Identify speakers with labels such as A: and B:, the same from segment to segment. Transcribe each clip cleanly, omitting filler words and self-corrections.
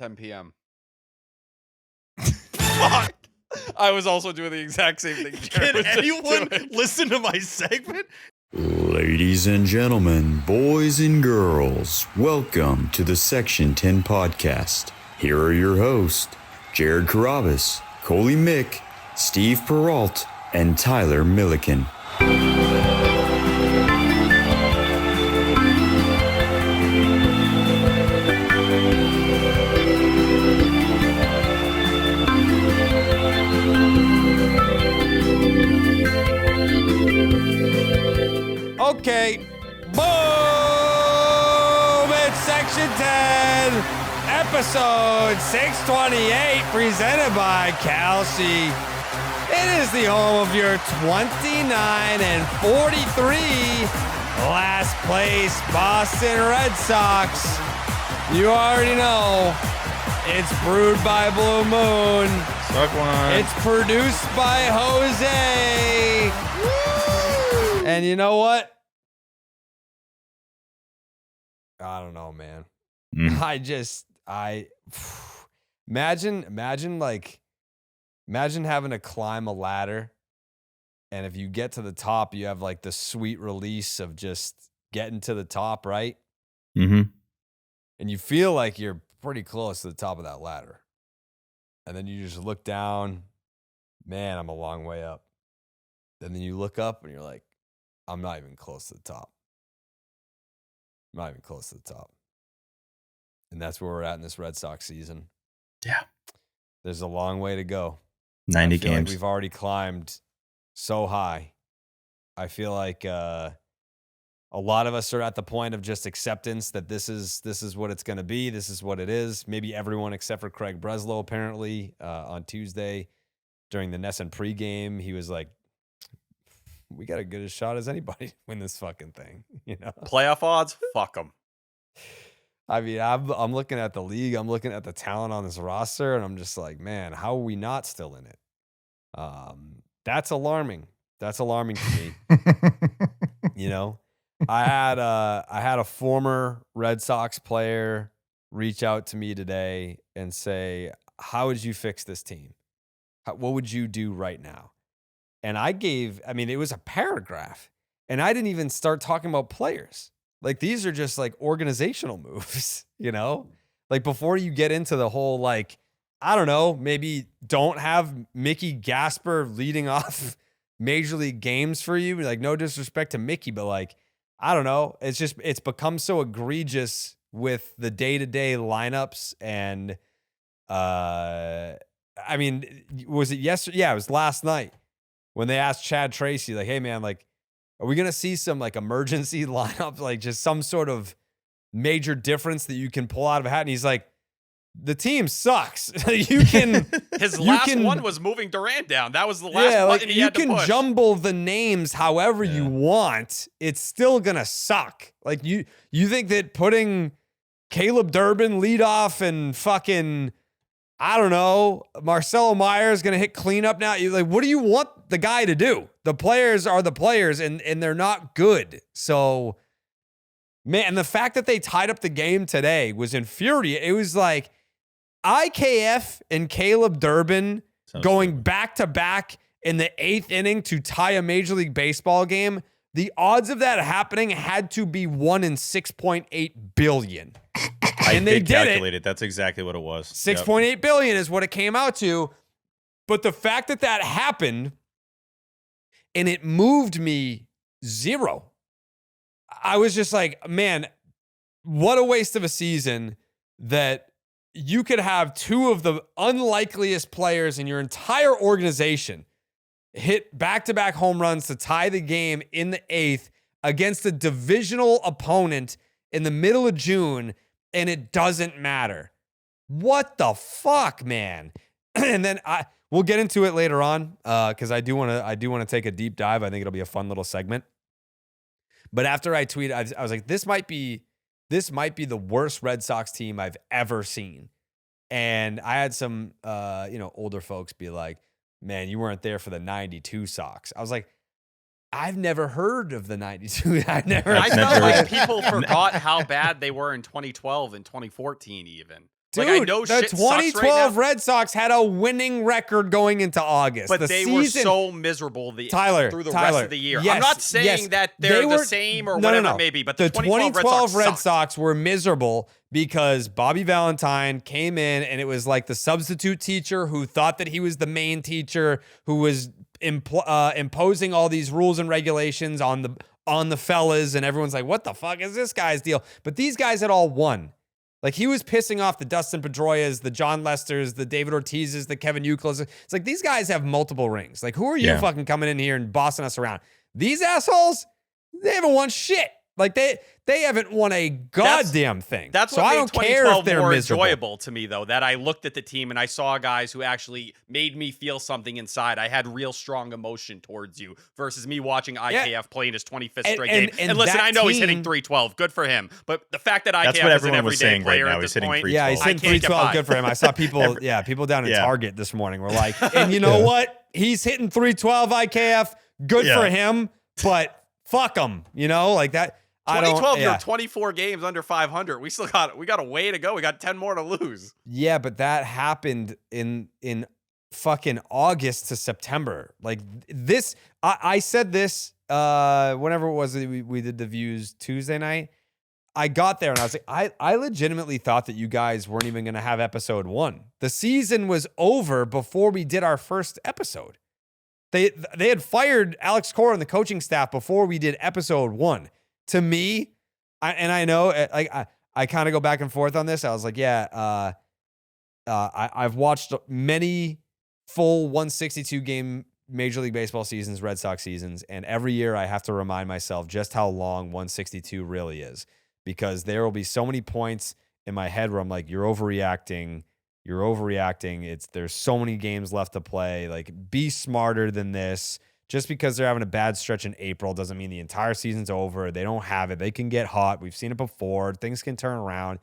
A: 10 p.m.
B: Fuck.
A: I was also doing the exact same thing. Jared was
B: Can
A: just
B: anyone
A: doing.
B: listen to my segment?
C: Ladies and gentlemen, boys and girls, welcome to the Section 10 podcast. Here are your hosts, Jared Carabas, Coley Mick, Steve Peralt, and Tyler Milliken.
A: Okay, boom! It's Section 10, episode 628, presented by Kalshi. It is the home of your 29 and 43 last place Boston Red Sox. You already know, it's brewed by Blue Moon.
B: Suck one.
A: It's produced by Jose. Woo! And you know what? I don't know, man. Imagine having to climb a ladder, and if you get to the top, you have like the sweet release of just getting to the top, right?
B: Mm-hmm.
A: And you feel like you're pretty close to the top of that ladder. And then you just look down, man, I'm a long way up. And then you look up and you're like, I'm not even close to the top. Not even close to the top. And that's where we're at in this Red Sox season.
B: Yeah.
A: There's a long way to go.
B: 90
A: I feel
B: games.
A: like we've already climbed so high. I feel like a lot of us are at the point of just acceptance that this is what it's going to be. This is what it is. Maybe everyone except for Craig Breslow, apparently, on Tuesday during the Nesson pregame, he was like, we got as good a shot as anybody to win this fucking thing. You know,
D: Playoff odds, fuck them.
A: I mean, I'm looking at the league. I'm looking at the talent on this roster, and I'm just like, man, how are we not still in it? That's alarming. That's alarming to me. You know, I had a former Red Sox player reach out to me today and say, how would you fix this team? What would you do right now? And it was a paragraph, and I didn't even start talking about players. Like, these are just like organizational moves, you know, like before you get into the whole, like, I don't know, maybe don't have Mickey Gasper leading off major league games for you. Like, no disrespect to Mickey, but like, I don't know. It's become so egregious with the day-to-day lineups. And, was it yesterday? Yeah, it was last night. When they asked Chad Tracy, like, hey, man, like, are we going to see some, like, emergency lineup, like, just some sort of major difference that you can pull out of a hat? And he's like, the team sucks. You can...
D: His last one was moving Durant down. That was the last button he had to push.
A: You can jumble the names however you want. It's still going to suck. Like, you think that putting Caleb Durbin lead off and fucking... I don't know, Marcelo Myers going to hit cleanup now. You like, what do you want the guy to do? The players are the players, and they're not good. So, man, the fact that they tied up the game today was infuriating. It was like IKF and Caleb Durbin going back-to-back in the 8th inning to tie a Major League Baseball game. The odds of that happening had to be 1 in 6.8 billion. And they did
B: it. That's exactly what it was.
A: 6.8 billion is what it came out to. But the fact that that happened and it moved me zero. I was just like, man, what a waste of a season that you could have two of the unlikeliest players in your entire organization hit back-to-back home runs to tie the game in the 8th against a divisional opponent in the middle of June, and it doesn't matter. What the fuck, man? And then we'll get into it later on because I do want to take a deep dive. I think it'll be a fun little segment. But after I tweeted, I was like, this might be the worst Red Sox team I've ever seen. And I had some older folks be like, man, you weren't there for the 92 Sox. I was like, I've never heard of the 92.
D: I felt like people forgot how bad they were in 2012 and 2014 even.
A: Dude,
D: Like, I know
A: the
D: shit sucks right
A: 2012
D: now,
A: Red Sox had a winning record going into August.
D: but
A: the
D: they
A: season,
D: were so miserable through the rest of the year. I'm not saying that they're the same or whatever it may be, but the 2012
A: Red Sox were miserable because Bobby Valentine came in and it was like the substitute teacher who thought that he was the main teacher, who was imposing all these rules and regulations on the fellas, and everyone's like, what the fuck is this guy's deal? But these guys had all won. Like, he was pissing off the Dustin Pedroias, the John Lesters, the David Ortizes, the Kevin Euclids. It's like, these guys have multiple rings. Like, who are you fucking coming in here and bossing us around? These assholes, they haven't won shit. Like, they haven't won a goddamn thing.
D: That's
A: so
D: what
A: I
D: made
A: don't care
D: 2012
A: if they're
D: more
A: miserable.
D: enjoyable to me, though, that I looked at the team and I saw guys who actually made me feel something inside. I had real strong emotion towards you versus me watching IKF playing his 25th straight game. And listen, I know he's hitting 312. Good for him. But the fact that IKF is an everyday player at this point.
A: Yeah, he's hitting 312. Good for him. I saw people, people down in Target this morning were like, and you know what? He's hitting 312 IKF. Good for him, but fuck him. You know, like that.
D: 2012, you're 24 games under 500. We got a way to go. We got 10 more to lose.
A: Yeah, but that happened in fucking August to September. Like this, I said this whenever it was that we did the views Tuesday night. I got there and I was like, I legitimately thought that you guys weren't even going to have episode 1. The season was over before we did our first episode. They had fired Alex Cora and the coaching staff before we did episode 1. To me, I know, I kind of go back and forth on this. I was like, I've watched many full 162 game Major League Baseball seasons, Red Sox seasons, and every year I have to remind myself just how long 162 really is, because there will be so many points in my head where I'm like, you're overreacting. There's so many games left to play. Like, be smarter than this. Just because they're having a bad stretch in April doesn't mean the entire season's over. They don't have it. They can get hot. We've seen it before. Things can turn around.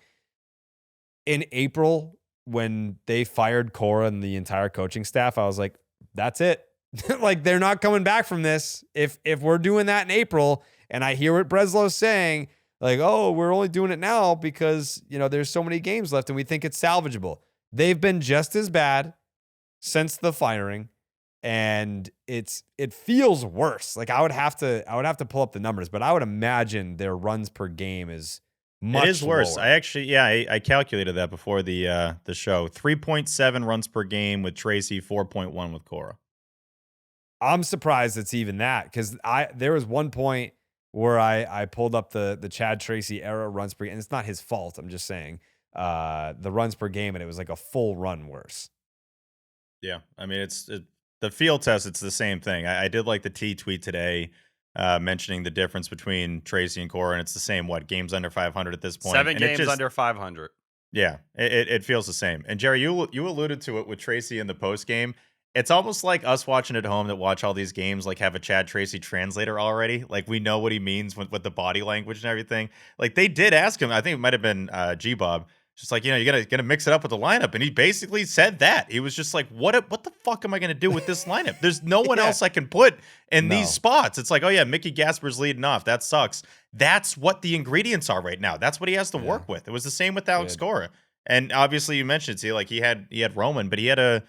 A: In April, when they fired Cora and the entire coaching staff, I was like, that's it. Like, they're not coming back from this. If we're doing that in April, and I hear what Breslow's saying, like, oh, we're only doing it now because, there's so many games left and we think it's salvageable. They've been just as bad since the firing. And it feels worse. Like, I would have to pull up the numbers, but I would imagine their runs per game is much
B: It is worse.
A: lower.
B: I calculated that before the show. 3.7 runs per game with Tracy, 4.1 with Cora.
A: I'm surprised it's even that, because there was one point where I pulled up the Chad Tracy era runs per game, and it's not his fault. I'm just saying the runs per game, and it was like a full run worse.
B: Yeah, I mean, the field test, it's the same thing. I did like the T tweet today mentioning the difference between Tracy and Cora, and it's the same, games under 500 at this point.
D: 7 games under 500.
B: Yeah, it feels the same. And Jerry, you alluded to it with Tracy in the post game. It's almost like us watching at home that watch all these games, like have a Chad Tracy translator already. Like, we know what he means with the body language and everything. Like, they did ask him, I think it might have been G-Bob, just like, you gotta mix it up with the lineup. And he basically said that. He was just like, what the fuck am I gonna do with this lineup? There's no one else I can put in these spots. It's like, oh yeah, Mickey Gasper's leading off. That sucks. That's what the ingredients are right now. That's what he has to work with. It was the same with Alex Cora. And obviously you mentioned, see, like he had Roman, but he had a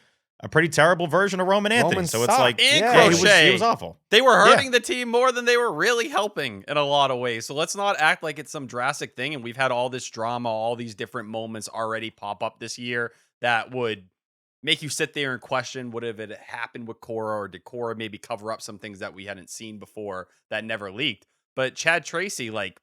B: pretty terrible version of Roman Anthony.
A: Roman
B: so
A: sucked.
B: it's like,
D: And
B: he was awful.
D: They were hurting the team more than they were really helping in a lot of ways. So let's not act like it's some drastic thing. And we've had all this drama, all these different moments already pop up this year that would make you sit there and question, would have it happened with Cora, or did Cora maybe cover up some things that we hadn't seen before that never leaked? But Chad Tracy, like,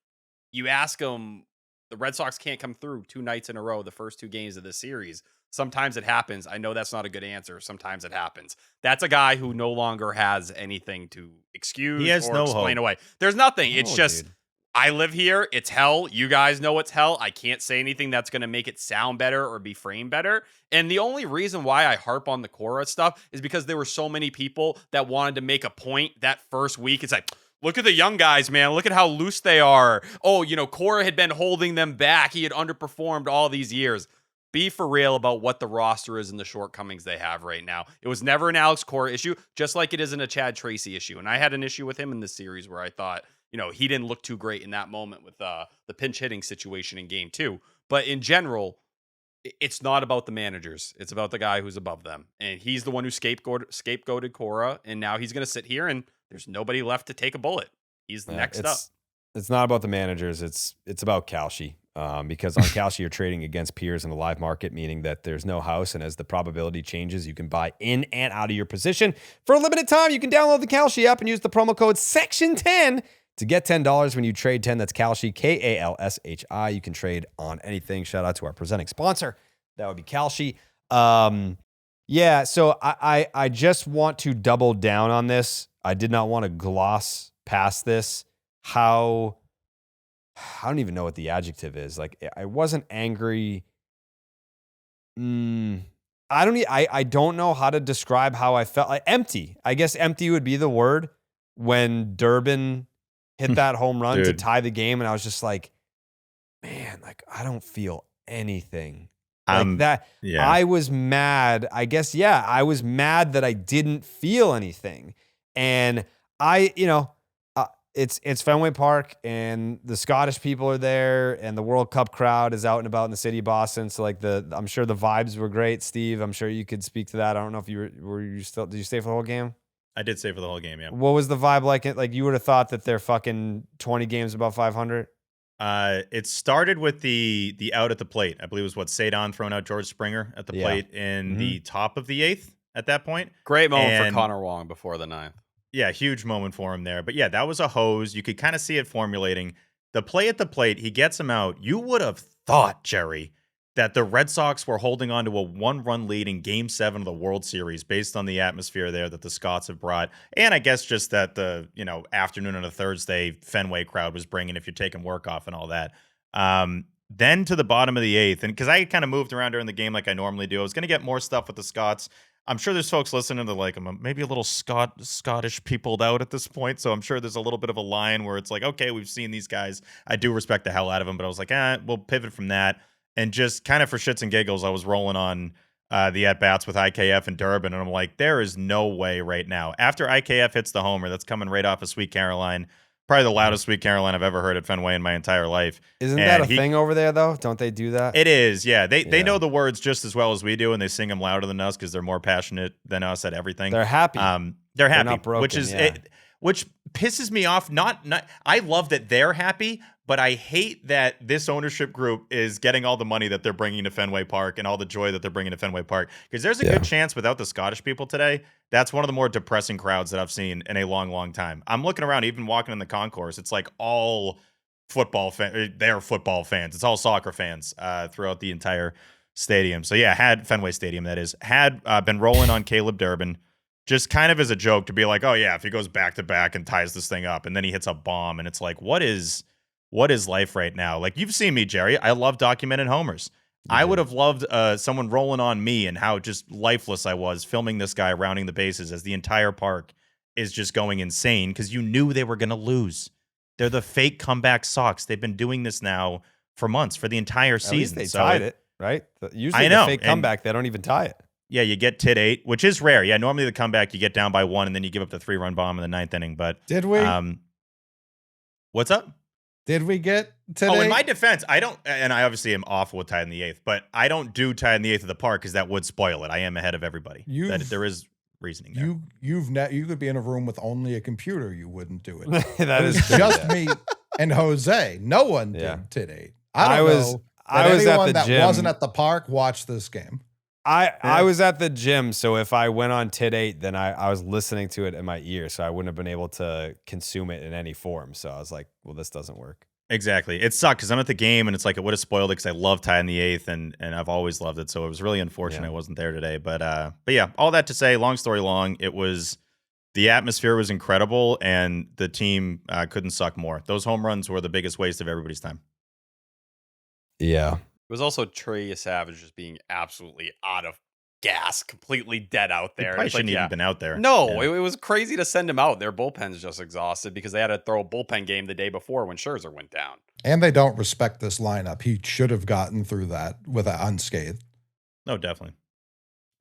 D: you ask him, the Red Sox can't come through 2 nights in a row, the first 2 games of the series. Sometimes it happens. I know that's not a good answer. Sometimes it happens. That's a guy who no longer has anything to excuse or explain away. There's nothing. It's just, dude, I live here. It's hell. You guys know it's hell. I can't say anything that's going to make it sound better or be framed better. And the only reason why I harp on the Cora stuff is because there were so many people that wanted to make a point that first week. It's like, look at the young guys, man. Look at how loose they are. Oh, Cora had been holding them back. He had underperformed all these years. Be for real about what the roster is and the shortcomings they have right now. It was never an Alex Cora issue, just like it isn't a Chad Tracy issue. And I had an issue with him in this series where I thought, he didn't look too great in that moment with the pinch hitting situation in game 2. But in general, it's not about the managers. It's about the guy who's above them. And he's the one who scapegoated Cora. And now he's going to sit here and there's nobody left to take a bullet. He's next up.
A: It's not about the managers. It's about Kalshi. Because on Kalshi, you're trading against peers in the live market, meaning that there's no house. And as the probability changes, you can buy in and out of your position. For a limited time, you can download the Kalshi app and use the promo code SECTION10 to get $10 when you trade 10. That's Kalshi, Kalshi. You can trade on anything. Shout out to our presenting sponsor. That would be Kalshi. Yeah, so I just want to double down on this. I did not want to gloss past this. I don't even know what the adjective is. Like, I wasn't angry. I don't know how to describe how I felt. Like, empty. I guess empty would be the word when Durbin hit that home run to tie the game. And I was just like, man, like, I don't feel anything like that. Yeah. I was mad. I guess, yeah, I was mad that I didn't feel anything. And it's Fenway Park and the Scottish people are there and the World Cup crowd is out and about in the city of Boston. So like I'm sure the vibes were great. Steve, I'm sure you could speak to that. I don't know if you did you stay for the whole game?
B: I did stay for the whole game, yeah.
A: What was the vibe like? Like, you would have thought that they're fucking 20 games above 500?
B: It started with the out at the plate. I believe it was Sadon throwing out George Springer at the plate in the top of the 8th at that point.
D: Great moment for Connor Wong before the 9th.
B: Yeah, huge moment for him there. But yeah, that was a hose. You could kind of see it formulating. The play at the plate, he gets him out. You would have thought, Jerry, that the Red Sox were holding on to a 1-run lead in Game 7 of the World Series based on the atmosphere there that the Scots have brought. And I guess just that the, afternoon on a Thursday Fenway crowd was bringing if you're taking work off and all that. Then to the bottom of the 8th, and because I kind of moved around during the game like I normally do, I was going to get more stuff with the Scots. I'm sure there's folks listening to like, I'm maybe a little Scottish peopled out at this point. So I'm sure there's a little bit of a line where it's like, okay, we've seen these guys. I do respect the hell out of them, but I was like, we'll pivot from that. And just kind of for shits and giggles, I was rolling on the at-bats with IKF and Durbin. And I'm like, there is no way right now. After IKF hits the homer, that's coming right off of Sweet Caroline. Probably the loudest Sweet Caroline I've ever heard at Fenway in my entire life.
A: Isn't that a thing over there, though? Don't they do that?
B: It is, yeah. They know the words just as well as we do, and they sing them louder than us because they're more passionate than us at everything.
A: They're happy.
B: They're happy,
A: not broken,
B: which pisses me off. Not I love that they're happy, but I hate that this ownership group is getting all the money that they're bringing to Fenway Park and all the joy that they're bringing to Fenway Park. Because there's a good chance without the Scottish people today, that's one of the more depressing crowds that I've seen in a long, long time. I'm looking around, even walking in the concourse, it's like all football fans. They're football fans. It's all soccer fans throughout the entire stadium. So yeah, had Fenway Stadium, that is, had been rolling on Caleb Durbin, just kind of as a joke to be like, oh yeah, if he goes back to back and ties this thing up and then he hits a bomb, and it's like, what is life right now? Like, you've seen me, Jerry. I love documenting homers. I would have loved someone rolling on me and how just lifeless I was filming this guy rounding the bases as the entire park is just going insane because you knew they were going to lose. They're the fake comeback Sox. They've been doing this now for months, for the entire season.
A: At least they tied it, right? Usually the fake comeback, they don't even tie it.
B: Yeah, you get tit 8, which is rare. Yeah, normally the comeback, you get down by 1 and then you give up the 3-run bomb in the 9th inning. But
E: did we?
B: What's up?
E: Did we get today?
B: Oh, in my defense, I don't, and I obviously am awful with tie in the 8th, but I don't do tie in the 8th of the park because that would spoil it. I am ahead of everybody. There is reasoning there.
E: You could be in a room with only a computer, you wouldn't do it.
A: That is
E: just me and Jose. No one did today. I was
A: anyone
E: at the
A: gym.
E: That wasn't at the park watched this game.
A: I was at the gym, so if I went on Tit 8, then I was listening to it in my ear, so I wouldn't have been able to consume it in any form. So I was like, well, this doesn't work.
B: Exactly. It sucked because I'm at the game, and it's like it would have spoiled it because I love tie in the 8th, and I've always loved it. So it was really unfortunate I wasn't there today. But yeah, all that to say, long story long, the atmosphere was incredible, and the team couldn't suck more. Those home runs were the biggest waste of everybody's time.
A: Yeah.
D: It was also Trey Savage just being absolutely out of gas, completely dead out there.
B: He probably shouldn't even been out there.
D: No, it was crazy to send him out. Their bullpen's just exhausted because they had to throw a bullpen game the day before when Scherzer went down.
E: And they don't respect this lineup. He should have gotten through that with an unscathed.
B: No, definitely.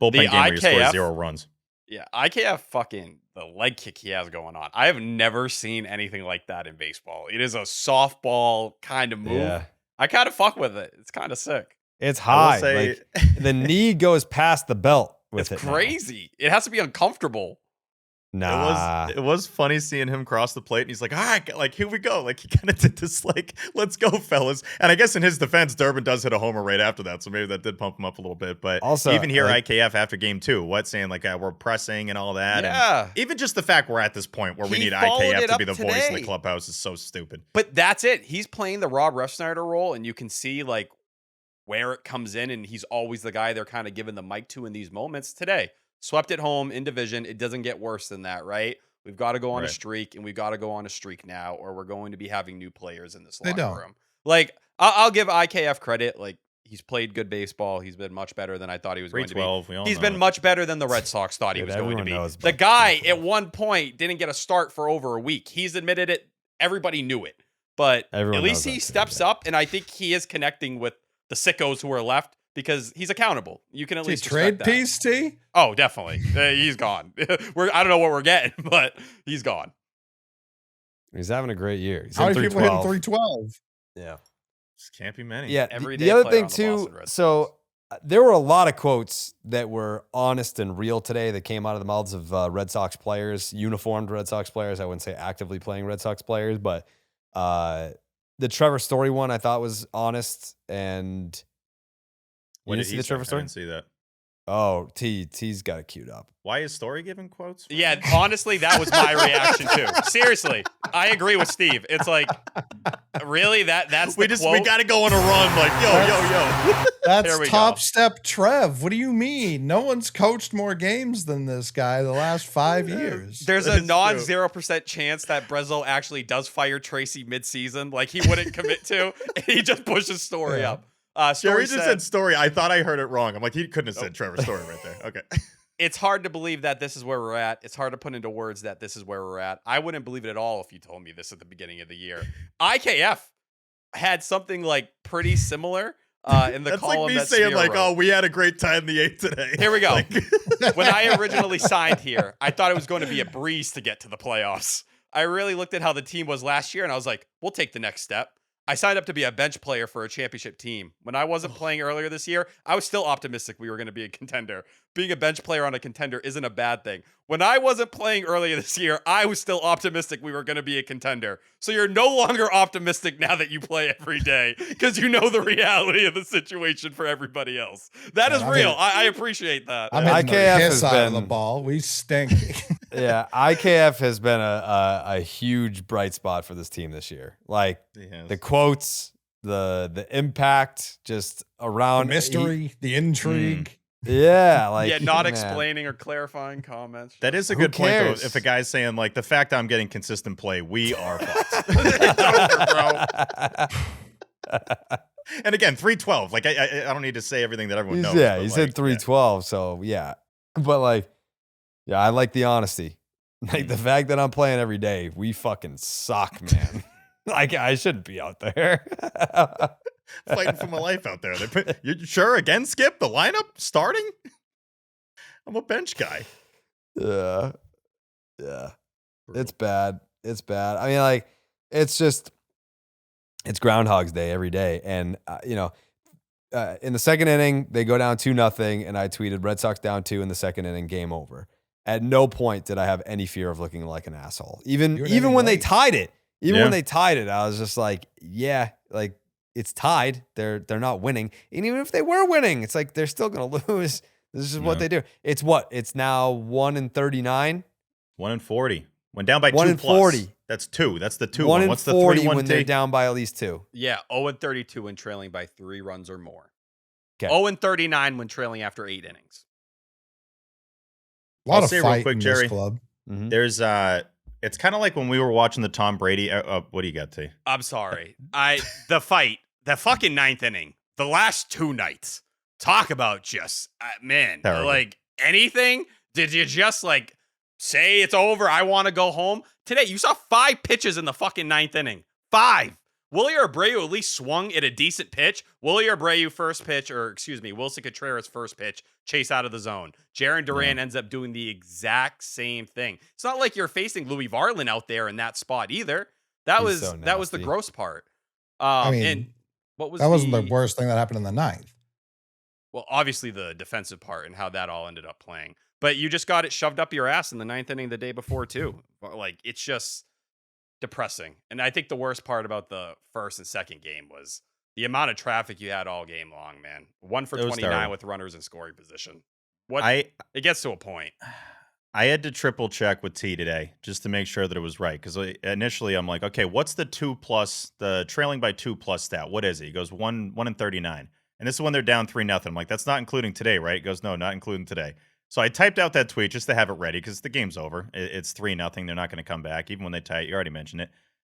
B: Bullpen game where you score 0 runs.
D: Yeah, IKF fucking the leg kick he has going on. I have never seen anything like that in baseball. It is a softball kind of move. Yeah. I kind of fuck with it. It's kind of sick.
A: It's
B: I will
A: high.
B: say-
A: Like, the knee goes past the belt with
D: It's
A: it now.
D: crazy. It has to be uncomfortable.
A: Nah.
B: It was funny seeing him cross the plate, and he's like, all right, like, here we go. Like, he kind of did this, like, let's go, fellas. And I guess in his defense, Durbin does hit a homer right after that, so maybe that did pump him up a little bit. But
A: Also,
B: even here,
A: like-
B: IKF after game 2, saying, like, we're pressing and all that.
D: Yeah.
B: And even just the fact we're at this point where we
D: He
B: need
D: followed
B: IKF
D: it
B: to be
D: up
B: the voice in the
D: today.
B: clubhouse is so stupid.
D: But that's it. He's playing the Rob Refsnyder role, and you can see like where it comes in, and he's always the guy they're kind of giving the mic to in these moments. Today, swept at home in division. It doesn't get worse than that, right? We've got to go on a
B: Right.
D: streak, and we've got to go on a streak now, or we're going to be having new players in this
E: They
D: locker
E: don't.
D: room. Like, I'll give IKF credit. Like, he's played good baseball. He's been much better than I thought he was going to be.
B: 312, we all
D: He's
B: know
D: been
B: it.
D: much better than the Red Sox thought he
A: Dude,
D: was going to
A: everyone
D: be.
A: knows
D: The
A: about
D: guy
A: 312.
D: at one point didn't get a start for over a week. He's admitted it. Everybody knew it. But
A: Everyone
D: at least
A: knows
D: he
A: that too,
D: steps
A: yeah.
D: up, and I think he is connecting with the sickos who are left because he's accountable. You can at
E: Is he
D: least
E: trade
D: respect that.
E: piece, T?
D: Oh, definitely. He's gone. I don't know what we're getting, but he's gone.
A: He's having a great year. He's
E: How
A: in
E: many people hitting
A: 312.
E: 312?
A: Yeah.
B: Just can't be many.
A: Yeah.
D: Everyday
A: The other
D: player
A: thing
D: on the
A: too,
D: Boston Red
A: so there were a lot of quotes that were honest and real today that came out of the mouths of Red Sox players, uniformed Red Sox players. I wouldn't say actively playing Red Sox players, but the Trevor Story one I thought was honest. And
B: What
A: you
B: did
A: didn't see
B: he
A: the
B: say?
A: Trevor
B: I
A: Story?
B: didn't see that.
A: Oh, T's got it queued up.
B: Why is Story giving quotes?
D: Yeah, honestly, that was my reaction too. Seriously, I agree with Steve. It's like, really, that's the
B: we
D: quote?
B: got to go on a run. Like, yo.
D: Here
E: That's
D: we
E: top
D: go.
E: step Trev. What do you mean? No one's coached more games than this guy the last 5 years.
D: There's
B: That
D: a
B: is
D: non
B: true.
D: 0% chance that Breslow actually does fire Tracy mid-season, like he wouldn't commit to. He just pushes Story
E: Yeah.
D: up.
B: Jerry
D: Story
B: just
D: said,
B: said Story. I thought I heard it wrong. I'm like, he couldn't have said Trevor Story right there. Okay.
D: it's hard to believe that this is where we're at. It's hard to put into words that this is where we're at. I wouldn't believe it at all if you told me this at the beginning of the year. IKF had something like pretty similar in the
B: That's
D: column
B: like me
D: that
B: saying,
D: Smear
B: like,
D: wrote.
B: oh, we had a great time the 8th today.
D: Here we go.
B: Like-
D: When I originally signed here, I thought it was going to be a breeze to get to the playoffs. I really looked at how the team was last year, and I was like, we'll take the next step. I signed up to be a bench player for a championship team. When I wasn't playing earlier this year, I was still optimistic we were going to be a contender. Being a bench player on a contender isn't a bad thing. When I wasn't playing earlier this year, I was still optimistic we were going to be a contender. So you're no longer optimistic now that you play every day because you know the reality of the situation for everybody else. That is
E: Man,
D: real. I appreciate that.
E: I'm hitting the
A: IKF
E: piss
A: has
E: out of the
A: been-
E: ball. We stink.
A: Yeah, IKF has been a huge bright spot for this team this year. Like
B: Yes.
A: the quotes, the impact, just
E: the
A: around
E: mystery, the intrigue.
A: Yeah, like
D: yeah, not
A: man.
D: explaining or clarifying comments.
B: That is a
A: Who
B: good point, though.
A: cares?
B: If a guy's saying, like, the fact I'm getting consistent play, we are fucked. And again, 312. Like, I don't need to say everything that everyone knows.
A: Yeah,
B: but,
A: he
B: like,
A: said 312. So yeah, but like, yeah, I like the honesty. Like the fact that I'm playing every day, we fucking suck, man. Like I shouldn't be out there.
B: Fighting for my life out there. You sure again, Skip? The lineup starting? I'm a bench guy.
A: Yeah. Yeah. It's bad. It's bad. I mean, like, it's just, it's Groundhog's Day every day. And, in the second inning, they go down 2-0. And I tweeted, Red Sox down 2 in the second inning, game over. At no point did I have any fear of looking like an asshole. Even
E: You're an
A: when
E: inning
A: they
E: late.
A: tied it,
B: Yeah.
A: I was just like, yeah, like it's tied. They're not winning. And even if they were winning, it's like they're still gonna lose. This is what
B: Yeah.
A: they do. It's what? It's now 1-39.
B: 1-40. Went down by
A: 1
B: 2
A: and
B: plus.
A: 40.
B: That's 2. That's the 2
A: 1
B: one.
A: and
B: What's the
A: 40
B: 3-1
A: when they're
B: take?
A: down by at least 2.
D: Yeah, 0-32 when trailing by 3 runs or more.
A: 'Kay.
D: 0-39 when trailing after 8 innings.
E: A lot
B: I'll
E: of
B: say real
E: fight
B: quick,
E: in
B: Jerry.
E: this club.
A: Mhm.
B: There's it's kind of like when we were watching the Tom Brady. What do you got, T?
D: I'm sorry. The fight, the fucking 9th inning, the last 2 nights. Talk about just man,
B: Terrible.
D: like anything. Did you just like say it's over? I want to go home today. You saw 5 pitches in the fucking 9th inning. 5. Willie Abreu at least swung at a decent pitch. Willie Abreu Willson Contreras first pitch, chase out of the zone. Jaron Duran ends up doing the exact same thing. It's not like you're facing Louis Varlin out there in that spot either. That
A: He's
D: was
A: so
D: that was the
A: nasty.
D: gross part.
E: I mean,
D: And what was
E: That wasn't the worst thing that happened in the ninth.
D: Well, obviously the defensive part and how that all ended up playing. But you just got it shoved up your ass in the 9th inning the day before, too. Like, it's just depressing. And I think the worst part about the first and second game was the amount of traffic you had all game long, man. 1 for 29 with runners in scoring position. It gets to a point.
B: I had to triple check with T today just to make sure that it was right. Because initially I'm like, okay, what's the 2+, the trailing by 2+ stat? What is it? He goes 1 and 39. And this is when they're down 3-0. I'm like, that's not including today, right? He goes, no, not including today. So I typed out that tweet just to have it ready because the game's over. It's 3-0. They're not going to come back. Even when they tie it, you already mentioned it.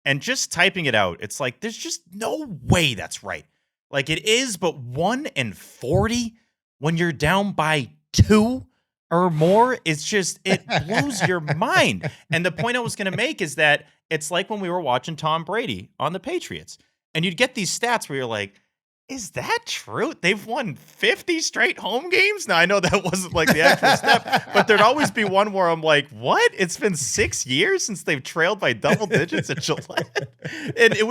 B: And just typing it out, it's like, there's just no way that's right. Like, it is, but 1 and 40 when you're down by 2 or more, it's just, it blows your mind. And the point I was going to make is that it's like when we were watching Tom Brady on the Patriots. And you'd get these stats where you're like, is that true? They've won 50 straight home games? Now, I know that wasn't like the actual step, but there'd always be one where I'm like, what? It's been 6 years since they've trailed by double digits at Gillette. And it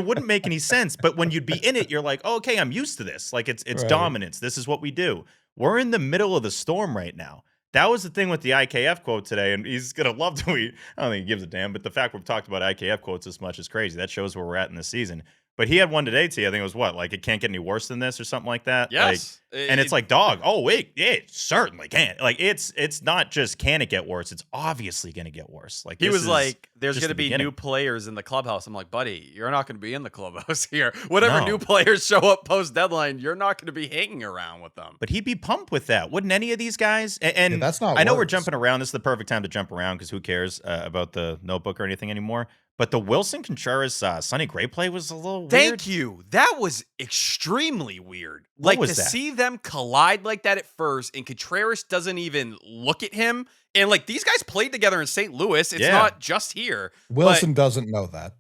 B: wouldn't make any sense. But when you'd be in it, you're like, oh, okay, I'm used to this. Like, it's
E: Right.
B: dominance. This is what we do. We're in the middle of the storm right now. That was the thing with the IKF quote today, and he's going to love to I don't think he gives a damn, but the fact we've talked about IKF quotes this much is crazy. That shows where we're at in the season. But he had one today, T. I think it was what? Like, it can't get any worse than this or something like that?
D: Yes.
B: And it's like, dog, oh, it certainly can. Like, it's not just can it get worse, it's obviously going to get worse. Like,
D: He was like, there's
B: just
D: going to
B: the
D: be
B: beginning.
D: new players in the clubhouse. I'm like, buddy, you're not going to be in the clubhouse here. Whatever
B: No.
D: new players show up post-deadline, you're not going to be hanging around with them.
B: But he'd be pumped with that. Wouldn't any of these guys? And
E: Yeah, that's not
B: I know we're
E: worse.
B: jumping around. This is the perfect time to jump around because who cares about the notebook or anything anymore. But the Willson Contreras Sonny Gray play was a little weird.
D: Thank you. That was extremely weird. Like,
B: was
D: to
B: that?
D: see them collide like that at first, and Contreras doesn't even look at him. And, like, these guys played together in St. Louis. It's
B: Yeah.
D: not just here.
E: Wilson doesn't know that.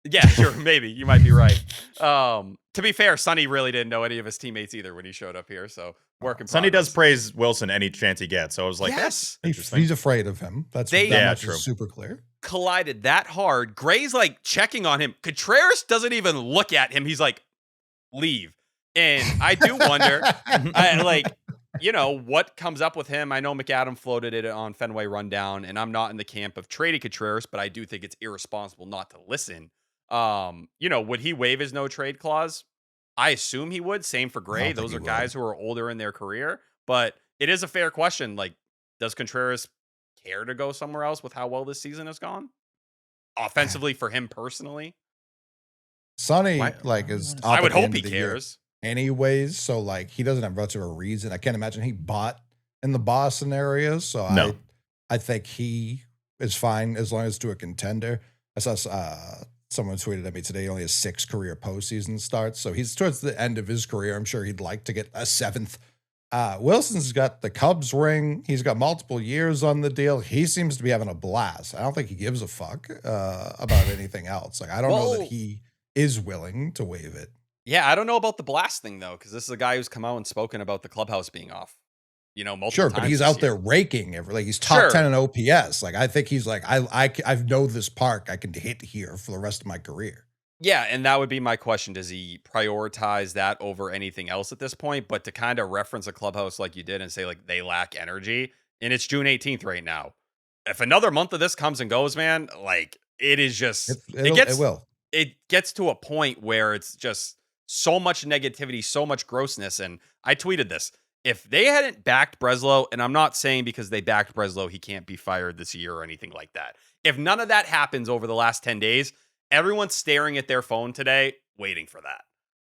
D: Yeah, sure, maybe. You might be right. To be fair, Sonny really didn't know any of his teammates either when he showed up here, so work in
B: Sonny does
D: progress.
B: praise Willson any chance he gets. So I was like,
D: Yes.
B: that's
E: He's
B: interesting.
E: afraid of him. That
B: Yeah,
E: much
B: true.
E: is super clear.
D: Collided that hard. Gray's like checking on him. Contreras doesn't even look at him. He's like, leave. And I do wonder, what comes up with him. I know McAdam floated it on Fenway Rundown, and I'm not in the camp of trading Contreras, but I do think it's irresponsible not to listen. Would he waive his no trade clause? I assume he would. Same for Gray.
E: think
D: Those
E: he
D: are
E: would.
D: guys who are older in their career, but it is a fair question. Like, does Contreras care to go somewhere else with how well this season has gone? Offensively for him personally?
E: Sonny,
B: Why-
E: is up
D: I would
E: at the
D: hope
E: end
D: he
E: of the year
D: cares.
E: anyways. So, he doesn't have much of a reason. I can't imagine he bought in the Boston area. So,
B: No.
E: I think he is fine as long as it's to a contender. I saw someone tweeted at me today. He only has 6 career postseason starts. So, he's towards the end of his career. I'm sure he'd like to get a 7th. Wilson's got the Cubs ring. He's got multiple years on the deal. He seems to be having a blast. I don't think he gives a fuck about anything else. Like, I don't know that he is willing to waive it.
D: Yeah, I don't know about the blast thing, though, because this is a guy who's come out and spoken about the clubhouse being off. Multiple
E: Sure,
D: times
E: but he's
D: this
E: out
D: year.
E: there raking he's top
D: Sure.
E: 10 in OPS. Like, I think he's like, I know this park. I can hit here for the rest of my career.
D: Yeah, and that would be my question. Does he prioritize that over anything else at this point? But to kind of reference a clubhouse like you did and say, like, they lack energy, and it's June 18th right now. If another month of this comes and goes, man, like, it is just,
E: It will.
D: it gets to a point where it's just so much negativity, so much grossness. And I tweeted this. If they hadn't backed Breslow, and I'm not saying because they backed Breslow, he can't be fired this year or anything like that. If none of that happens over the last 10 days, everyone's staring at their phone today, waiting for that.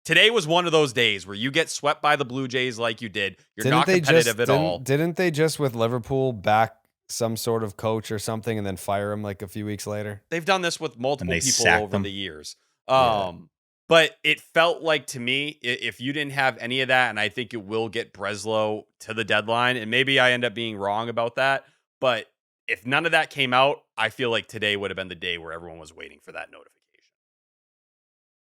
D: Today was one of those days where you get swept by the Blue Jays like you did. You're not competitive at all.
A: Didn't they just with Liverpool back some sort of coach or something and then fire him like a few weeks later?
D: They've done this with multiple
B: they
D: people
B: sacked
D: over
B: them.
D: the years.
A: Yeah.
D: But it felt like to me, if you didn't have any of that, and I think it will get Breslow to the deadline, and maybe I end up being wrong about that, but if none of that came out, I feel like today would have been the day where everyone was waiting for that notification.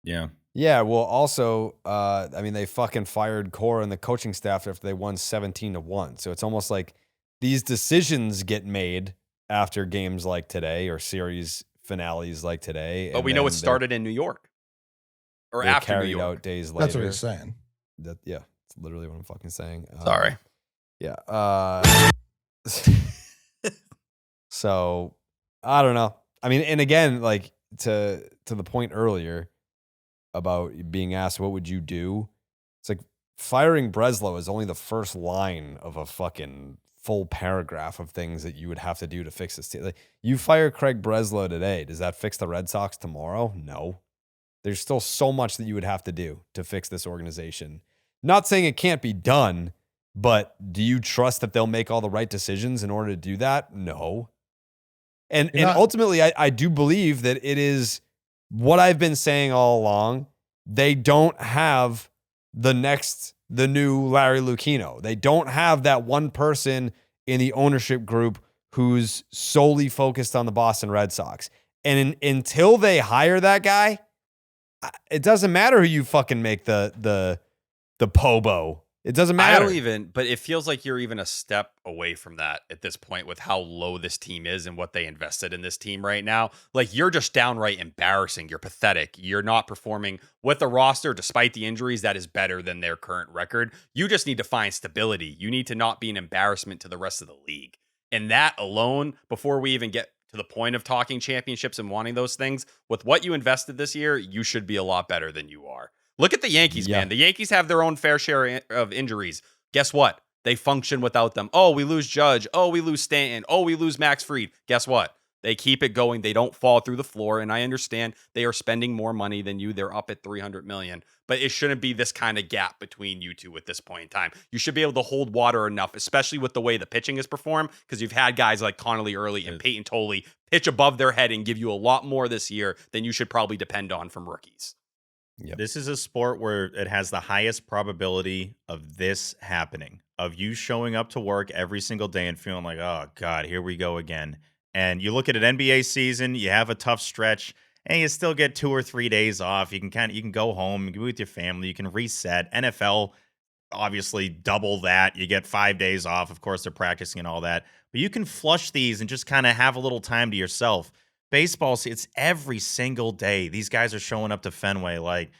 B: Yeah.
A: Yeah, well, also, they fucking fired Cora and the coaching staff after they won 17-1. So it's almost like these decisions get made after games like today or series finales like today.
D: But
A: and
D: we know
A: then
D: it started in New York. Or
A: they're
D: after New
A: carried
D: York.
A: out days later.
E: That's what he's saying.
A: Yeah, literally what I'm fucking saying.
D: Sorry.
A: Yeah. So I don't know. I mean, and again, like to the point earlier about being asked, what would you do? It's like firing Breslow is only the first line of a fucking full paragraph of things that you would have to do to fix this team. Like, you fire Craig Breslow today, does that fix the Red Sox tomorrow? No. There's still so much that you would have to do to fix this organization. Not saying it can't be done, but do you trust that they'll make all the right decisions in order to do that? No. And ultimately, I do believe that it is what I've been saying all along. They don't have the new Larry Lucchino. They don't have that one person in the ownership group who's solely focused on the Boston Red Sox. And until they hire that guy, it doesn't matter who you fucking make the Pobo. It doesn't matter.
D: But it feels like you're even a step away from that at this point with how low this team is and what they invested in this team right now. Like, you're just downright embarrassing. You're pathetic. You're not performing with the roster, despite the injuries, that is better than their current record. You just need to find stability. You need to not be an embarrassment to the rest of the league. And that alone, before we even get to the point of talking championships and wanting those things, with what you invested this year, you should be a lot better than you are. Look at the Yankees, man. The Yankees have their own fair share of injuries. Guess what? They function without them. Oh, we lose Judge. Oh, we lose Stanton. Oh, we lose Max Fried. Guess what? They keep it going. They don't fall through the floor. And I understand they are spending more money than you. They're up at $300 million. But it shouldn't be this kind of gap between you two at this point in time. You should be able to hold water enough, especially with the way the pitching is performed, because you've had guys like Connolly Early and Peyton Tolley pitch above their head and give you a lot more this year than you should probably depend on from rookies.
B: Yep. This is a sport where it has the highest probability of this happening, of you showing up to work every single day and feeling like, oh, God, here we go again. And you look at an NBA season, you have a tough stretch, and you still get 2 or 3 days off. You can go home, you can be with your family, you can reset. NFL, obviously, double that. You get 5 days off. Of course, they're practicing and all that. But you can flush these and just kind of have a little time to yourself. Baseball, it's every single day. These guys are showing up to Fenway like,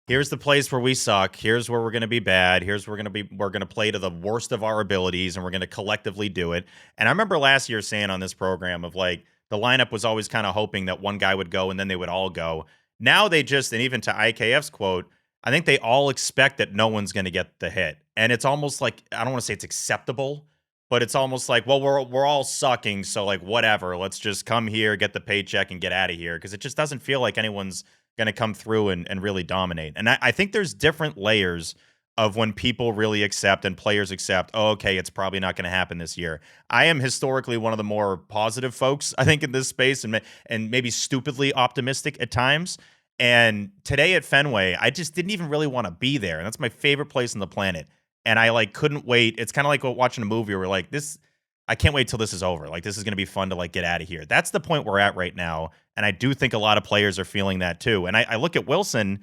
B: here's the place where we suck. Here's where we're going to be bad. Here's where we're going to play to the worst of our abilities, and we're going to collectively do it. And I remember last year saying on this program of like, the lineup was always kind of hoping that one guy would go and then they would all go. Now they just, and even to IKF's quote, I think they all expect that no one's going to get the hit. And it's almost like, I don't want to say it's acceptable, but it's almost like, well, we're all sucking, so like whatever. Let's just come here, get the paycheck, and get out of here, because it just doesn't feel like anyone's going to come through and really dominate. And I think there's different layers of when people really accept and players accept, oh, okay, it's probably not going to happen this year. I am historically one of the more positive folks, I think, in this space, and maybe stupidly optimistic at times. And today at Fenway, I just didn't even really want to be there. And that's my favorite place on the planet. And I like couldn't wait. It's kind of like watching a movie where like this, I can't wait till this is over. Like, this is going to be fun to like get out of here. That's the point we're at right now. And I do think a lot of players are feeling that too. And I look at Willson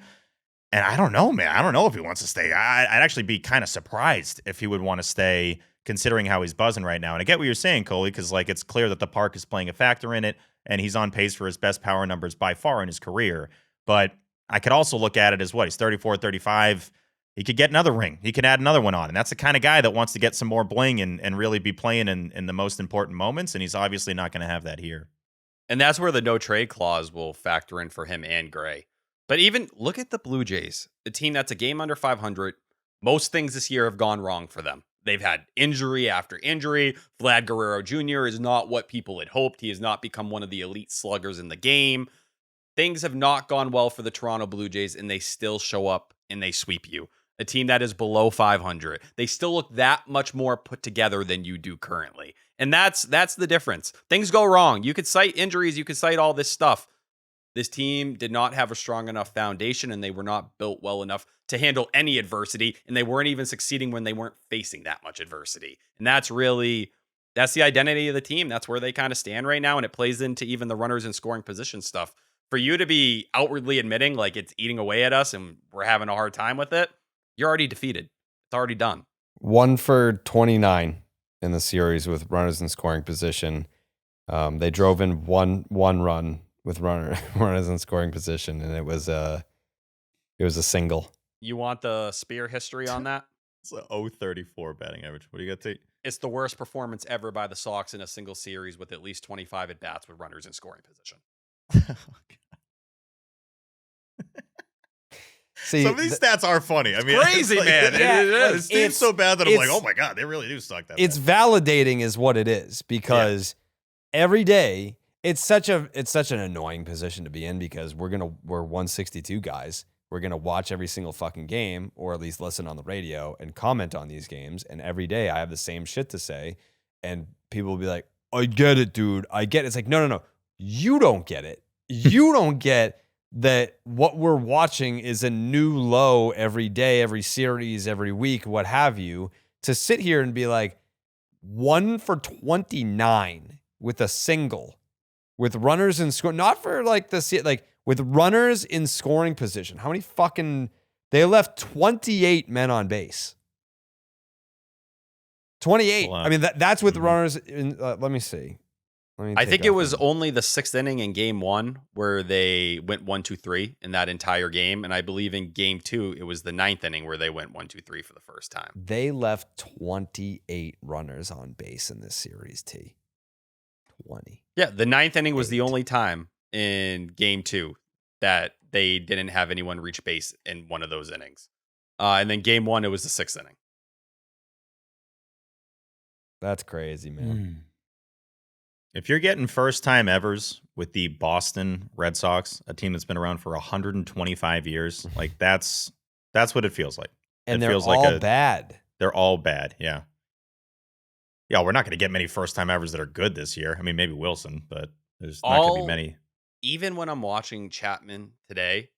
B: and I don't know, man. I don't know if he wants to stay. I'd actually be kind of surprised if he would want to stay, considering how he's buzzing right now. And I get what you're saying, Coley, because like it's clear that the park is playing a factor in it, and he's on pace for his best power numbers by far in his career. But I could also look at it as what? He's 34, 35. He could get another ring. He could add another one on. And that's the kind of guy that wants to get some more bling and really be playing in the most important moments. And he's obviously not going to have that here.
D: And that's where the no trade clause will factor in for him and Gray. But even look at the Blue Jays, the team that's a game under 500. Most things this year have gone wrong for them. They've had injury after injury. Vlad Guerrero Jr. is not what people had hoped. He has not become one of the elite sluggers in the game. Things have not gone well for the Toronto Blue Jays, and they still show up and they sweep you. A team that is below 500. They still look that much more put together than you do currently. And that's the difference. Things go wrong. You could cite injuries. You could cite all this stuff. This team did not have a strong enough foundation, and they were not built well enough to handle any adversity. And they weren't even succeeding when they weren't facing that much adversity. And that's the identity of the team. That's where they kind of stand right now. And it plays into even the runners in scoring position stuff. For you to be outwardly admitting like it's eating away at us and we're having a hard time with it, you're already defeated. It's already done.
A: 1 for 29 in the series with runners in scoring position. They drove in one run with runners in scoring position, and it was a single.
D: You want the spear history on that?
B: It's a 0.34 batting average. What do you got, Tate?
D: It's the worst performance ever by the Sox in a single series with at least 25 at bats with runners in scoring position.
A: See,
B: some of these stats are funny. I mean,
D: crazy,
B: like,
D: man.
B: It seems so bad that I'm like, oh my God, they really do suck that
A: it's
B: bad.
A: validating is what it is, because every day it's such an annoying position to be in, because we're 162 guys. We're going to watch every single fucking game, or at least listen on the radio and comment on these games. And every day I have the same shit to say. And people will be like, I get it, dude. I get it. It's like, no. You don't get it. You don't get that what we're watching is a new low every day, every series, every week, what have you. To sit here and be like 1 for 29 with a single, with runners in score, not for like with runners in scoring position. How many they left 28 men on base. 28. I mean, that's with runners in, let me see.
D: I think it was only the 6th inning in game 1 where they went 1-2-3 in that entire game. And I believe in game 2, it was the 9th inning where they went 1-2-3 for the first time.
A: They left 28 runners on base in this series, T. 20.
D: Yeah, the 9th inning was the only time in game 2 that they didn't have anyone reach base in one of those innings. And then game 1, it was the 6th inning.
A: That's crazy, man.
B: If you're getting first-time evers with the Boston Red Sox, a team that's been around for 125 years, like that's what it feels like.
A: And
B: it
A: they're
B: feels
A: all
B: like
A: bad.
B: They're all bad, yeah. Yeah, we're not going to get many first-time evers that are good this year. I mean, maybe Willson, but there's not going to be many.
D: Even when I'm watching Chapman today,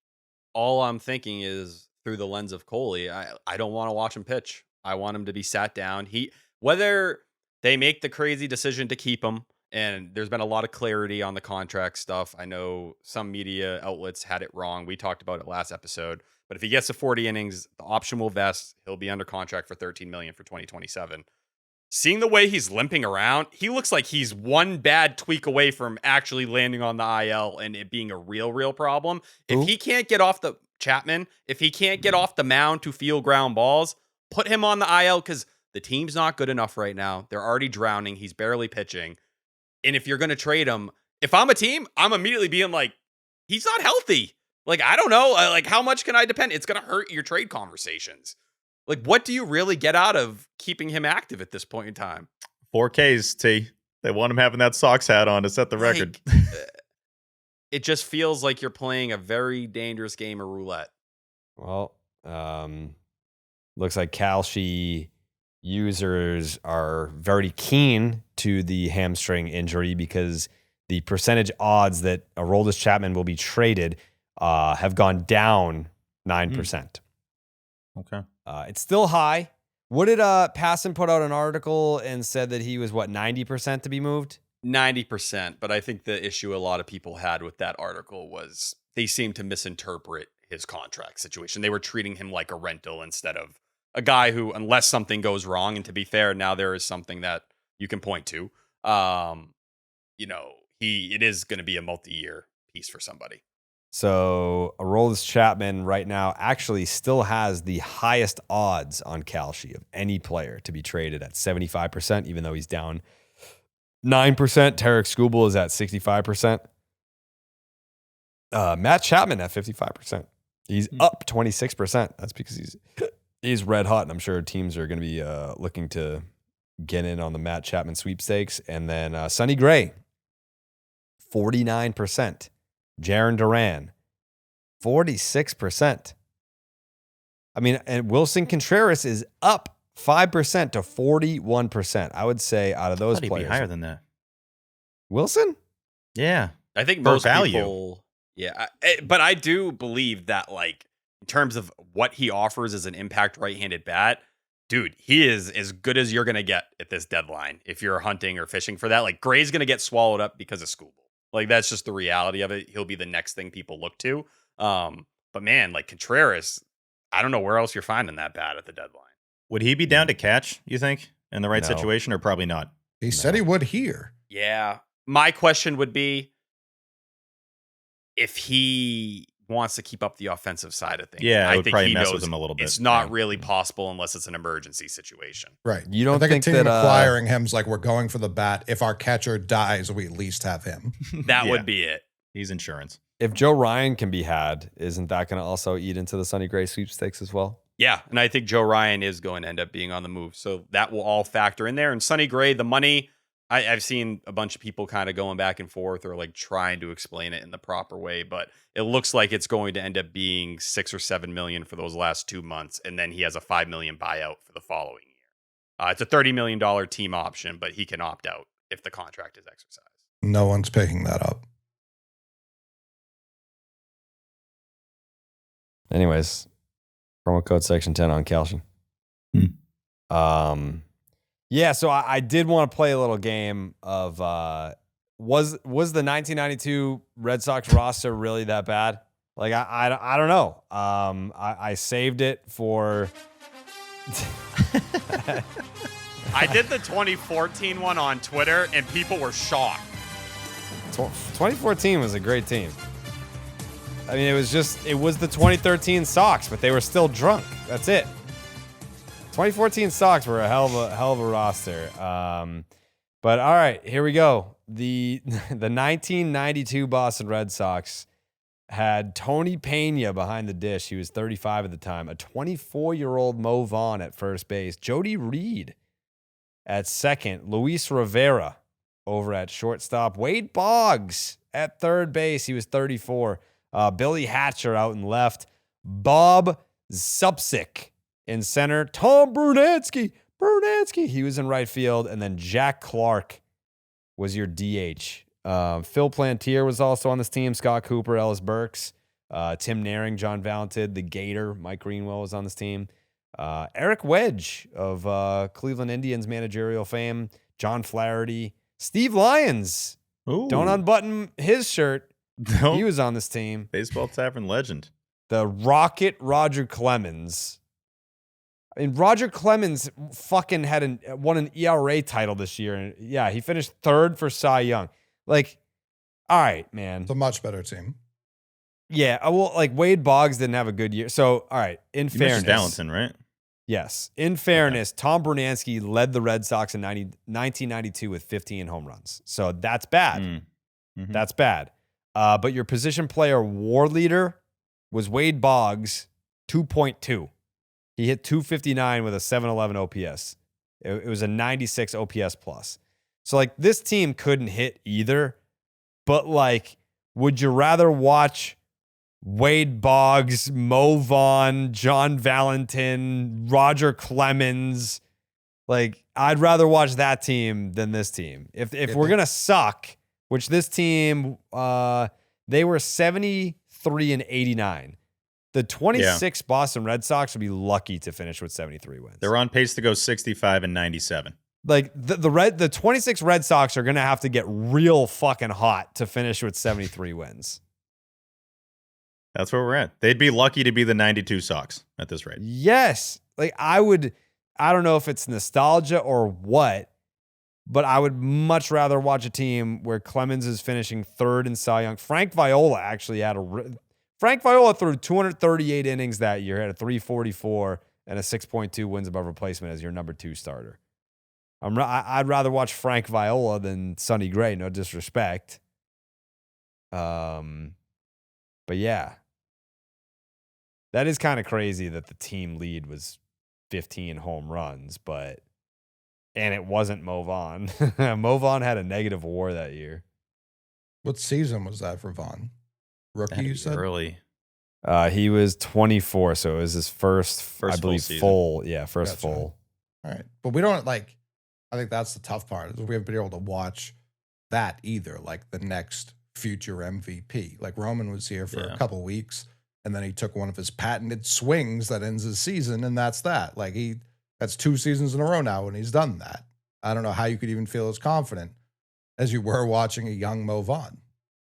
D: all I'm thinking is through the lens of Coley. I don't want to watch him pitch. I want him to be sat down. Whether they make the crazy decision to keep him, and there's been a lot of clarity on the contract stuff. I know some media outlets had it wrong. We talked about it last episode. But if he gets to 40 innings, the option will vest. He'll be under contract for $13 million for 2027. Seeing the way he's limping around, he looks like he's one bad tweak away from actually landing on the IL and it being a real problem. If he can't get off the Chapman, if he can't get off the mound to field ground balls, put him on the IL, because the team's not good enough right now. They're already drowning. He's barely pitching. And if you're going to trade him, if I'm a team, I'm immediately being like, he's not healthy. Like, I don't know. Like, how much can I depend? It's going to hurt your trade conversations. Like, what do you really get out of keeping him active at this point in time?
B: 4Ks, T. They want him having that Sox hat on to set the record.
D: It just feels like you're playing a very dangerous game of roulette.
A: Well, looks like Kalshi users are very keen to the hamstring injury, because the percentage odds that Aroldis Chapman will be traded have gone down 9%.
B: Okay.
A: It's still high. What did Passon put out an article and said that he was 90% to be moved?
D: 90%, but I think the issue a lot of people had with that article was they seemed to misinterpret his contract situation. They were treating him like a rental instead of a guy who, unless something goes wrong, and to be fair, now there is something that you can point to, it is going to be a multi-year piece for somebody.
A: So Aroldis Chapman right now actually still has the highest odds on Kalshi of any player to be traded at 75%, even though he's down 9%. Tarek Skubal is at 65%. Matt Chapman at 55%. He's up 26%. That's because he's red hot, and I'm sure teams are going to be looking to get in on the Matt Chapman sweepstakes. And then Sonny Gray, 49%. Jarren Duran, 46%. I mean, and Willson Contreras is up 5% to 41%. I would say out of those players,
B: be higher than that.
A: Willson?
B: Yeah,
D: I think
B: for
D: most
B: value.
D: people. Yeah, but I do believe that, like, in terms of what he offers as an impact right-handed bat, dude, he is as good as you're gonna get at this deadline. If you're hunting or fishing for that, like, Gray's gonna get swallowed up because of Skubal. Like, that's just the reality of it. He'll be the next thing people look to. But man, like Contreras, I don't know where else you're finding that bat at the deadline.
B: Would he be down to catch, you think, in the right
A: No.
B: situation, or probably not?
E: He said he would here.
D: Yeah. My question would be, if he wants to keep up the offensive side of things.
B: Yeah,
D: I
B: it would
D: think
B: probably
D: he
B: mess
D: knows
B: with him a little bit.
D: it's not
B: Yeah.
D: really possible unless it's an emergency situation.
E: Right.
A: You don't
E: I think a
A: think
E: team
A: that,
E: acquiring him's like, we're going for the bat. If our catcher dies, we at least have him.
D: That
B: Yeah.
D: would be it.
B: He's insurance.
A: If Joe Ryan can be had, isn't that going to also eat into the Sonny Gray sweepstakes as well?
D: Yeah, and I think Joe Ryan is going to end up being on the move. So that will all factor in there. And Sonny Gray, the money, I've seen a bunch of people kind of going back and forth or like trying to explain it in the proper way, but it looks like it's going to end up being $6 or $7 million for those last 2 months, and then he has a $5 million buyout for the following year. It's a $30 million team option, but he can opt out if the contract is exercised.
E: No one's picking that up.
A: Anyways, promo code section 10 on Kalshi. Yeah, so I did want to play a little game of was the 1992 Red Sox roster really that bad? Like I don't know. I saved it for.
D: I did the 2014 one on Twitter, and people were shocked.
A: 2014 was a great team. I mean, it was the 2013 Sox, but they were still drunk. That's it. 2014 Sox were a hell of a roster. But all right, here we go. The 1992 Boston Red Sox had Tony Pena behind the dish. He was 35 at the time. A 24-year-old Mo Vaughn at first base. Jody Reed at second. Luis Rivera over at shortstop. Wade Boggs at third base. He was 34. Billy Hatcher out in left. Bob Zupsik in center. Tom Brunansky, he was in right field. And then Jack Clark was your DH. Phil Plantier was also on this team. Scott Cooper, Ellis Burks, Tim Naring, John Valentin, the Gator, Mike Greenwell was on this team. Eric Wedge of Cleveland Indians managerial fame. John Flaherty. Steve Lyons.
B: Ooh.
A: Don't unbutton his shirt.
B: No.
A: He was on this team.
B: Baseball Tavern legend.
A: The Rocket Roger Clemens. I mean, Roger Clemens fucking won an ERA title this year. And yeah, he finished third for Cy Young. Like, all right, man.
E: It's a much better team.
A: Yeah, well, like Wade Boggs didn't have a good year. So, all right, in
B: You
A: fairness.
B: mentioned Valentin, right?
A: Yes. In fairness, Tom Brunansky led the Red Sox in 1992 with 15 home runs. So that's bad.
B: Mm-hmm.
A: That's bad. But your position player war leader was Wade Boggs, 2.2. He hit 259 with a 711 OPS. It was a 96 OPS plus. So, like, this team couldn't hit either. But, like, would you rather watch Wade Boggs, Mo Vaughn, John Valentin, Roger Clemens? Like, I'd rather watch that team than this team. If we're going to suck, which this team, they were 73 and 89. The 26 Boston Red Sox would be lucky to finish with 73 wins.
B: They're on pace to go 65 and 97.
A: Like the 26 Red Sox are going to have to get real fucking hot to finish with 73 wins.
B: That's where we're at. They'd be lucky to be the 92 Sox at this rate.
A: Yes. Like I don't know if it's nostalgia or what, but I would much rather watch a team where Clemens is finishing third in Cy Young. Frank Viola actually Frank Viola threw 238 innings that year, had a 344 and a 6.2 wins above replacement as your number 2 starter. I'd rather watch Frank Viola than Sonny Gray, no disrespect. But yeah. That is kind of crazy that the team lead was 15 home runs, and it wasn't Mo Vaughn. Mo Vaughn had a negative WAR that year.
E: What season was that for Vaughn? Rookie, you said?
B: Early.
A: He was 24, so it was his first I believe,
B: full season.
A: full. Yeah, first
E: Gotcha.
A: full.
E: All right. But we don't I think that's the tough part is we haven't been able to watch that either, like the next future MVP. Like Roman was here for a couple weeks, and then he took one of his patented swings that ends his season, and that's that. Like that's 2 seasons in a row now, and he's done that. I don't know how you could even feel as confident as you were watching a young Mo Vaughn.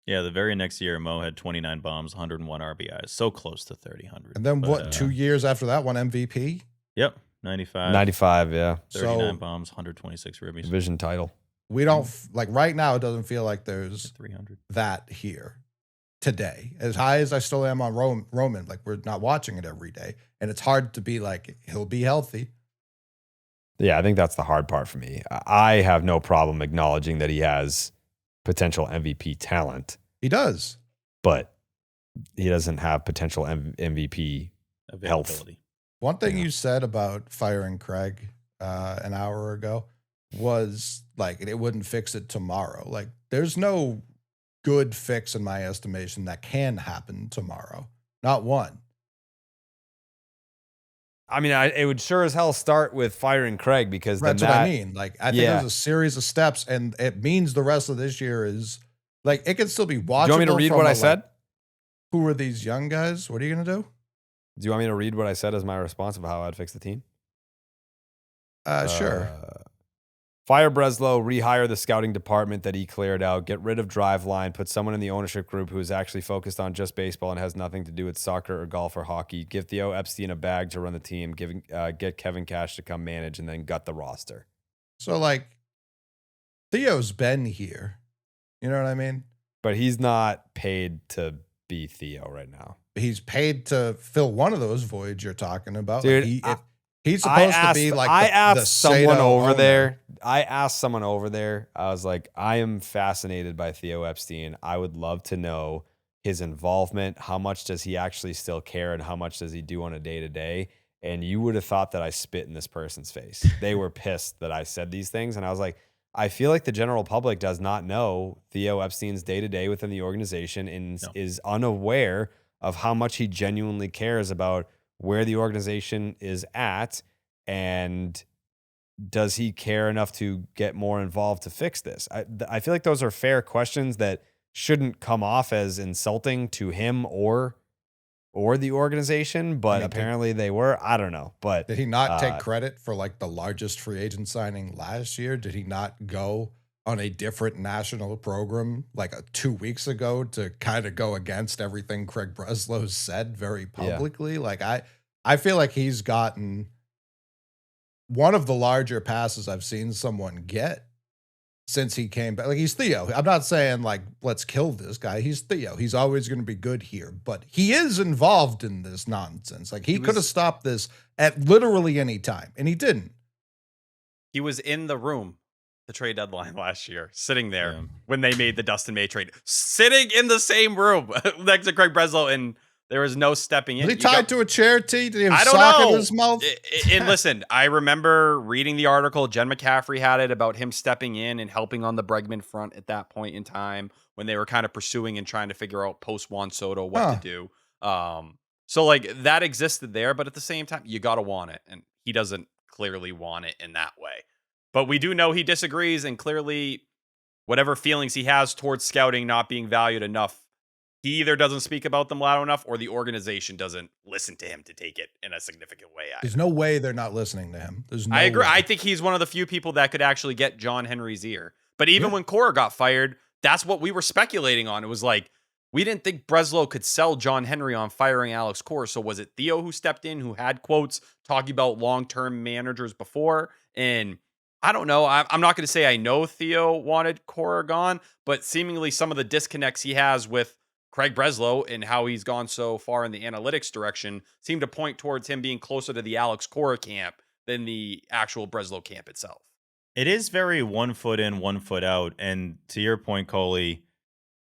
B: Yeah, the very next year, Mo had 29 bombs, 101 RBIs, so close to 300.
E: And then 2 years after that, won MVP?
B: Yep, 95.
A: 95, yeah.
B: 39 bombs, 126 ribbies.
A: Division title.
E: We don't, right now, it doesn't feel like there's
B: 300.
E: that here. today. As high as I still am on Roman, like we're not watching it every day. And it's hard to be like, he'll be healthy.
A: Yeah, I think that's the hard part for me. I have no problem acknowledging that he has potential MVP talent.
E: He does.
A: But he doesn't have potential MVP health.
E: One thing you said about firing Craig an hour ago was like, it wouldn't fix it tomorrow. Like, there's no good fix in my estimation that can happen tomorrow. Not one.
A: I mean, it would sure as hell start with firing Craig, because
E: that's what I mean. Like, I think there's a series of steps, and it means the rest of this year is like, it can still be watchable.
A: Do you want me to read what I said?
E: Who are these young guys? What are you going to do?
A: Do you want me to read what I said as my response of how I'd fix the team?
E: Sure.
A: Fire Breslow, rehire the scouting department that he cleared out, get rid of Driveline, put someone in the ownership group who is actually focused on just baseball and has nothing to do with soccer or golf or hockey. Give Theo Epstein a bag to run the team, get Kevin Cash to come manage, and then gut the roster.
E: So, like, Theo's been here. You know what I mean?
A: But he's not paid to be Theo right now.
E: He's paid to fill one of those voids you're talking about.
A: Dude,
E: like he's supposed to be like
A: I asked someone over
E: owner.
A: there. I asked someone over there. I was like, I am fascinated by Theo Epstein. I would love to know his involvement. How much does he actually still care, and how much does he do on a day-to-day? And you would have thought that I spit in this person's face. They were pissed that I said these things. And I was like, I feel like the general public does not know Theo Epstein's day-to-day within the organization and is unaware of how much he genuinely cares about where the organization is at, and does he care enough to get more involved to fix this? I feel like those are fair questions that shouldn't come off as insulting to him or the organization, but apparently they were. I don't know. But
E: did he not take credit for like the largest free agent signing last year? Did he not go on a different national program like 2 weeks ago to kind of go against everything Craig Breslow said very publicly? Yeah. Like I feel like he's gotten one of the larger passes I've seen someone get since he came back. Like, he's Theo. I'm not saying like, let's kill this guy. He's Theo. He's always going to be good here, but he is involved in this nonsense. Like, he could have stopped this at literally any time, and he didn't.
D: He was in the room, the trade deadline last year, sitting there when they made the Dustin May trade, sitting in the same room next to Craig Breslow, and there was no stepping in.
E: Was he tied to a chair, T? Did he have
D: I
E: a
D: don't
E: sock
D: know.
E: in his mouth?
D: And listen, I remember reading the article. Jen McCaffrey had it about him stepping in and helping on the Bregman front at that point in time when they were kind of pursuing and trying to figure out post Juan Soto what to do. So like that existed there, but at the same time, you got to want it. And he doesn't clearly want it in that way. But we do know he disagrees, and clearly whatever feelings he has towards scouting not being valued enough, he either doesn't speak about them loud enough or the organization doesn't listen to him to take it in a significant way.
E: There's no way they're not listening to him. There's no
D: I agree.
E: way.
D: I think he's one of the few people that could actually get John Henry's ear. But even when Cora got fired, that's what we were speculating on. It was like, we didn't think Breslow could sell John Henry on firing Alex Cora. So was it Theo who stepped in, who had quotes talking about long-term managers before? And I don't know. I'm not going to say I know Theo wanted Cora gone, but seemingly some of the disconnects he has with Craig Breslow and how he's gone so far in the analytics direction seem to point towards him being closer to the Alex Cora camp than the actual Breslow camp itself.
B: It is very 1 foot in, 1 foot out. And to your point, Coley,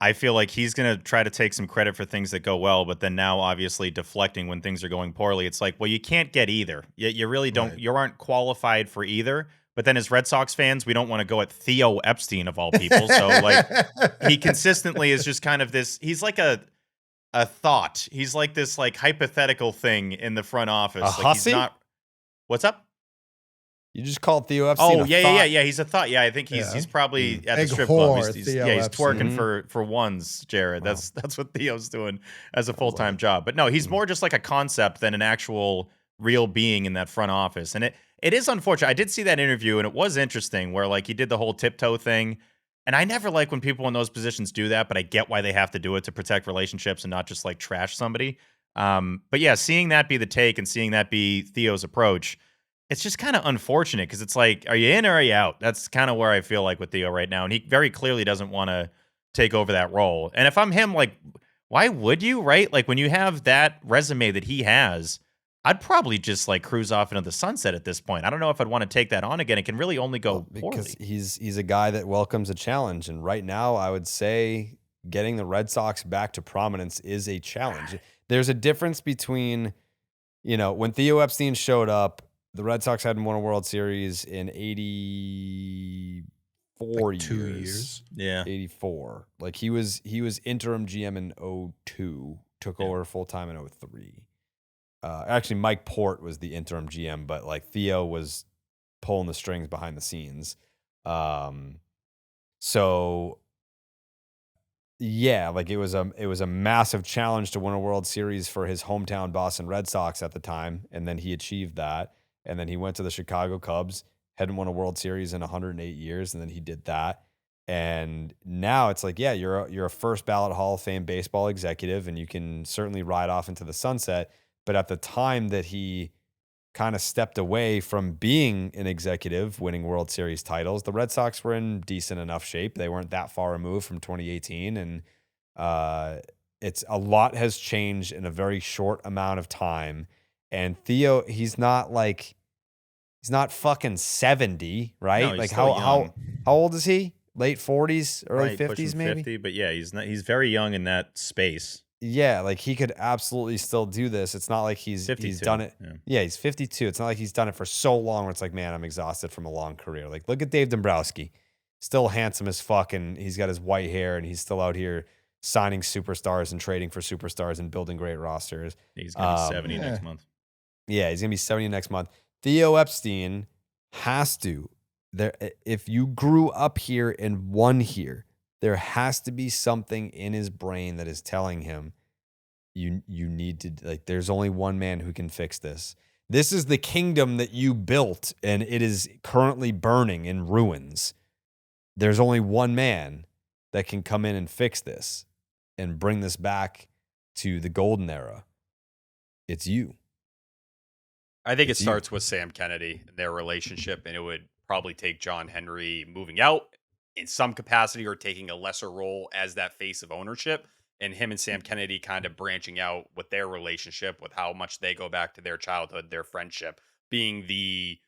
B: I feel like he's going to try to take some credit for things that go well, but then now obviously deflecting when things are going poorly. It's like, well, you can't get either. You really don't. Right. You aren't qualified for either. But then as Red Sox fans, we don't want to go at Theo Epstein of all people. So like he consistently is just kind of this, he's like a thought. He's like this like hypothetical thing in the front office.
A: A hussy?
B: He's not. What's up?
A: You just called Theo Epstein.
B: Oh, yeah. He's a thought. Yeah, I think he's probably at the strip club. He's twerking for ones, Jared. Wow. That's what Theo's doing as a full-time job. But no, he's more just like a concept than an actual real being in that front office. And it is unfortunate. I did see that interview, and it was interesting where like he did the whole tiptoe thing. And I never like when people in those positions do that, but I get why they have to do it to protect relationships and not just like trash somebody. But yeah, seeing that be the take and seeing that be Theo's approach, it's just kind of unfortunate because it's like, are you in or are you out? That's kind of where I feel like with Theo right now. And he very clearly doesn't want to take over that role. And if I'm him, like, why would you, right? Like when you have that resume that he has, I'd probably just like cruise off into the sunset at this point. I don't know if I'd want to take that on again. It can really only go
A: because
B: poorly.
A: he's a guy that welcomes a challenge, and right now I would say getting the Red Sox back to prominence is a challenge. There's a difference between, when Theo Epstein showed up, the Red Sox hadn't won a World Series in 84
E: Like 2 years.
B: Yeah.
A: 84. Like he was interim GM in 02, took over full time in 03. Actually, Mike Port was the interim GM, but like Theo was pulling the strings behind the scenes. So yeah, like it was a massive challenge to win a World Series for his hometown Boston Red Sox at the time, and then he achieved that. And then he went to the Chicago Cubs, hadn't won a World Series in 108 years, and then he did that. And now it's like, yeah, you're a first ballot Hall of Fame baseball executive, and you can certainly ride off into the sunset. But at the time that he kind of stepped away from being an executive, winning World Series titles, the Red Sox were in decent enough shape. They weren't that far removed from 2018, and it's a lot has changed in a very short amount of time. And Theo, he's not fucking 70, right?
B: No, he's
A: like
B: still
A: how
B: young.
A: old is he? Late 40s, early
B: Right,
A: 50s,
B: pushing
A: maybe.
B: 50, but yeah, he's very young in that space.
A: Yeah, like he could absolutely still do this. It's not like he's
B: 52,
A: done it.
B: yeah.
A: Yeah, he's 52. It's not like he's done it for so long where it's like, man, I'm exhausted from a long career. Like, look at Dave Dombrowski. Still handsome as fuck, and he's got his white hair, and he's still out here signing superstars and trading for superstars and building great rosters.
B: He's going to be 70 next month.
A: Yeah, he's going to be 70 next month. Theo Epstein has to. If you grew up here and won here, there has to be something in his brain that is telling him you need to, like, there's only one man who can fix this. This is the kingdom that you built, and it is currently burning in ruins. There's only one man that can come in and fix this and bring this back to the golden era. It's you.
D: I think it
A: It's you.
D: starts with Sam Kennedy and their relationship, and it would probably take John Henry moving out in some capacity or taking a lesser role as that face of ownership, and him and Sam Kennedy kind of branching out with their relationship, with how much they go back to their childhood, their friendship, being the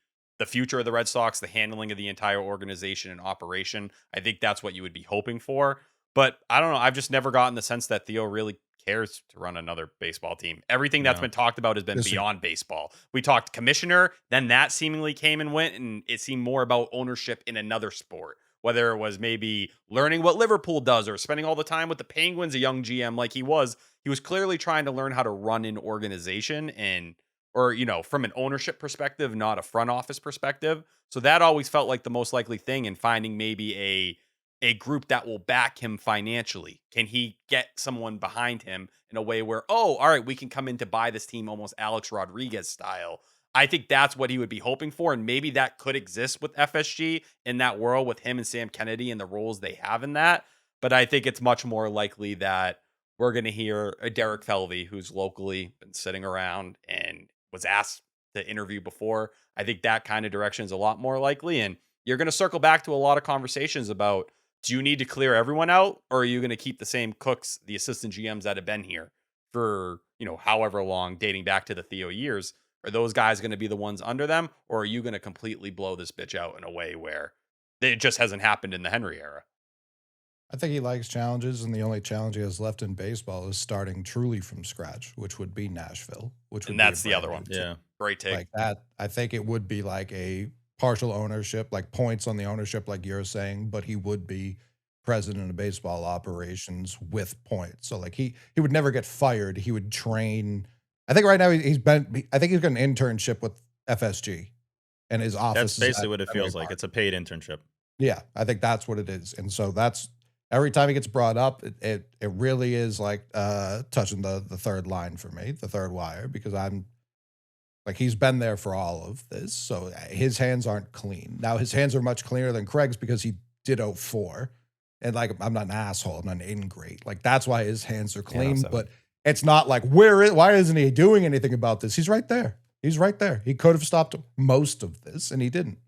D: future of the Red Sox, the handling of the entire organization and operation. I think that's what you would be hoping for. But I don't know. I've just never gotten the sense that Theo really cares to run another baseball team. Everything that's
B: No.
D: been talked about has been beyond baseball. We talked commissioner, then that seemingly came and went, and it seemed more about ownership in another sport. Whether it was maybe learning what Liverpool does or spending all the time with the Penguins, a young GM like he was clearly trying to learn how to run an organization or from an ownership perspective, not a front office perspective. So that always felt like the most likely thing in finding maybe a group that will back him financially. Can he get someone behind him in a way where, oh, all right, we can come in to buy this team almost Alex Rodriguez style? I think that's what he would be hoping for. And maybe that could exist with FSG in that world with him and Sam Kennedy and the roles they have in that. But I think it's much more likely that we're going to hear a Derek Felvey, who's locally been sitting around and was asked to interview before. I think that kind of direction is a lot more likely. And you're going to circle back to a lot of conversations about, do you need to clear everyone out, or are you going to keep the same cooks, the assistant GMs that have been here for, however long, dating back to the Theo years? Are those guys going to be the ones under them, or are you going to completely blow this bitch out in a way where it just hasn't happened in the Henry era?
E: I think he likes challenges, and the only challenge he has left in baseball is starting truly from scratch, which would be Nashville.
D: And that's the other one.
B: Yeah.
D: Great take.
E: Like that, I think it would be like a partial ownership, like points on the ownership, like you're saying, but he would be president of baseball operations with points. So like he would never get fired. He would train. I think right now he's got an internship with FSG, and his office.
B: That's basically what it feels like. It's a paid internship.
E: Yeah, I think that's what it is. And so that's every time he gets brought up, it really is like touching the third line for me, the third wire, because I'm like, he's been there for all of this. So his hands aren't clean. Now his hands are much cleaner than Craig's because he did 04. And like, I'm not an asshole. I'm not an ingrate. Like, that's why his hands are clean.
A: Yeah,
E: but it's not like, why isn't he doing anything about this? He's right there. He's right there. He could have stopped most of this, and he didn't.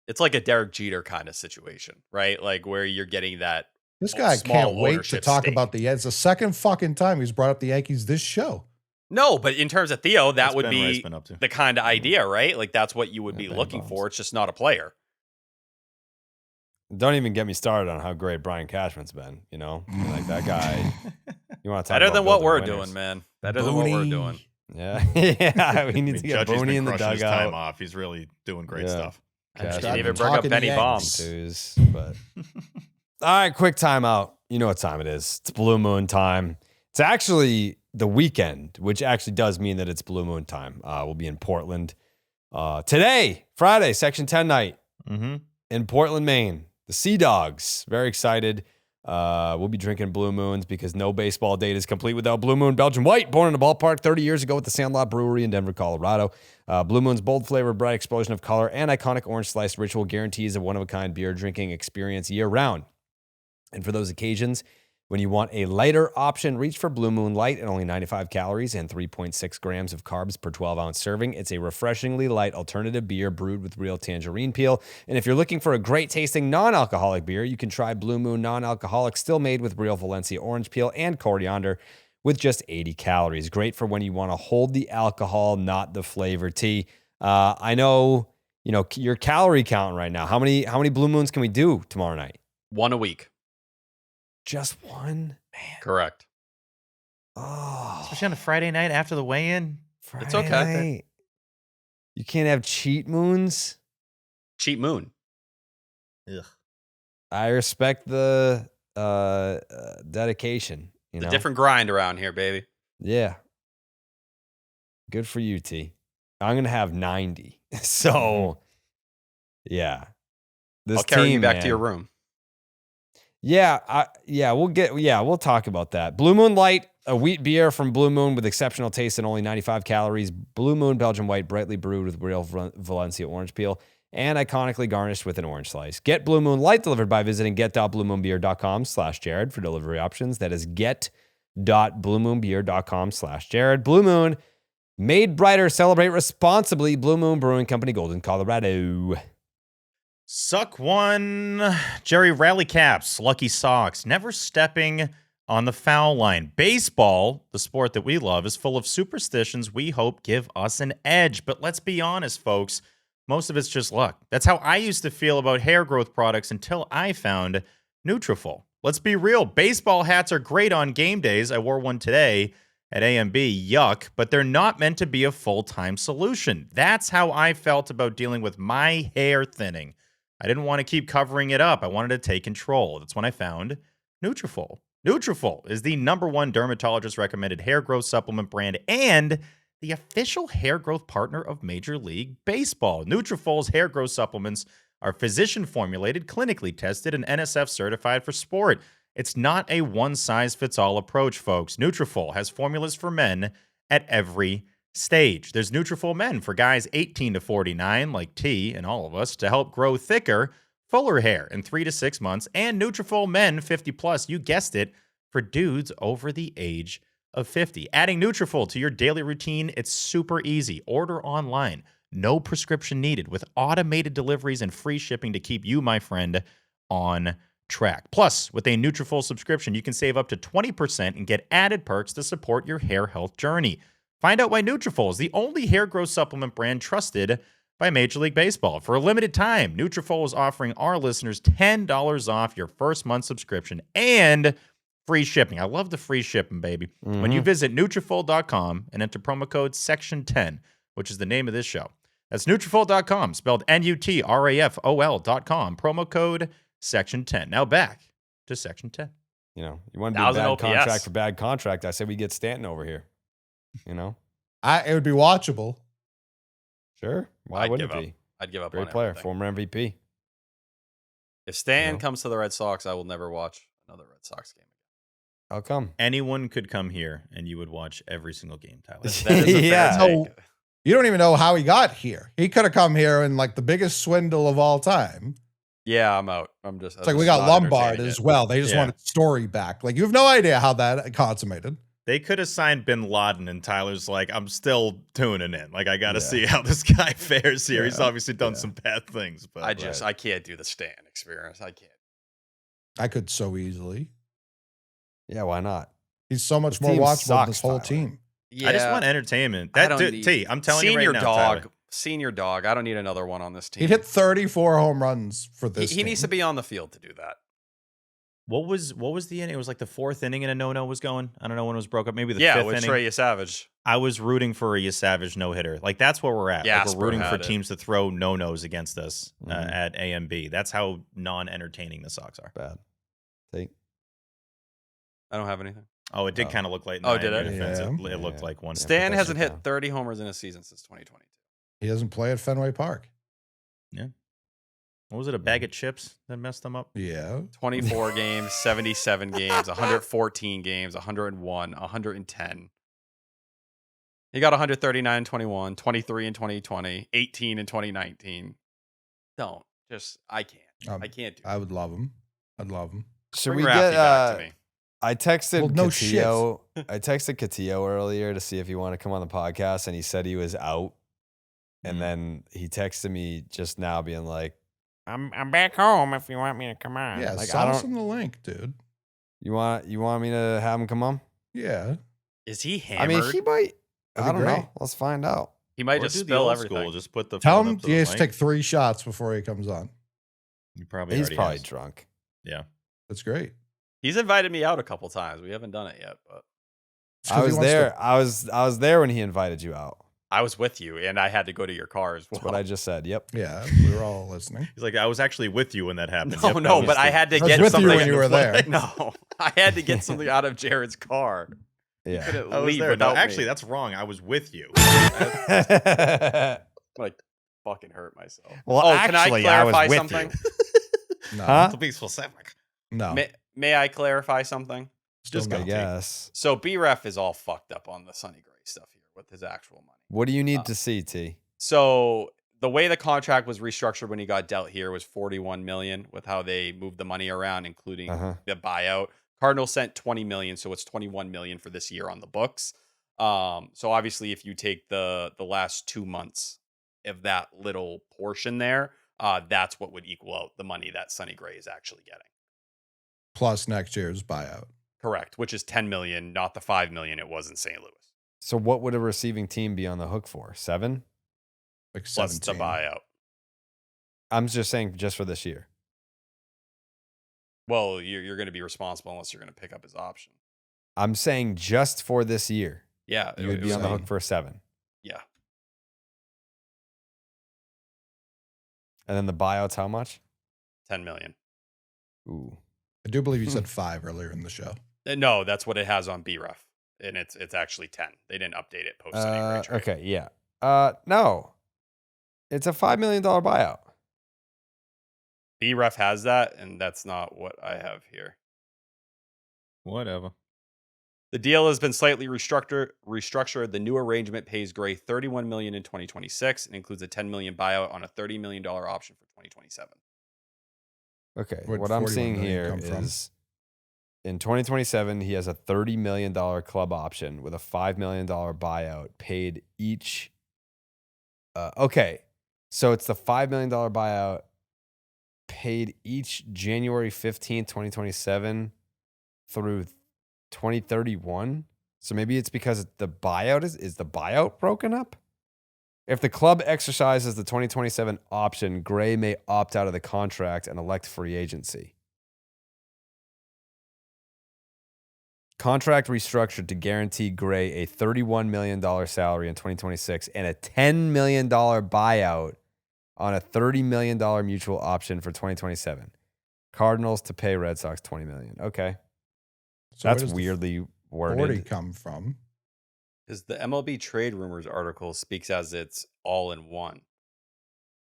D: It's like a Derek Jeter kind of situation, right? Like where you're getting that
E: This guy
D: small
E: can't wait to
D: ownership
E: talk
D: stake.
E: about the Yankees. It's the second fucking time he's brought up the Yankees this show.
D: No, but in terms of Theo, that
B: What's
D: would
B: Ben
D: be
B: Rice been up to?
D: the kind of idea, right? Like that's what you would be
A: Ben
D: looking
A: Bombs.
D: for. It's just not a player.
A: Don't even get me started on how great Brian Cashman's been. You know, like that guy. You want to talk
D: Better
A: about
D: than what
A: building
D: we're
A: winners.
D: doing, man. Better than what we're
E: Booney.
D: doing.
A: Yeah, yeah. We need to get
B: Judge's
A: Booney
B: been
A: in the
B: crushing his time
A: dugout.
B: off. He's really doing great
A: Yeah.
B: stuff.
A: Cash
D: Didn't
E: I've
D: even
E: been
D: bring up
E: talking
D: Benny
E: Yanks.
D: Bombs.
A: Twos, but all right, quick timeout. You know what time it is? It's Blue Moon time. It's actually the weekend, which actually does mean that it's Blue Moon time. We'll be in Portland today, Friday, Section 10 night
B: Mm-hmm.
A: in Portland, Maine. The Sea Dogs. Very excited. We'll be drinking Blue Moons because no baseball date is complete without Blue Moon Belgian White. Born in a ballpark 30 years ago at the Sandlot Brewery in Denver, Colorado. Blue Moon's bold flavor, bright explosion of color, and iconic orange slice ritual guarantees a one-of-a-kind beer drinking experience year-round. And for those occasions, when you want a lighter option, reach for Blue Moon Light at only 95 calories and 3.6 grams of carbs per 12-ounce serving. It's a refreshingly light alternative beer brewed with real tangerine peel. And if you're looking for a great-tasting non-alcoholic beer, you can try Blue Moon Non-Alcoholic, still made with real Valencia orange peel and coriander with just 80 calories. Great for when you want to hold the alcohol, not the flavor. T, I know, you know, you're calorie counting right now. How many Blue Moons can we do tomorrow night?
D: One a week.
A: Just one?
D: Correct.
A: Oh,
B: Especially on a Friday night after the weigh-in.
D: It's okay.
A: night. You can't have cheat moons.
D: Cheap moon.
B: Ugh.
A: I respect the dedication. You
D: It's
A: know,
D: a different grind around here, baby.
A: Yeah. Good for you, T. I'm gonna have 90. So, yeah. This
D: I'll carry you
A: team,
D: back
A: man.
D: to your room.
A: Yeah, we'll talk about that. Blue Moon Light, a wheat beer from Blue Moon with exceptional taste and only 95 calories. Blue Moon Belgian White, brightly brewed with real Valencia orange peel and iconically garnished with an orange slice. Get Blue Moon Light delivered by visiting get.bluemoonbeer.com/Jared for delivery options. That is get.bluemoonbeer.com/Jared. Blue Moon, made brighter, celebrate responsibly. Blue Moon Brewing Company, Golden, Colorado.
B: Suck one. Jerry Rally Caps, Lucky Socks, never stepping on the foul line. Baseball, the sport that we love, is full of superstitions we hope give us an edge. But let's be honest, folks, most of it's just luck. That's how I used to feel about hair growth products until I found Nutrafol. Let's be real. Baseball hats are great on game days. I wore one today at A&B. Yuck. But they're not meant to be a full-time solution. That's how I felt about dealing with my hair thinning. I didn't want to keep covering it up. I wanted to take control. That's when I found Nutrafol. Nutrafol is the #1 dermatologist-recommended hair growth supplement brand and the official hair growth partner of Major League Baseball. Nutrafol's hair growth supplements are physician-formulated, clinically tested, and NSF certified for sport. It's not a one-size-fits-all approach, folks. Nutrafol has formulas for men at every stage. There's Nutrafol Men for guys 18 to 49, like T and all of us, to help grow thicker, fuller hair in 3 to 6 months, and Nutrafol Men 50 plus, you guessed it, for dudes over the age of 50. Adding Nutrafol to your daily routine, it's super easy. Order online. No prescription needed, with automated deliveries and free shipping to keep you, my friend, on track. Plus, with a Nutrafol subscription, you can save up to 20% and get added perks to support your hair health journey. Find out why Nutrafol is the only hair growth supplement brand trusted by Major League Baseball. For a limited time, Nutrafol is offering our listeners $10 off your first month subscription and free shipping. I love the free shipping, baby. When you visit Nutrafol.com and enter promo code SECTION10, which is the name of this show. That's Nutrafol.com, spelled Nutrafol.com, promo code SECTION10. Now back to Section 10.
A: You know, you want to do a
D: 1,000
A: bad
D: OPS.
A: contract for bad contract. I say we get Stanton over here. You know,
E: It would be watchable.
A: sure. Why
D: I'd
A: wouldn't
D: give
A: it
D: up.
A: be?
D: I'd give up
A: Great
D: on
A: player,
D: everything.
A: former MVP.
D: If Stan
A: You know?
D: comes to the Red Sox, I will never watch another Red Sox game.
A: How come?
B: Anyone could come here and you would watch every single game, Tyler.
D: That is a fair
A: Yeah.
D: take.
E: So, you don't even know how he got here. He could have come here in like the biggest swindle of all time.
D: Yeah, I'm out. I'm just.
E: It's like we got Lombard as well. They just
B: Yeah.
E: wanted Story back. Like you have no idea how that consummated.
B: They could have signed Bin Laden, and Tyler's like, I'm still tuning in. Like, I got to
A: Yeah.
B: see how this guy fares here. He's
E: Yeah.
B: obviously done
E: Yeah.
B: some bad things. But
D: I can't do the Stan experience. I can't.
E: I could so easily.
A: Yeah, why not?
E: He's so much
A: This
E: more
A: team
E: watchable than this
A: sucks,
E: whole
A: Tyler.
E: team.
D: Yeah,
B: I just want entertainment.
D: I
B: That
D: don't
B: dude,
D: need-
B: T, I'm telling you
D: senior
B: right now,
D: dog,
B: Tyler.
D: senior dog. I don't need another one on this team.
E: He'd hit 34 home runs for this.
D: He needs to be on the field to do that.
B: What was the inning? It was like the 4th inning and a no-no was going. I don't know when it was broke up. Maybe the 5th
D: with
B: inning.
D: Trey Savage.
B: I was rooting for a Savage no-hitter. Like, that's where we're at. Like,
D: Jasper
B: we're rooting for
D: had it.
B: teams to throw no-nos against us
A: Mhm.
B: at A and B. That's how non-entertaining the Sox are.
A: Bad. Take.
D: I don't have anything.
B: Oh, it did
A: Oh.
B: kind of look like.
D: Oh, did it?
B: Defense.
E: Yeah.
B: It looked
A: Yeah.
B: like one.
A: Yeah.
D: Stan
A: put that
D: hasn't
A: shit
D: hit
A: down.
D: 30 homers in a season since 2022.
E: He doesn't play at Fenway Park.
B: What was it? A bag of chips that messed them up?
E: Yeah.
D: 24 games, 77 games, 114 games, 101, 110. He got 139 in 21, 23 in 2020, 18 in 2019. Don't. I can't. I can't do
E: I would love him. I'd love him.
A: Should
D: Bring
A: we
D: Raffy
A: get?
D: back to me.
A: I texted
E: Well, no shit.
A: Catillo. I texted Catillo earlier to see if he wanted to come on the podcast, and he said he was out. And
B: Mhm.
A: then he texted me just now, being like, "I'm back home if you want me to come on."
E: Yeah,
A: like,
E: send us the link, dude.
A: You want me to have him come on?
E: Yeah.
D: Is he
A: I
D: hammered?
A: mean, he might.
E: That'd
A: I
E: be
A: don't
E: great.
A: know. Let's find out.
D: He might
B: Or
D: just
B: do the
D: spill
B: old
D: everything.
B: school, just put the
E: Tell
B: phone
E: him
B: up to
E: he
B: the
E: has to
B: mic.
E: take 3 shots before he comes on.
B: He probably
A: He's
B: already
A: probably
B: has.
A: drunk.
B: Yeah.
E: That's great.
D: He's invited me out a couple times. We haven't done it yet, but
E: It's 'cause
A: I
E: he
A: was
E: wants to-
A: there. I was there when he invited you out.
D: I was with you, and I had to go to your car as well.
A: That's what I just said. Yep.
E: Yeah, we were all listening.
B: He's like, I was actually with you when that happened.
D: No,
B: Yep, that
D: no,
B: was
D: but I
B: the-
D: had to
E: I was
D: get
E: with you
D: something.
E: when you were there.
D: No, I had to get something out of Jared's car.
A: Yeah.
D: Couldn't
B: I was
D: leave
B: there. No,
D: without me.
B: actually, that's wrong. I was with you.
D: Like, fucking hurt myself.
A: Well,
D: oh, can I
A: actually, I was
D: clarify
A: with
D: something?
E: No.
A: Huh?
B: To be specific.
E: No.
D: May I clarify something?
E: Still
B: Just
E: no.
B: go.
A: I guess.
D: So B-Ref is all fucked up on the Sonny Gray stuff here with his actual money.
A: What do you need to see, T?
D: So the way the contract was restructured when he got dealt here was $41 million with how they moved the money around, including
A: Uh-huh.
D: the buyout. Cardinals sent $20 million, so it's $21 million for this year on the books. So obviously, if you take the last 2 months of that little portion there, that's what would equal out the money that Sonny Gray is actually getting.
E: Plus next year's buyout.
D: Correct, which is $10 million, not the $5 million it was in St. Louis.
A: So what would a receiving team be on the hook for? 7?
E: Like
D: Plus
E: 17.
D: the buyout.
A: I'm just saying, just for this year.
D: Well, you're going to be responsible unless you're going to pick up his option.
A: I'm saying just for this year,
D: Yeah,
A: you would
D: it
A: be
D: was
A: on the
E: same.
A: hook for a 7.
D: Yeah.
A: And then the buyout's how much?
D: $10 million.
A: Ooh.
E: I do believe you said 5 earlier in the show.
D: No, that's what it has on BREF, and it's actually 10. They didn't update it post any Gray trade.
A: Okay, yeah. No. It's a $5 million buyout.
D: BREF has that, and that's not what I have here.
B: Whatever.
D: The deal has been slightly restructured. The new arrangement pays Gray $31 million in 2026 and includes a $10 million buyout on a $30 million option for 2027.
A: Okay.
E: Where'd
A: what I'm
E: 41
A: seeing
E: million
A: here
E: come from?
A: is in 2027, he has a $30 million club option with a $5 million buyout paid each. Okay. So it's the $5 million buyout paid each January 15th, 2027 through 2031. So maybe it's because the buyout is the buyout broken up? If the club exercises the 2027 option, Gray may opt out of the contract and elect free agency. Contract restructured to guarantee Gray a $31 million salary in 2026 and a $10 million buyout on a $30 million mutual option for 2027. Cardinals to pay Red Sox $20 million. Okay.
E: So where
A: That's
E: does the
A: weirdly
E: 40
A: worded.
E: come from?
D: Because the MLB trade rumors article speaks as it's all in one.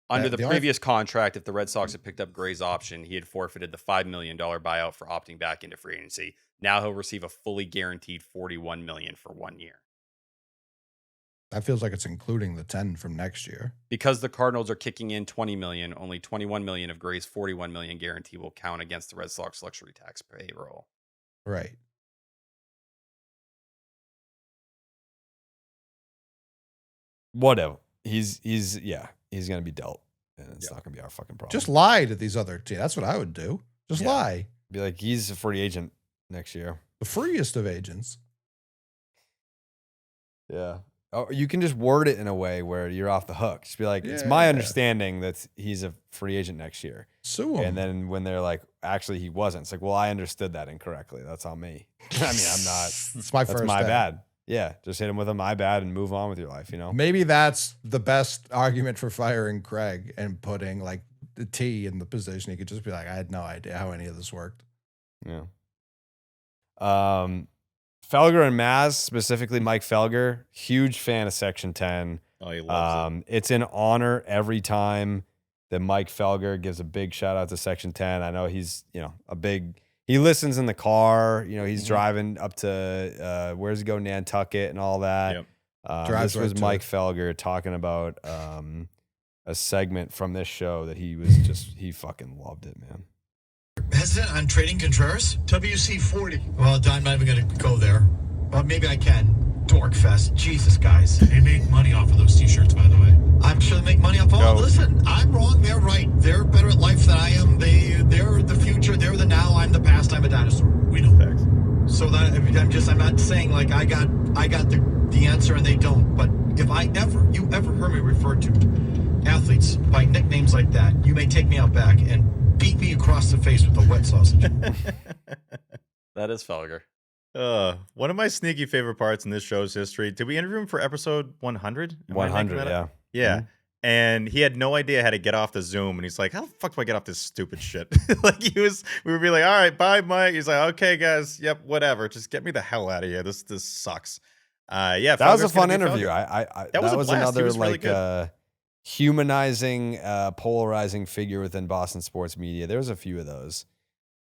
D: Under the
E: the only-
D: previous contract, if the Red Sox had picked up Gray's option, he had forfeited the $5 million buyout for opting back into free agency. Now he'll receive a fully guaranteed $41 million for 1 year.
E: That feels like it's including the 10 from next year.
D: Because the Cardinals are kicking in $20 million, only $21 million of Gray's $41 million guarantee will count against the Red Sox luxury tax payroll.
E: Right.
A: Whatever. He's gonna be dealt. And it's not gonna be our fucking problem.
E: Just lie to these other teams. That's what I would do. Just
A: Yeah.
E: lie.
A: Be like, he's a free agent next year.
E: The freest of agents.
A: Yeah. Oh, you can just word it in a way where you're off the hook. Just be like, it's my understanding that he's a free agent next year.
E: Sue him.
A: And then when they're like, actually, he wasn't. It's like, well, I understood that incorrectly. That's on me. I mean, I'm not.
E: It's my
A: That's
E: first
A: my
E: day.
A: bad. Yeah. Just hit him with a my bad and move on with your life, you know?
E: Maybe that's the best argument for firing Craig and putting like the T in the position. He could just be like, I had no idea how any of this worked.
A: Yeah. Felger and Mazz, specifically Mike Felger, huge fan of Section 10.
B: Oh, he loves it.
A: It's an honor every time that Mike Felger gives a big shout out to Section 10. I know he's, he listens in the car. You know, he's driving up to, where's he go, Nantucket and all that.
B: Yep.
E: Drives
A: this was
E: right to
A: Mike
E: it.
A: Felger talking about a segment from this show that he fucking loved it, man.
F: Hesitant on trading Contreras? WC-40. Well, I'm not even going to go there. Well, maybe I can. Dorkfest. Jesus, guys.
G: They make money off of those t-shirts, by the way.
F: I'm sure they make money off all. Listen, I'm wrong. They're right. They're better at life than I am. They're the future. They're the now. I'm the past. I'm a dinosaur.
G: We know.
F: So that I'm not saying like I got the answer and they don't. But if you ever heard me refer to athletes by nicknames like that, you may take me out back and beat me across the face with a wet sausage.
D: That is Felger.
B: One of my sneaky favorite parts in this show's history. Did we interview him for episode 100?
A: 100, yeah.
B: Yeah.
A: Mm-hmm.
B: And he had no idea how to get off the Zoom. And he's like, how the fuck do I get off this stupid shit? We would be like, all right, bye, Mike. He's like, okay, guys. Yep, whatever. Just get me the hell out of here. This sucks. Yeah.
A: That was a
B: Felger's
A: fun
B: gonna be
A: interview.
B: Felger.
A: That was
B: a blast. He
A: another
B: was really
A: like
B: good.
A: humanizing, polarizing figure within Boston sports media. There was a few of those.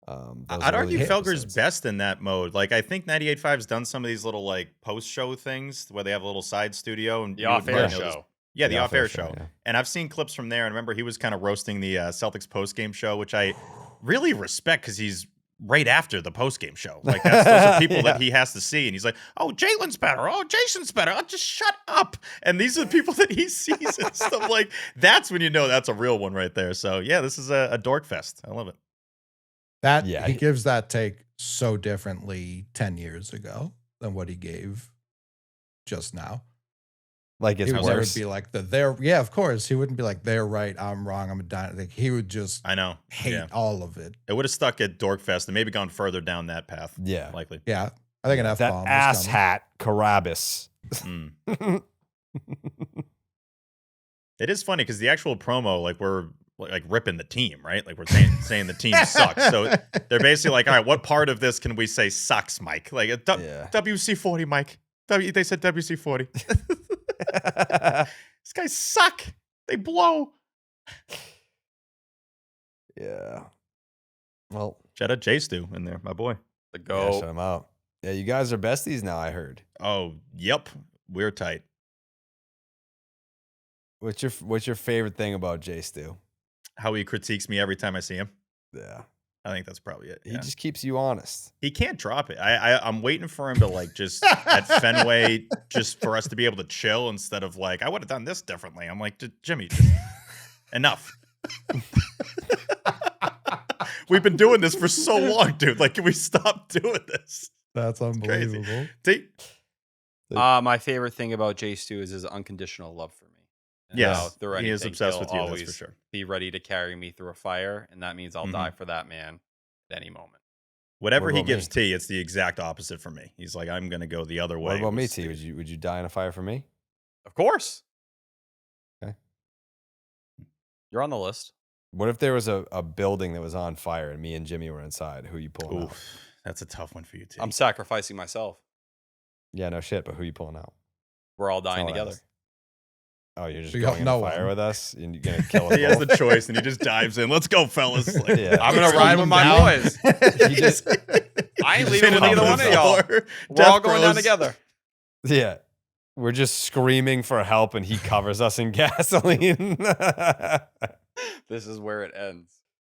B: I'd argue Felger's best in that mode. Like, I think 98.5's done some of these little like post-show things where they have a little side studio and
D: The off-air show.
B: Yeah, the off-air show.
A: yeah.
B: And I've seen clips from there. And remember, he was kind of roasting the Celtics post-game show, which I really respect because he's right after the post-game show. Like, those are people that he has to see. And he's like, oh, Jalen's better. Oh, Jason's better. Oh, just shut up. And these are the people that he sees and stuff. Like, that's when you know that's a real one right there. So, yeah, this is a dork fest. I love it.
E: He gives that take so differently 10 years ago than what he gave just now.
A: Like it's
E: He would never
A: worse.
E: be like yeah, of course. He wouldn't be like, they're right, I'm wrong, I'm a dinosaur. Like, he would just
B: I know.
E: hate all of it.
B: It would have stuck at Dorkfest and maybe gone further down that path.
A: Yeah.
B: Likely.
E: Yeah. I think an
A: That
E: F-bomb.
A: ass hat, Carabas.
B: Mm. It is funny because the actual promo, like, we're like ripping the team, right? Like, we're saying the team sucks. So they're basically like, all right, what part of this can we say sucks, Mike? Like, WC-40, Mike. They said WC-40. These guys suck. They blow.
A: Yeah. Well,
B: Shout out J-Stu in there, my boy.
D: The
A: yeah,
D: go.
A: shut him out. Yeah, you guys are besties now, I heard.
B: Oh, yep. We're tight.
A: What's your favorite thing about Jay Stu?
B: How he critiques me every time I see him.
A: Yeah.
B: I think that's probably it.
A: He
B: Yeah.
A: just keeps you honest.
B: He can't drop it. I'm waiting for him to like just at Fenway, just for us to be able to chill instead of like, I would have done this differently. I'm like, Jimmy, just enough. We've been doing this for so long, dude. Like, can we stop doing this?
E: That's
B: Crazy.
E: unbelievable.
D: My favorite thing about Jay Stu is his unconditional love for me. And
B: Yes,
D: how through
B: he is
D: anything,
B: obsessed
D: he'll
B: with you, that's for
D: always
B: sure.
D: Be ready to carry me through a fire, and that means I'll die for that man at any moment.
B: Whatever
A: What
B: he
A: about
B: gives
A: me?
B: T, it's the exact opposite for me. He's like, I'm gonna go the other way.
A: What about me,
B: with
A: T?
B: Steve.
A: Would you die in a fire for me?
D: Of course.
A: Okay.
D: You're on the list.
A: What if there was a building that was on fire and me and Jimmy were inside? Who you pulling out?
B: Oof, that's a tough one for you, T.
D: I'm sacrificing myself.
A: Yeah, no shit, but who you pulling out?
D: We're all
A: That's
D: dying
A: all I
D: together.
A: asked. Oh, you're just
E: So you got
A: going in
E: no
A: the fire
E: one.
A: with us? And you're going to kill us
B: He has
A: both?
B: the choice, and he just dives in. Let's go, fellas. Like,
A: Yeah.
D: I'm gonna
E: Just
D: ride
E: hold
D: with my
E: him
D: boys.
A: He just,
D: I ain't leaving with either one of y'all. We're all going down together.
A: yeah. We're just screaming for help and he covers us in gasoline.
D: This is where it ends.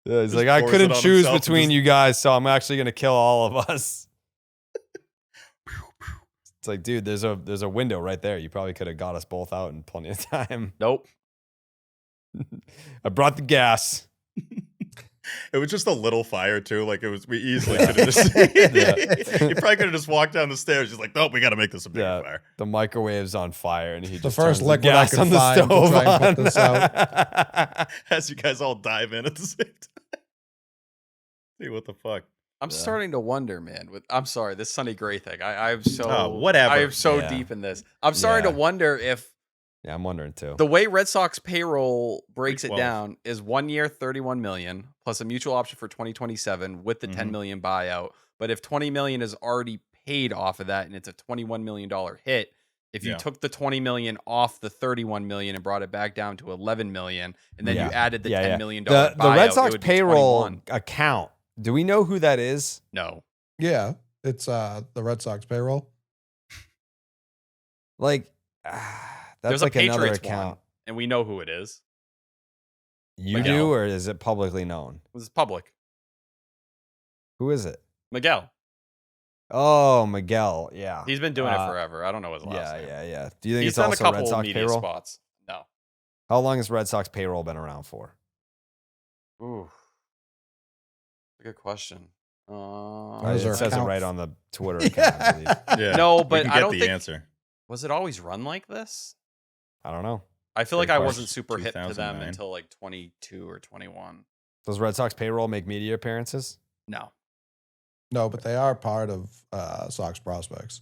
A: Yeah, he's
B: Just
A: like, I
B: pours
A: couldn't
B: it on
A: choose
B: himself and
A: between
B: just-
A: you guys, so I'm actually going to kill all of us. It's like, dude, there's a window right there. You probably could have got us both out in plenty of time.
D: Nope.
A: I brought the gas.
B: It was just a little fire too. Like we easily could have just. You probably could have just walked down the stairs. Just like, nope, we got to make this a bigger fire.
A: The microwave's on fire, and he
E: The
A: just
E: first
A: turns
E: liquid I
A: gas
E: could
A: on the
E: find to
A: stove
E: try and put
A: on.
E: this out.
B: As you guys all dive in at the same time. See what the fuck.
D: I'm starting to wonder, man. I'm sorry, this Sonny Gray thing. I'm so
B: whatever.
D: I am so
A: Yeah.
D: deep in this. I'm starting to wonder if
A: Yeah, I'm wondering too.
D: the way Red Sox payroll breaks it
B: 312.
D: down is 1 year, 31 million, plus a mutual option for 2027 with the 10 million buyout. But if 20 million is already paid off of that and it's a $21 million hit, if you took the 20 million off the 31 million and brought it back down to 11 million, and then you added the $10 million buyout,
A: the Red
D: it
A: Sox
D: would be
A: payroll
D: 21.
A: account. Do we know who that is?
D: No.
E: Yeah, it's the Red Sox payroll.
A: Like, that's
D: There's
A: like
D: a
A: another
D: Patriots
A: account.
D: one, and we know who it is.
A: You
D: Miguel.
A: do, or is it publicly known?
D: This is public.
A: Who is it?
D: Miguel.
A: Oh, Miguel. Yeah.
D: He's been doing it forever. I don't know his last name.
A: Yeah. Do you think
D: He's
A: it's
D: done a
A: also
D: couple
A: Red Sox
D: media
A: payroll?
D: spots. No.
A: How long has Red Sox payroll been around for?
D: Ooh. Good question.
E: Those
A: It
E: are
A: says it
E: account-
A: right on the Twitter account. I believe.
B: Yeah.
D: No,
B: we
D: but
B: can
D: I
B: get
D: don't
B: the
D: think.
B: answer.
D: Was it always run like this?
A: I don't know.
D: I feel like
B: Good
D: I
B: question.
D: wasn't super hip to them
B: 2009.
D: until like 22 or 21.
A: Does Red Sox payroll make media appearances?
D: No.
E: No, but they are part of Sox prospects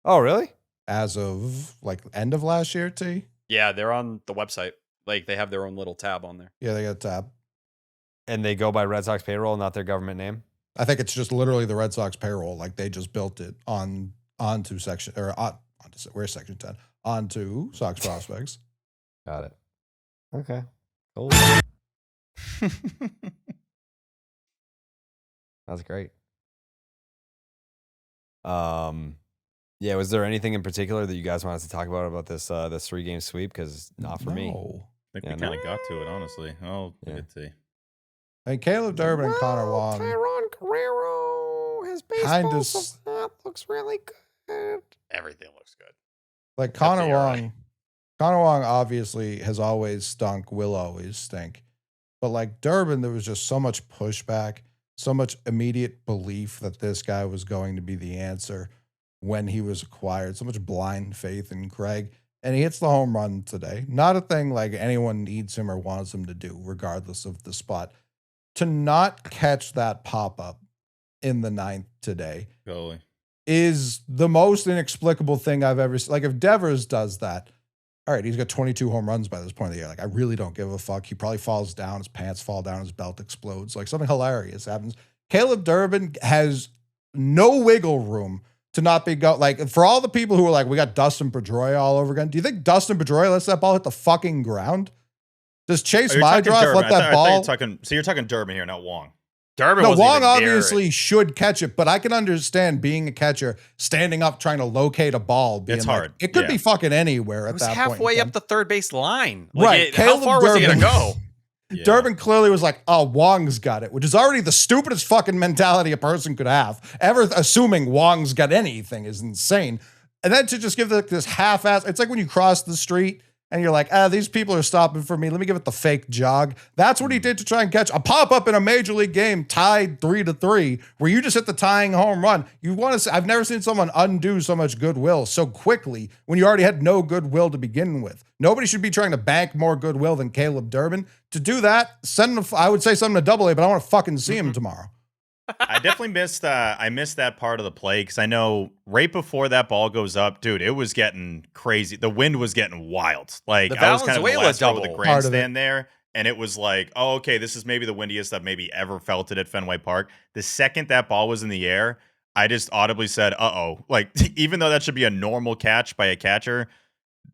A: Oh, really?
E: as of like end of last year. T.
D: Yeah, they're on the website. Like they have their own little tab on there.
E: Yeah, they got a tab.
A: And they go by Red Sox payroll, not their government name?
E: I think it's just literally the Red Sox payroll. Like they just built it onto section or onto where's section 10 onto Sox prospects.
A: Got it. Okay. Cool. That's great. Yeah, was there anything in particular that you guys wanted to talk about this 3-game sweep? Because not for me.
E: No.
B: I think
A: Yeah,
B: we kind of got to it, honestly. Oh,
A: Yeah.
B: let's see.
E: And Caleb Durbin and Connor Wong.
A: Tyrone Guerrero, his
E: Kinda
A: baseball
E: s-
A: looks really good.
D: Everything looks good.
E: Like
D: That's
E: Connor
D: the ERA.
E: Wong. Connor Wong obviously has always stunk, will always stink. But like Durbin, there was just so much pushback, so much immediate belief that this guy was going to be the answer when he was acquired, so much blind faith in Craig. And he hits the home run today. Not a thing like anyone needs him or wants him to do, regardless of the spot. To not catch that pop-up in the 9th today
B: Totally.
E: is the most inexplicable thing I've ever seen. Like if Devers does that, all right, he's got 22 home runs by this point of the year. Like I really don't give a fuck. He probably falls down, his pants fall down, his belt explodes. Like something hilarious happens. Caleb Durbin has no wiggle room to not be like for all the people who are like, we got Dustin Pedroia all over again. Do you think Dustin Pedroia lets that ball hit the fucking ground? Does Chase
B: Oh, you're talking
E: Mydroff
B: Durbin.
E: let that ball?
B: So you're talking Durbin here, not Wong.
D: Durbin
E: No,
D: wasn't
E: Wong
D: even near
E: obviously
D: it.
E: should catch it, but I can understand being a catcher, standing up trying to locate a ball. Being
B: It's
E: like,
B: hard.
E: It could
B: Yeah.
E: be fucking anywhere
D: It
E: at
D: was
E: that point. in
D: halfway
E: time.
D: up the third base line.
E: Right,
D: How
E: Caleb
D: far was he going to
E: Durbin.
D: go?
B: Yeah.
E: Durbin clearly was like, oh, Wong's got it, which is already the stupidest fucking mentality a person could have. Ever assuming Wong's got anything is insane. And then to just give this half-ass, it's like when you cross the street and you're like, these people are stopping for me. Let me give it the fake jog. That's what he did to try and catch a pop-up in a major league game tied 3-3, where you just hit the tying home run. You want to say, I've never seen someone undo so much goodwill so quickly when you already had no goodwill to begin with. Nobody should be trying to bank more goodwill than Caleb Durbin. To do that, send him, I would say something to Double-A, but I want to fucking see him tomorrow.
B: I definitely missed that part of the play because I know right before that ball goes up, dude, it was getting crazy. The wind was getting wild. Like
D: The
B: I was kind of the
D: Valenzuela
B: last row with the
D: double.
E: Part of
B: grandstand there, and it was like, oh, okay, this is maybe the windiest I've maybe ever felt it at Fenway Park. The second that ball was in the air, I just audibly said, uh-oh. Like, even though that should be a normal catch by a catcher,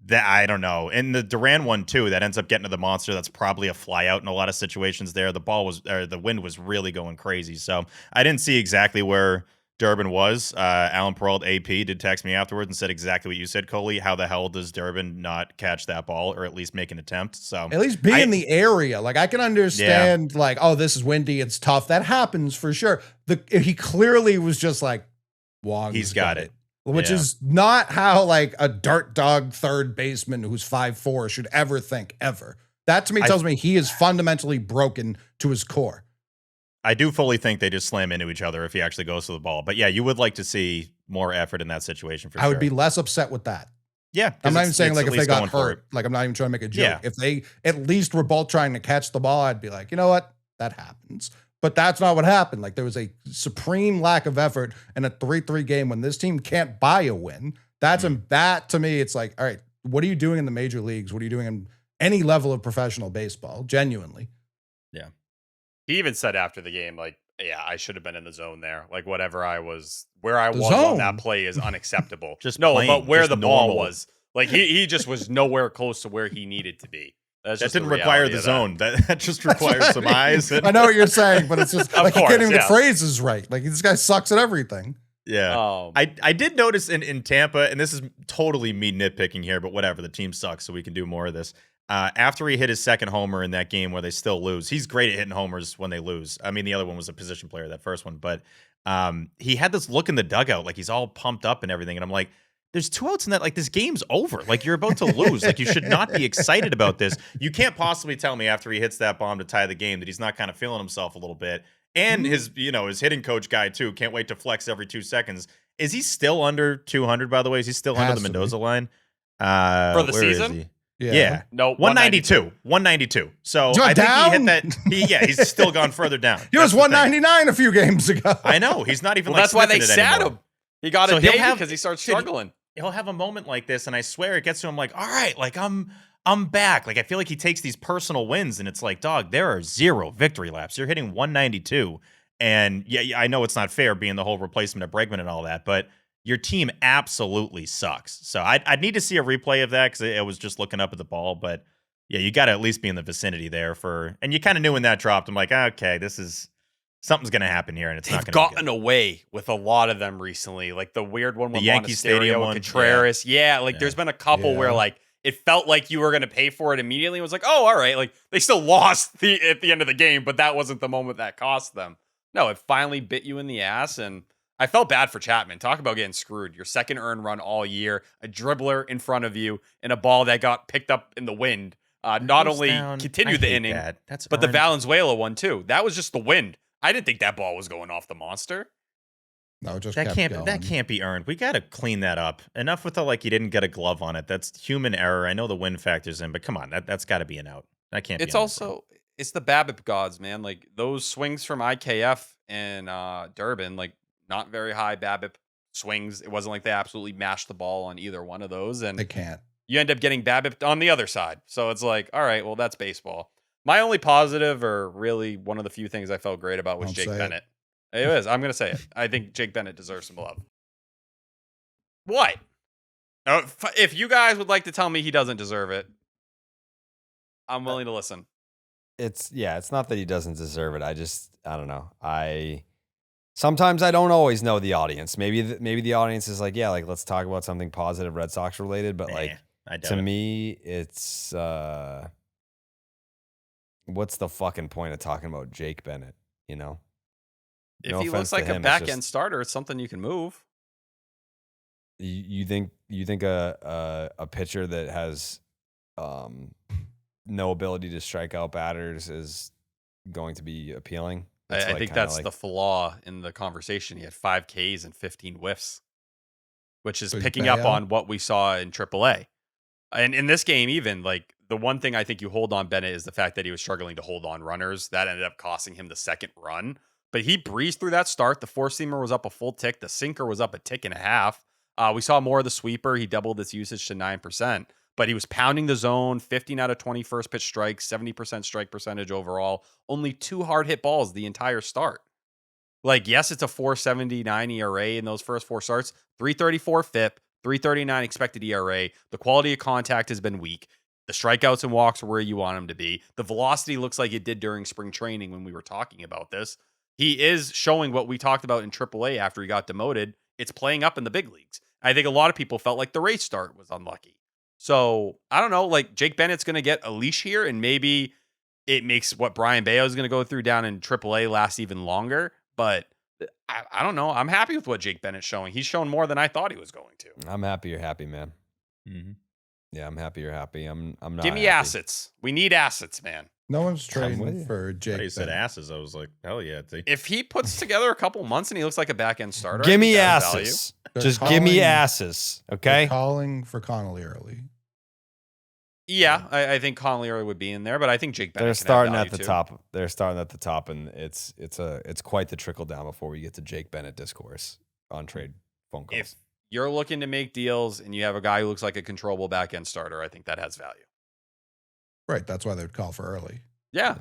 B: that I don't know. And the Duran one too, that ends up getting to the monster. That's probably a fly out in a lot of situations there. The wind was really going crazy. So I didn't see exactly where Durbin was. Alan Peralt AP did text me afterwards and said exactly what you said, Coley. How the hell does Durbin not catch that ball or at least make an attempt? So
E: At least be in the area. Like I can understand like, oh, this is windy. It's tough. That happens for sure. He clearly was just like, Wong's
B: he's got it.
E: Which
B: Yeah.
E: is not how like a dirt dog third baseman who's 5'4" should ever think ever. That to me tells me he is fundamentally broken to his core.
B: I do fully think they just slam into each other if he actually goes to the ball. But yeah, you would like to see more effort in that situation for sure.
E: I would be less upset with that.
B: Yeah.
E: I'm not even saying like if they got
B: for
E: hurt, like I'm not even trying to make a joke.
B: Yeah.
E: If they at least were both trying to catch the ball, I'd be like, you know what? That happens. But that's not what happened. Like there was a supreme lack of effort in a 3-3 game when this team can't buy a win. That's that to me, it's like, all right, what are you doing in the major leagues? What are you doing in any level of professional baseball? Genuinely.
D: Yeah. He even said after the game, like, yeah, I should have been in the zone there. Like whatever I was, where I was on that play is unacceptable.
B: Just
D: no,
B: plain,
D: but where
B: just
D: the
B: normal.
D: ball was, like he just was nowhere close to where he needed to be. That
B: didn't require the zone. That just requires some eyes.
E: I know what you're saying, but it's just like
D: course,
E: he can't even
D: yeah.
E: get phrases right. Like this guy sucks at everything.
B: Yeah. I did notice in Tampa, and this is totally me nitpicking here, but whatever, the team sucks, so we can do more of this. After he hit his second homer in that game where they still lose, he's great at hitting homers when they lose. I mean, the other one was a position player, that first one, but he had this look in the dugout, like he's all pumped up and everything. And I'm like, there's 2 outs in that. Like, this game's over. Like, you're about to lose. Like, you should not be excited about this. You can't possibly tell me after he hits that bomb to tie the game that he's not kind of feeling himself a little bit. And his hitting coach guy, too, can't wait to flex every 2 seconds. Is he still under 200, by the way? Is he still under the Mendoza line?
D: For the season?
B: Yeah.
D: No,
B: 192. 192. So I think he hit that. He's still gone further down.
E: He was 199 a few games ago.
B: I know. He's not even
D: that's why they sat
B: anymore.
D: him. He got
B: So
D: a
B: he'll
D: day
B: have-
D: because he starts struggling.
B: He'll have a moment like this, and I swear it gets to him like, all right, like I'm back. Like, I feel like he takes these personal wins, and it's like, dog, there are 0 victory laps. You're hitting 192. And yeah, I know it's not fair being the whole replacement of Bregman and all that, but your team absolutely sucks. So I'd need to see a replay of that because I was just looking up at the ball. But yeah, you got to at least be in the vicinity there and you kind of knew when that dropped. I'm like, okay, something's going to happen here, and it's not
D: They've
B: going to
D: gotten away with a lot of them recently. Like the weird one with
B: Yankee Stadium one,
D: Contreras. Yeah, there's been a couple where like it felt like you were going to pay for it immediately. It was like, oh, all right. Like they still lost at the end of the game, but that wasn't the moment that cost them. No, it finally bit you in the ass, and I felt bad for Chapman. Talk about getting screwed. Your second earned run all year, a dribbler in front of you, and a ball that got picked up in the wind. Not only continued the inning, but the Valenzuela one too. That was just the wind. I didn't think that ball was going off the monster.
E: No, just
B: that can't be earned. We got to clean that up. Enough with the you didn't get a glove on it. That's human error. I know the wind factors in, but come on, that's got to be an out. That can't.
D: It's also it's the BABIP gods, man. Like those swings from IKF and Durbin, like not very high BABIP swings. It wasn't like they absolutely mashed the ball on either one of those, and
E: they can't.
D: You end up getting BABIP on the other side. So it's like, all right, well, that's baseball. My only positive, or really one of the few things I felt great about, was Jake Bennett. It is. I'm going to say it. I think Jake Bennett deserves some love. What? If you guys would like to tell me he doesn't deserve it, I'm willing to listen.
A: It's not that he doesn't deserve it. I don't know. Sometimes I don't always know the audience. Maybe the audience is like, yeah, like let's talk about something positive Red Sox related. But to me, it's what's the fucking point of talking about Jake Bennett? You know,
D: if he looks like a back end starter, it's something you can move.
A: You think a pitcher that has no ability to strike out batters is going to be appealing?
D: I think that's the flaw in the conversation. He had 5 Ks and 15 whiffs, which is picking up on what we saw in AAA. And in this game, even like the one thing I think you hold on Bennett is the fact that he was struggling to hold on runners. That ended up costing him the second run. But he breezed through that start. The 4-seamer was up a full tick. The sinker was up a tick and a half. We saw more of the sweeper. He doubled its usage to 9%. But he was pounding the zone, 15 out of 20 first pitch strikes, 70% strike percentage overall. Only 2 hard hit balls the entire start. Like, yes, it's a 4.79 ERA in those first 4 starts, 3.34 FIP, 3.39 expected ERA. The quality of contact has been weak. The strikeouts and walks are where you want him to be. The velocity looks like it did during spring training when we were talking about this. He is showing what we talked about in AAA after he got demoted. It's playing up in the big leagues. I think a lot of people felt like the race start was unlucky. So, I don't know, like Jake Bennett's going to get a leash here, and maybe it makes what Brian Bayo is going to go through down in AAA last even longer. But I don't know. I'm happy with what Jake Bennett's showing. He's shown more than I thought he was going to.
A: I'm happy you're happy, man. Mm-hmm. Yeah, I'm happy you're happy. I'm not.
D: Give me assets. We need assets, man.
E: No one's
A: with
E: trading
A: you.
E: for
B: I
E: Jake.
B: thought you said
E: Bennett.
B: asses. I was like, hell yeah.
D: If he puts together a couple months and he looks like a back end starter, I
A: Give
D: think
A: me
D: that has value.
A: asses.
E: They're
A: Just give me
E: calling-
A: asses.
E: They're
A: Okay.
E: calling for Connolly early.
D: Yeah, I think Conley early would be in there, but I think Jake Bennett.
A: They're
D: can have
A: starting
D: value
A: at the
D: too.
A: top. They're starting at the top, and it's quite the trickle down before we get to Jake Bennett discourse on trade phone calls.
D: If you're looking to make deals and you have a guy who looks like a controllable back end starter, I think that has value.
E: Right. That's why they'd call for early.
D: Yeah,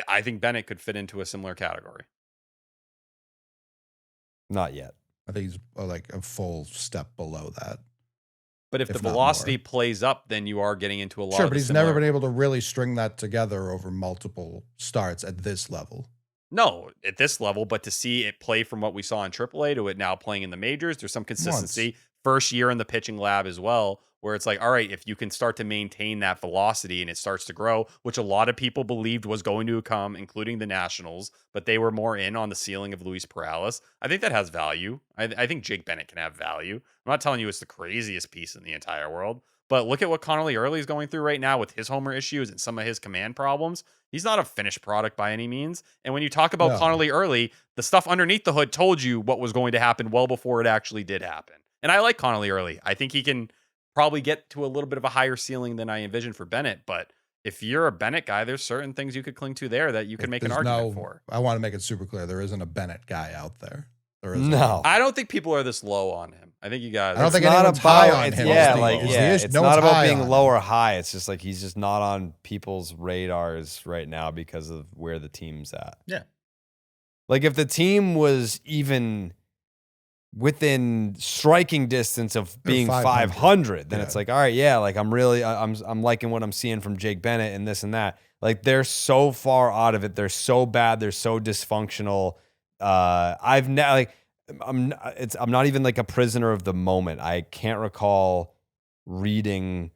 D: I think Bennett could fit into a similar category.
A: Not yet.
E: I think he's like a full step below that.
D: But if
E: If
D: the
E: not
D: velocity
E: more.
D: plays up, then you are getting into a lot
E: Sure,
D: of
E: but
D: the
E: he's never
D: similar-
E: been able to really string that together over multiple starts at this level.
D: No, at this level, but to see it play from what we saw in AAA to it now playing in the majors, there's some consistency. First year in the pitching lab as well, where it's like, all right, if you can start to maintain that velocity and it starts to grow, which a lot of people believed was going to come, including the Nationals, but they were more in on the ceiling of Luis Perales. I think that has value. I think Jake Bennett can have value. I'm not telling you it's the craziest piece in the entire world, but look at what Connolly Early is going through right now with his homer issues and some of his command problems. He's not a finished product by any means. And when you talk about
E: No.
D: Connolly Early, the stuff underneath the hood told you what was going to happen well before it actually did happen. And I like Connolly Early. I think he can probably get to a little bit of a higher ceiling than I envisioned for Bennett. But if you're a Bennett guy, there's certain things you could cling to there that you could make an
E: There's
D: argument for.
E: I want to make it super clear. There isn't a Bennett guy out there. There isn't.
A: No.
D: I don't think people are this low on him. I think you guys.
E: I don't
A: It's
E: think
A: not
E: anyone's
A: about
E: high on
A: it's,
E: him.
A: yeah,
E: is the-
A: like
E: is the
A: yeah,
E: issue.
A: it's
E: No
A: not
E: one's
A: about
E: high
A: being
E: on
A: low
E: him.
A: or high. It's just like he's just not on people's radars right now because of where the team's at.
B: Yeah.
A: Like if the team was even within striking distance of being
E: 500,
A: 500, then
E: yeah.
A: it's like, all right, yeah, like I'm liking what I'm seeing from Jake Bennett and this and that. Like they're so far out of it. They're so bad. They're so dysfunctional. I'm not even like a prisoner of the moment. I can't recall reading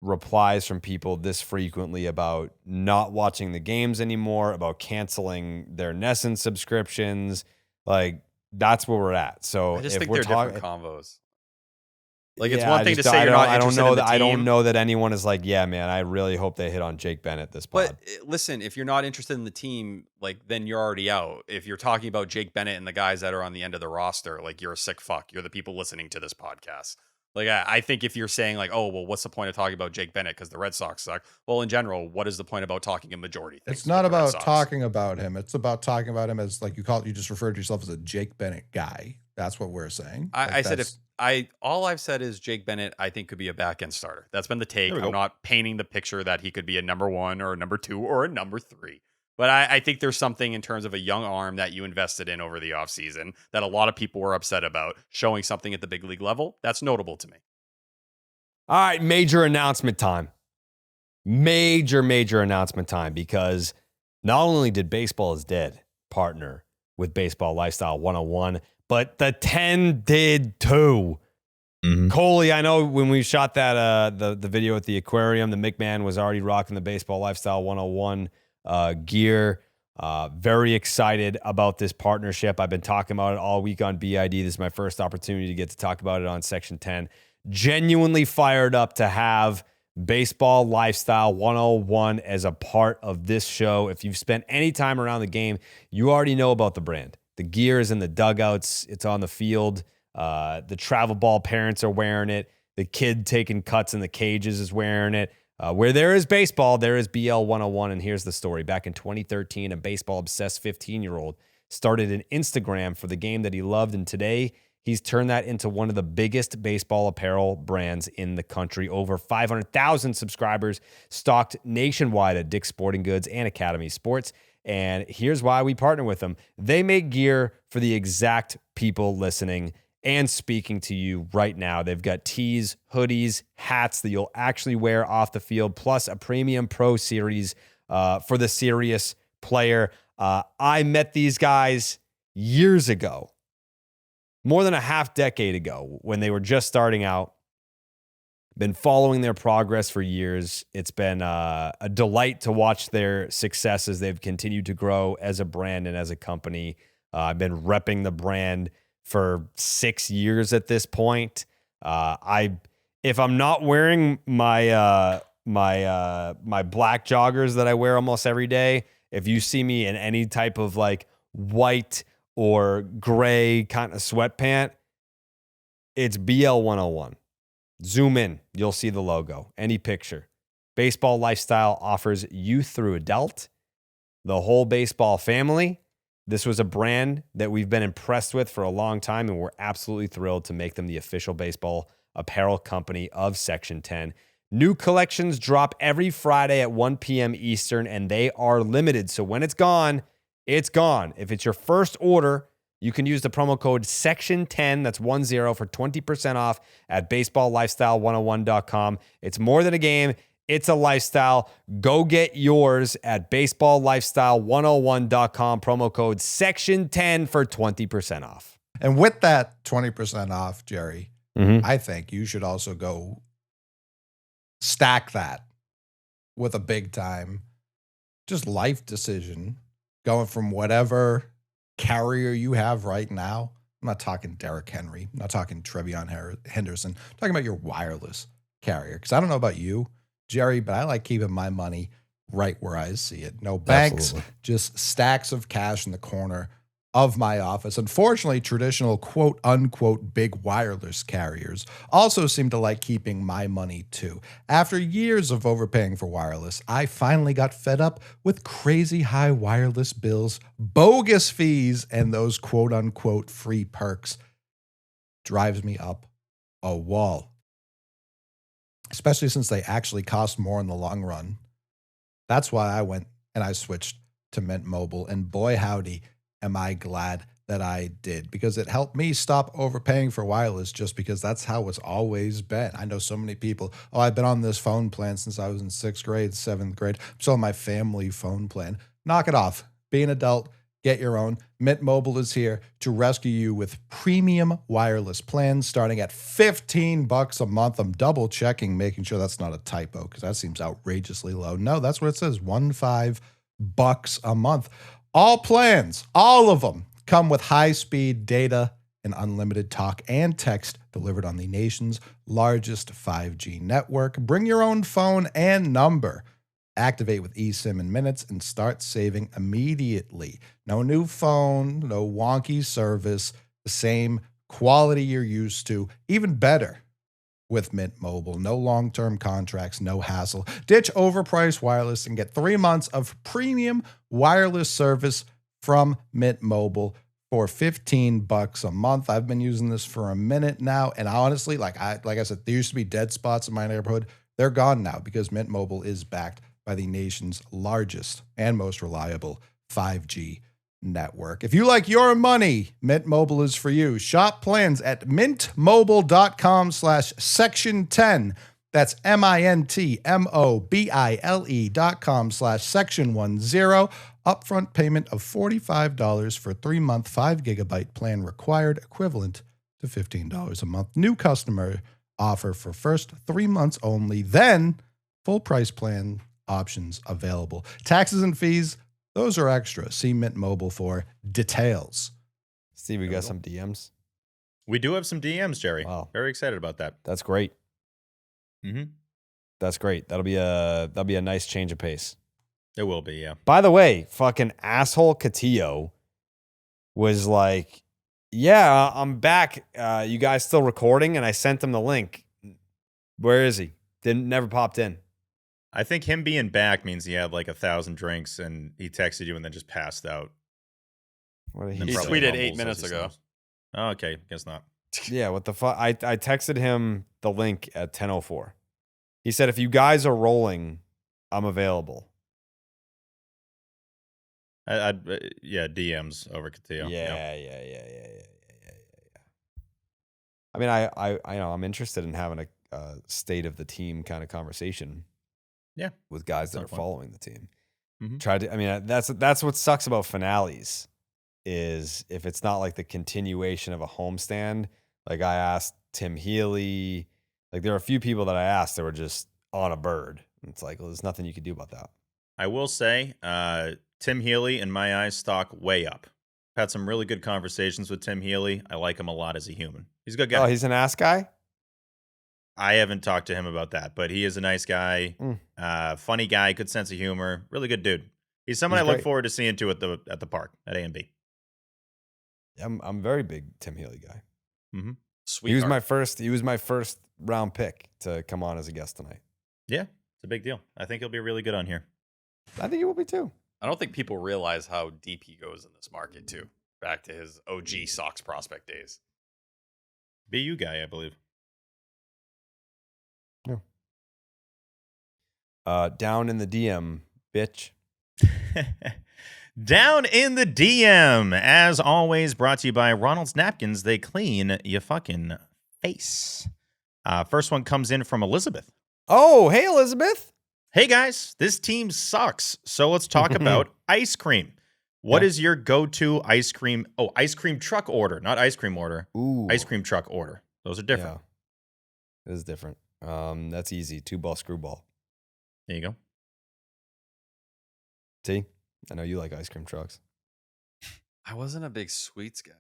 A: replies from people this frequently about not watching the games anymore, about canceling their Nessun subscriptions. Like that's where we're at. So
D: I just
A: if
D: think
A: we're
D: they're
A: talking,
D: different convos. Like it's
A: yeah,
D: one
A: I
D: thing to
A: just-
D: say
A: I
D: you're
A: don't-
D: not
A: I don't
D: interested
A: know
D: in the
A: that I
D: team.
A: don't know that anyone is like, yeah, man, I really hope they hit on Jake Bennett this pod.
D: But listen, if you're not interested in the team, like then you're already out. If you're talking about Jake Bennett and the guys that are on the end of the roster, like you're a sick fuck. You're the people listening to this podcast. Like I think if you're saying like, oh well, what's the point of talking about Jake Bennett because the Red Sox suck? Well, in general, what is the point about talking a majority?
E: It's
D: things
E: not
D: with the Red
E: about
D: Sox?
E: talking about him. It's about talking about him as like you just referred to yourself as a Jake Bennett guy. That's what we're saying. Like,
D: I said if
E: that's-
D: all I've said is Jake Bennett, I think could be a back end starter. That's been the take.
B: There we
D: I'm
B: go.
D: not painting the picture that he could be a number 1 or a number 2 or a number 3. But I think there's something in terms of a young arm that you invested in over the offseason that a lot of people were upset about, showing something at the big league level. That's notable to me.
A: All right, major announcement time. Major announcement time because not only did Baseball is Dead partner with Baseball Lifestyle 101, but the 10 did too.
B: Mhm.
A: Coley, I know when we shot that the video at the Aquarium, the McMahon was already rocking the Baseball Lifestyle 101 gear. Very excited about this partnership. I've been talking about it all week on BID. This is my first opportunity to get to talk about it on Section 10. Genuinely fired up to have Baseball Lifestyle 101 as a part of this show. If you've spent any time around the game, you already know about the brand. The gear is in the dugouts. It's on the field. The travel ball parents are wearing it. The kid taking cuts in the cages is wearing it. Where there is baseball, there is BL 101. And here's the story. Back in 2013, a baseball-obsessed 15-year-old started an Instagram for the game that he loved. And today, he's turned that into one of the biggest baseball apparel brands in the country. Over 500,000 subscribers stocked nationwide at Dick's Sporting Goods and Academy Sports. And here's why we partner with them. They make gear for the exact people listening and speaking to you right now. They've got tees, hoodies, hats that you'll actually wear off the field, plus a premium pro series for the serious player. I met these guys years ago, more than a half decade ago, when they were just starting out. Been following their progress for years. It's been a delight to watch their success as they've continued to grow as a brand and as a company. I've been repping the brand for 6 years at this point. If I'm not wearing my my black joggers that I wear almost every day. If you see me in any type of like white or gray kind of sweatpant, it's BL 101. Zoom in, you'll see the logo. Any picture. Baseball Lifestyle offers youth through adult, the whole baseball family. This was a brand that we've been impressed with for a long time, and we're absolutely thrilled to make them the official baseball apparel company of Section 10. New collections drop every Friday at 1 p.m. Eastern, and they are limited. So when it's gone, it's gone. If it's your first order, you can use the promo code SECTION10, that's 10, for 20% off at baseballlifestyle101.com. It's more than a game. It's a lifestyle. Go get yours at baseballlifestyle101.com. Promo code SECTION10 for 20% off.
E: And with that 20% off, Jerry,
A: Mm-hmm.
E: I think you should also go stack that with a big time, just life decision, going from whatever carrier you have right now. I'm not talking Derrick Henry. I'm not talking Trevion Henderson. I'm talking about your wireless carrier. Because I don't know about you, Jerry, but I like keeping my money right where I see it. No banks,
A: Absolutely.
E: just stacks of cash in the corner of my office. Unfortunately, traditional quote unquote big wireless carriers also seem to like keeping my money too. After years of overpaying for wireless, I finally got fed up with crazy high wireless bills, bogus fees, and those quote unquote free perks. Drives me up a wall. Especially since they actually cost more in the long run. That's why I went and I switched to Mint Mobile, and boy howdy, am I glad that I did, because it helped me stop overpaying for wireless, just because that's how it's always been. I know so many people, I've been on this phone plan since I was in 6th grade, 7th grade. I'm still on my family phone plan. Knock it off. Be an adult. Get your own. Mint Mobile is here to rescue you with premium wireless plans starting at $15 a month. I'm double checking, making sure that's not a typo, because that seems outrageously low. No, that's what it says, $15 a month. All plans, all of them, come with high-speed data and unlimited talk and text delivered on the nation's largest 5G network. Bring your own phone and number. Activate with eSIM in minutes and start saving immediately. No new phone, no wonky service, the same quality you're used to, even better with Mint Mobile. No long-term contracts, no hassle. Ditch overpriced wireless and get 3 months of premium wireless service from Mint Mobile for $15 a month. I've been using this for a minute now, and honestly, like I said, there used to be dead spots in my neighborhood. They're gone now because Mint Mobile is backed by the nation's largest and most reliable 5G network. If you like your money, Mint Mobile is for you. Shop plans at mintmobile.com/section10. That's mintmobile.com/section10. Upfront payment of $45 for 3-month 5GB plan required, equivalent to $15 a month. New customer offer for first 3 months only. Then full price plan options available. Taxes and fees, those are extra. See Mint Mobile for details.
A: Steve, we got some DMs.
B: We do have some DMs, Jerry.
A: Wow.
B: Very excited about that.
A: That's great.
B: Mm-hmm.
A: That's great. That'll be a nice change of pace.
B: It will be, yeah.
A: By the way, fucking asshole Theo was like, yeah, I'm back. You guys still recording? And I sent him the link. Where is he? Never popped in.
B: I think him being back means he had like 1,000 drinks and he texted you and then just passed out.
A: What did
D: He
B: Then probably
D: tweeted
B: mumbles
D: 8
B: as
D: minutes
B: he
D: ago.
B: sleeps. Oh, okay, guess not.
A: Yeah, what the fuck? I texted him the link at 10:04. He said, if you guys are rolling, I'm available.
B: Yeah, DMs over Theo.
A: Yeah. I mean, I know I'm interested in having a state of the team kind of conversation.
B: Yeah,
A: with guys that are
B: fun.
A: following the team.
B: Mm-hmm.
A: That's what sucks about finales is if it's not like the continuation of a homestand. Like I asked Tim Healy, like there are a few people that I asked that were just on a bird. It's like, well, there's nothing you can do about that.
B: I will say, Tim Healy, in my eyes, stock way up. Had some really good conversations with Tim Healy. I like him a lot as a human. He's a good guy.
A: Oh, he's an ass guy?
B: I haven't talked to him about that, but he is a nice guy, funny guy, good sense of humor, really good dude. He's someone I look forward to seeing too at the park at A&B.
A: I'm a very big Tim Healy guy.
B: Mm-hmm.
D: Sweet.
A: He was my first round pick to come on as a guest tonight.
B: Yeah, it's a big deal. I think he'll be really good on here.
A: I think he will be too.
D: I don't think people realize how deep he goes in this market too. Back to his OG Sox prospect days.
B: BU guy, I believe.
A: Down in the DM, bitch.
B: Down in the DM, as always, brought to you by Ronald's Napkins. They clean your fucking face. First one comes in from Elizabeth.
A: Oh, hey, Elizabeth.
B: Hey, guys, this team sucks. So let's talk about ice cream. What is your go-to ice cream? Oh, ice cream truck order, not ice cream order.
A: Ooh.
B: Ice cream truck order. Those are different.
A: Yeah. It is different. That's easy. 2-ball screwball.
B: There you go.
A: See? I know you like ice cream trucks.
D: I wasn't a big sweets guy.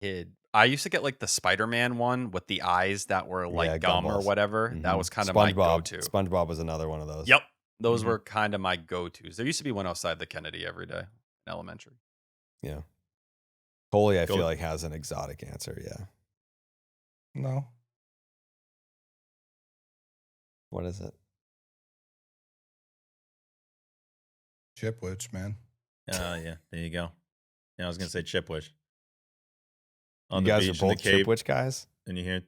D: Kid. I used to get like the Spider-Man one with the eyes that were like gum or whatever.
A: Mm-hmm.
D: That was kind of my go-to.
A: SpongeBob was another one of those.
D: Yep. Those were kind of my go-tos. There used to be one outside the Kennedy every day in elementary.
A: Yeah. Coley, I feel like, has an exotic answer. Yeah.
E: No.
A: What is it?
E: Chipwich, man.
B: Yeah, there you go. Yeah, I was going to say Chipwich.
A: You guys are both Chipwich guys?
B: And you hear...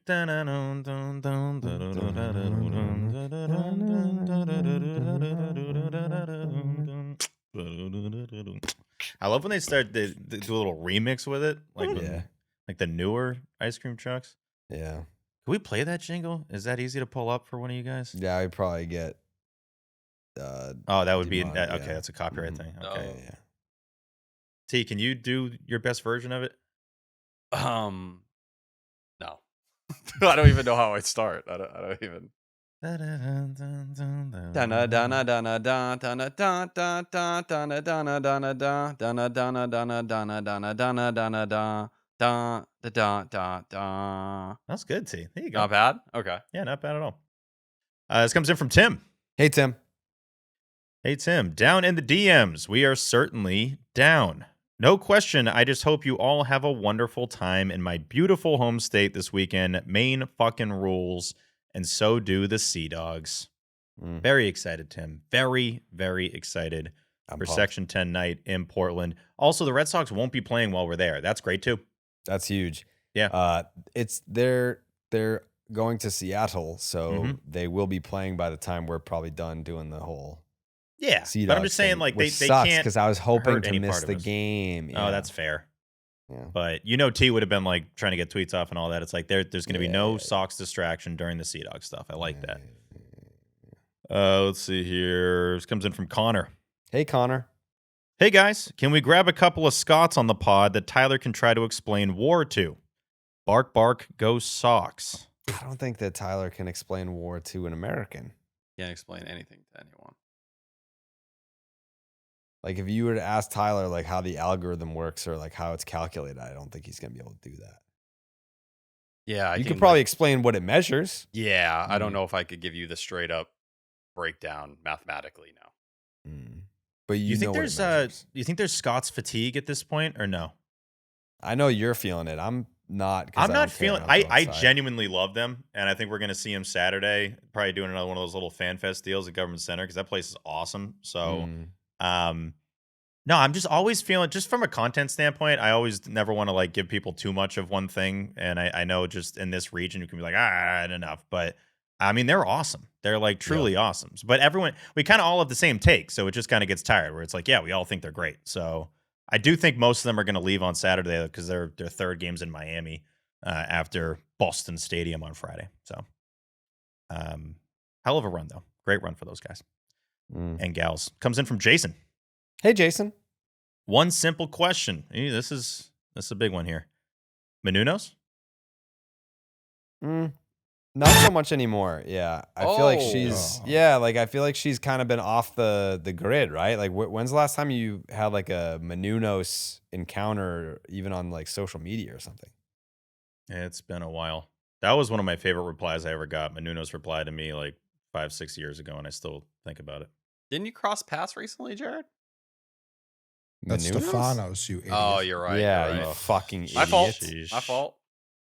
B: I love when they start to do a little remix with it. Like the newer ice cream trucks.
A: Yeah.
B: Can we play that jingle? Is that easy to pull up for one of you guys?
A: Yeah, I'd probably get...
B: that would be... Okay, that's a copyright thing. Okay.
A: Yeah.
B: T, can you do your best version of it?
D: No. I don't even know how I'd start. I don't even.
B: That's good, T. There you go.
D: Not bad? Okay.
B: Yeah, not bad at all. This comes in from Tim.
A: Hey, Tim.
B: Hey, Tim. Down in the DMs. We are certainly down. No question. I just hope you all have a wonderful time in my beautiful home state this weekend. Maine fucking rules, and so do the Sea Dogs. Very excited, Tim. Very, very excited for
A: pumped.
B: Section 10 night in Portland. Also, the Red Sox won't be playing while we're there. That's great, too.
A: That's huge.
B: Yeah.
A: They're going to Seattle, so they will be playing by the time we're probably done doing the whole...
B: Yeah, but I'm just saying, like, they
A: sucks
B: can't,
A: because I was hoping to
B: any
A: miss
B: part of
A: the
B: us.
A: game.
B: Oh, that's fair.
A: Yeah.
B: But T would have been like trying to get tweets off and all that. It's like there's going to be no Sox distraction during the Sea Dog stuff. I like that. Let's see here. This comes in from Connor.
A: Hey, Connor.
B: Hey, guys. Can we grab a couple of Scots on the pod that Tyler can try to explain war to? Bark, bark, go Sox.
A: I don't think that Tyler can explain war to an American.
D: Can't explain anything to anyone.
A: Like, if you were to ask Tyler, like, how the algorithm works or, like, how it's calculated, I don't think he's going to be able to do that.
D: Yeah,
A: you could probably explain what it measures.
D: Yeah, I don't know if I could give you the straight up breakdown mathematically now.
A: But you know
B: think
A: there's
B: you think there's Scots fatigue at this point or no?
A: I know you're feeling it. I'm not.
B: I'm not feeling. I genuinely love them, and I think we're going to see them Saturday. Probably doing another one of those little fan fest deals at Government Center because that place is awesome. So. No, I'm just always feeling, just from a content standpoint, I always never want to like give people too much of one thing. And I know just in this region, you can be like, enough. But I mean, they're awesome. They're like truly awesome. But we kind of all have the same take. So it just kind of gets tired where it's like, yeah, we all think they're great. So I do think most of them are going to leave on Saturday because their third game's in Miami after Boston Stadium on Friday. So hell of a run, though. Great run for those guys. And gals. Comes in from Jason.
A: Hey, Jason.
B: One simple question. This is a big one here. Menunos?
A: Not so much anymore. Yeah. I feel like she's I feel like she's kind of been off the grid, right? Like when's the last time you had like a Menunos encounter even on like social media or something?
B: It's been a while. That was one of my favorite replies I ever got. Menuno's reply to me like 5-6 years ago, and I still think about it.
D: Didn't you cross paths recently, Jared?
E: That's
A: Menunos?
E: Stefanos, you idiot.
D: Oh, you're right.
A: Yeah,
D: you're
A: you
D: right.
A: fucking idiot.
D: My fault.
B: Sheesh.
D: My fault.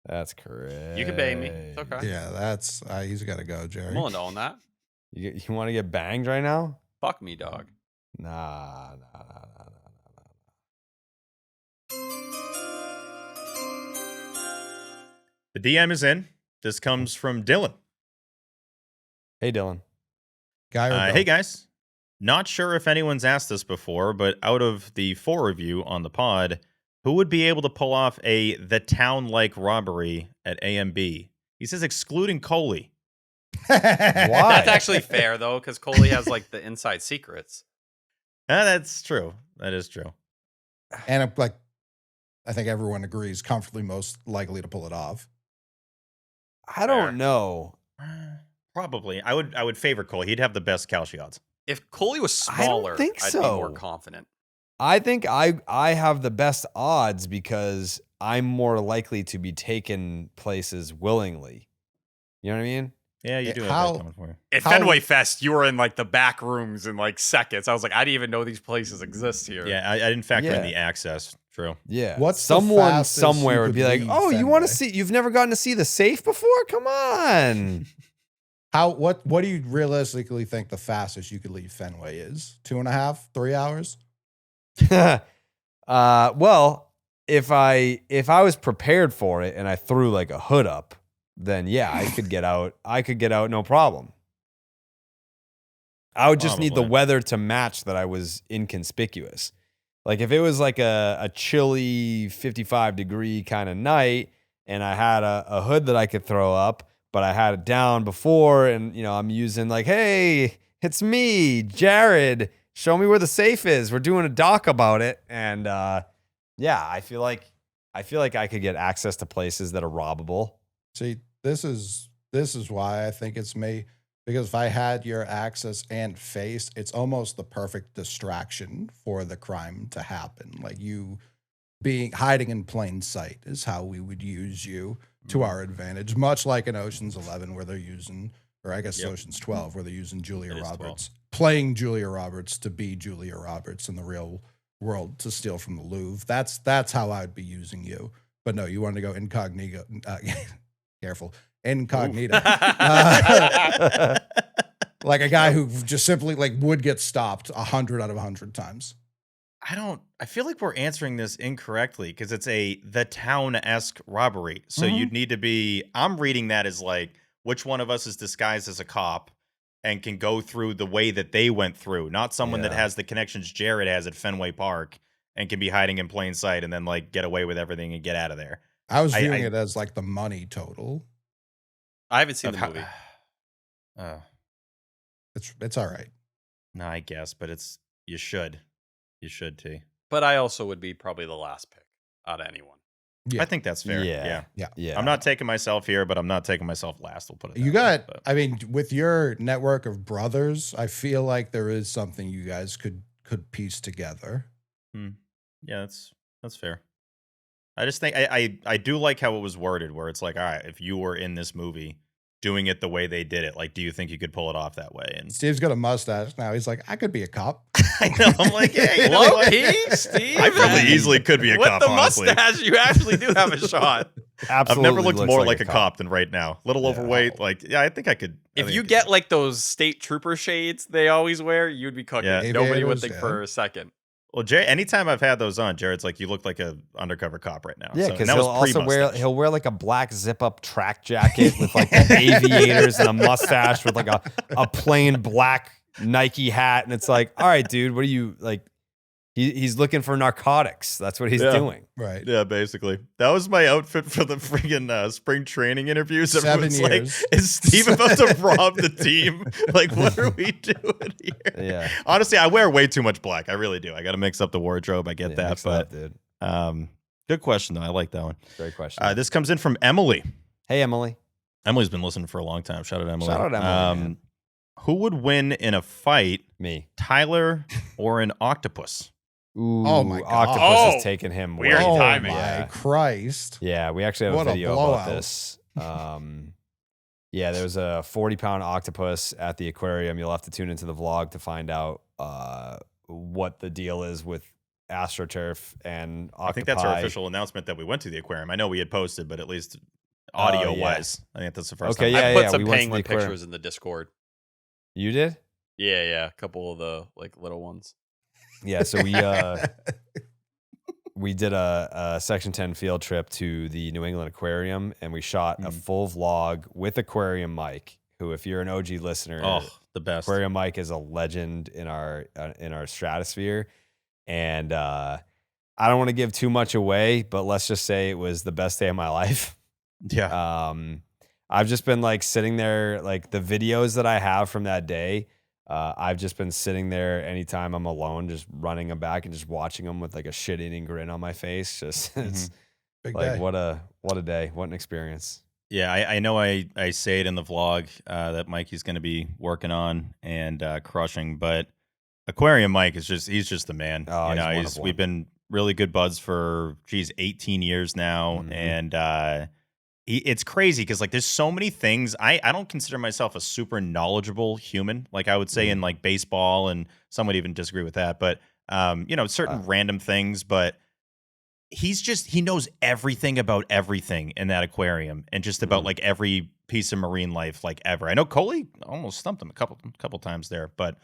A: That's correct.
D: You can pay me. It's okay.
E: Yeah, that's he's got to go, Jerry.
D: I'm willing to own that.
A: You want to get banged right now?
D: Fuck me, dog.
A: Nah.
B: The DM is in. This comes from Dylan.
A: Hey, Dylan.
E: Guy or girl?
B: Hey, guys. Not sure if anyone's asked this before, but out of the 4 of you on the pod, who would be able to pull off the town-like robbery at AMB? He says excluding Coley.
A: Why?
D: That's actually fair, though, because Coley has, like, the inside secrets.
B: That's true. That is true.
E: And I think everyone agrees, comfortably most likely to pull it off.
A: I don't know.
B: Probably. I would favor Coley. He'd have the best Kalshi odds.
D: If Coley was
A: I don't
D: smaller,
A: think
D: I'd
A: so.
D: be more confident.
A: I think I have the best odds because I'm more likely to be taken places willingly. You know what I mean?
B: Yeah, you do have
E: How-
B: that coming for you.
D: At
E: How-
D: Fenway Fest, you were in like the back rooms in like seconds. I was like, I didn't even know these places exist here.
B: Yeah, I didn't factor in
A: Yeah.
B: the access. True.
A: Yeah.
E: What's the
A: someone
E: fastest
A: somewhere
E: you
A: would
E: could
A: be like,
E: leave
A: "Oh, you want to
E: Fenway?"
A: see? You've never gotten to see the safe before? Come on."
E: What do you realistically think the fastest you could leave Fenway is? 2.5, 3 hours?
A: Well, if I was prepared for it and I threw like a hood up, then yeah, I could get out. I could get out no problem. I would just need the
B: Probably.
A: weather to match that I was inconspicuous. Like if it was like a chilly 55-degree kind of night and I had a hood that I could throw up, but I had it down before and I'm using like, "Hey, it's me, Jared. Show me where the safe is. We're doing a doc about it." And yeah, I feel like I could get access to places that are robbable.
E: See, this is why I think it's me. Because if I had your access and face, it's almost the perfect distraction for the crime to happen. Like you hiding in plain sight is how we would use you to our advantage. Much like in Ocean's 11 where they're using, or I guess
B: Yep.
E: Ocean's 12 where they're using Julia
B: It is 12.
E: Roberts, playing Julia Roberts to be Julia Roberts in the real world to steal from the Louvre. That's how I'd be using you. But no, you want to go incognito. Careful. Incognito. Like a guy who just simply would get stopped 100 out of 100 times.
B: I feel like we're answering this incorrectly because it's the town-esque robbery. So you'd need to be, I'm reading that as like, which one of us is disguised as a cop and can go through the way that they went through, not someone that
A: Yeah.
B: has the connections Jared has at Fenway Park and can be hiding in plain sight and then like get away with everything and get out of there.
E: I was viewing it as like the money total.
D: I haven't seen
B: Of
D: the
B: how-
D: movie.
E: It's all right.
B: No, I guess, but you should T.
D: But I also would be probably the last pick out of anyone.
E: Yeah.
B: I think that's fair. Yeah.
A: Yeah.
B: I'm not taking myself here, but I'm not taking myself last. We'll put it.
E: You
B: that way,
E: got,
B: but-
E: I mean, with your network of brothers, I feel like there is something you guys could piece together.
B: Yeah, that's fair. I just think I do like how it was worded, where it's like, all right, if you were in this movie doing it the way they did it, like, do you think you could pull it off that way? And
E: Steve's got a mustache now. He's like, I could be a cop.
B: I know, I'm like, yeah, you know
D: Low
B: what?
D: key, Steve.
B: I probably easily could be a
D: With
B: cop.
D: the
B: honestly,
D: mustache, you actually do have a shot.
B: I've
A: Absolutely
B: never looked
A: looks
B: more like a cop than right now. Little
A: Yeah.
B: overweight, like, yeah, I think I could. I
D: If
B: think
D: you
B: I could
D: get
B: do
D: like those state trooper shades they always wear, you'd be cooking.
B: Yeah.
D: Nobody would
E: Aviators,
D: think
E: yeah.
D: for a second.
B: it. Well, Jay, anytime I've had those on, Jared's like, you look like a undercover cop right now.
A: Yeah,
B: So-
A: because
B: and that
A: he'll
B: was
A: also
B: pre-mustache.
A: he'll wear like a black zip up track jacket with like the aviators and a mustache with like a plain black Nike hat, and it's like, all right, dude, what are you like? He's looking for narcotics. That's what he's
B: Yeah.
A: doing.
E: Right.
B: Yeah, basically. That was my outfit for the friggin' spring training interviews.
E: 7
B: Everyone's like,
E: years.
B: is Steve about to rob the team? Like, what are we doing here?
A: Yeah.
B: Honestly, I wear way too much black. I really do. I got to mix up the wardrobe. I get
A: Yeah,
B: that.
A: mix it
B: But
A: up, dude.
B: good question, though. I like that one.
A: Great question.
B: This comes in from Emily.
A: Hey, Emily.
B: Emily's been listening for a long time. Shout out, Emily.
A: Shout out, Emily, man.
B: Who would win in a fight,
A: Me.
B: Tyler or an octopus?
A: Ooh,
E: Oh my God.
A: Octopus
D: Oh,
A: has taken him
D: weird
A: way.
E: Oh
D: timing.
E: my
A: Yeah.
E: Christ.
A: Yeah, we actually have
E: What
A: a
E: a
A: video
E: blowout.
A: about this. Yeah, there was a 40-pound octopus at the aquarium. You'll have to tune into the vlog to find out what the deal is with AstroTurf and octopi.
B: I think that's our official announcement that we went to the aquarium. I know we had posted, but at least audio-wise, I think that's the first time.
D: I put some
A: we went to
D: penguin
A: the aquarium.
D: pictures in the Discord.
A: You did?
D: Yeah, a couple of the little ones.
A: Yeah, so we did a Section 10 field trip to the New England Aquarium, and we shot a full vlog with Aquarium Mike, who, if you're an OG listener,
B: the best.
A: Aquarium Mike is a legend in our stratosphere. And I don't want to give too much away, but let's just say it was the best day of my life.
B: Yeah.
A: I've just been like sitting there, like the videos that I have from that day. I've just been sitting there anytime I'm alone, just running them back and just watching them with like a shit-eating grin on my face. Just it's
E: Big
A: like
E: day.
A: what a day, what an experience.
B: Yeah, I know I say it in the vlog that Mikey's going to be working on and crushing, but Aquarium Mike is he's just the man. We've been really good buds for 18 years now, and it's crazy because like there's so many things. I don't consider myself a super knowledgeable human. Like I would say in like baseball, and some would even disagree with that, but certain random things, but he knows everything about everything in that aquarium and just about like every piece of marine life like ever. I know Coley almost stumped him a couple times there, but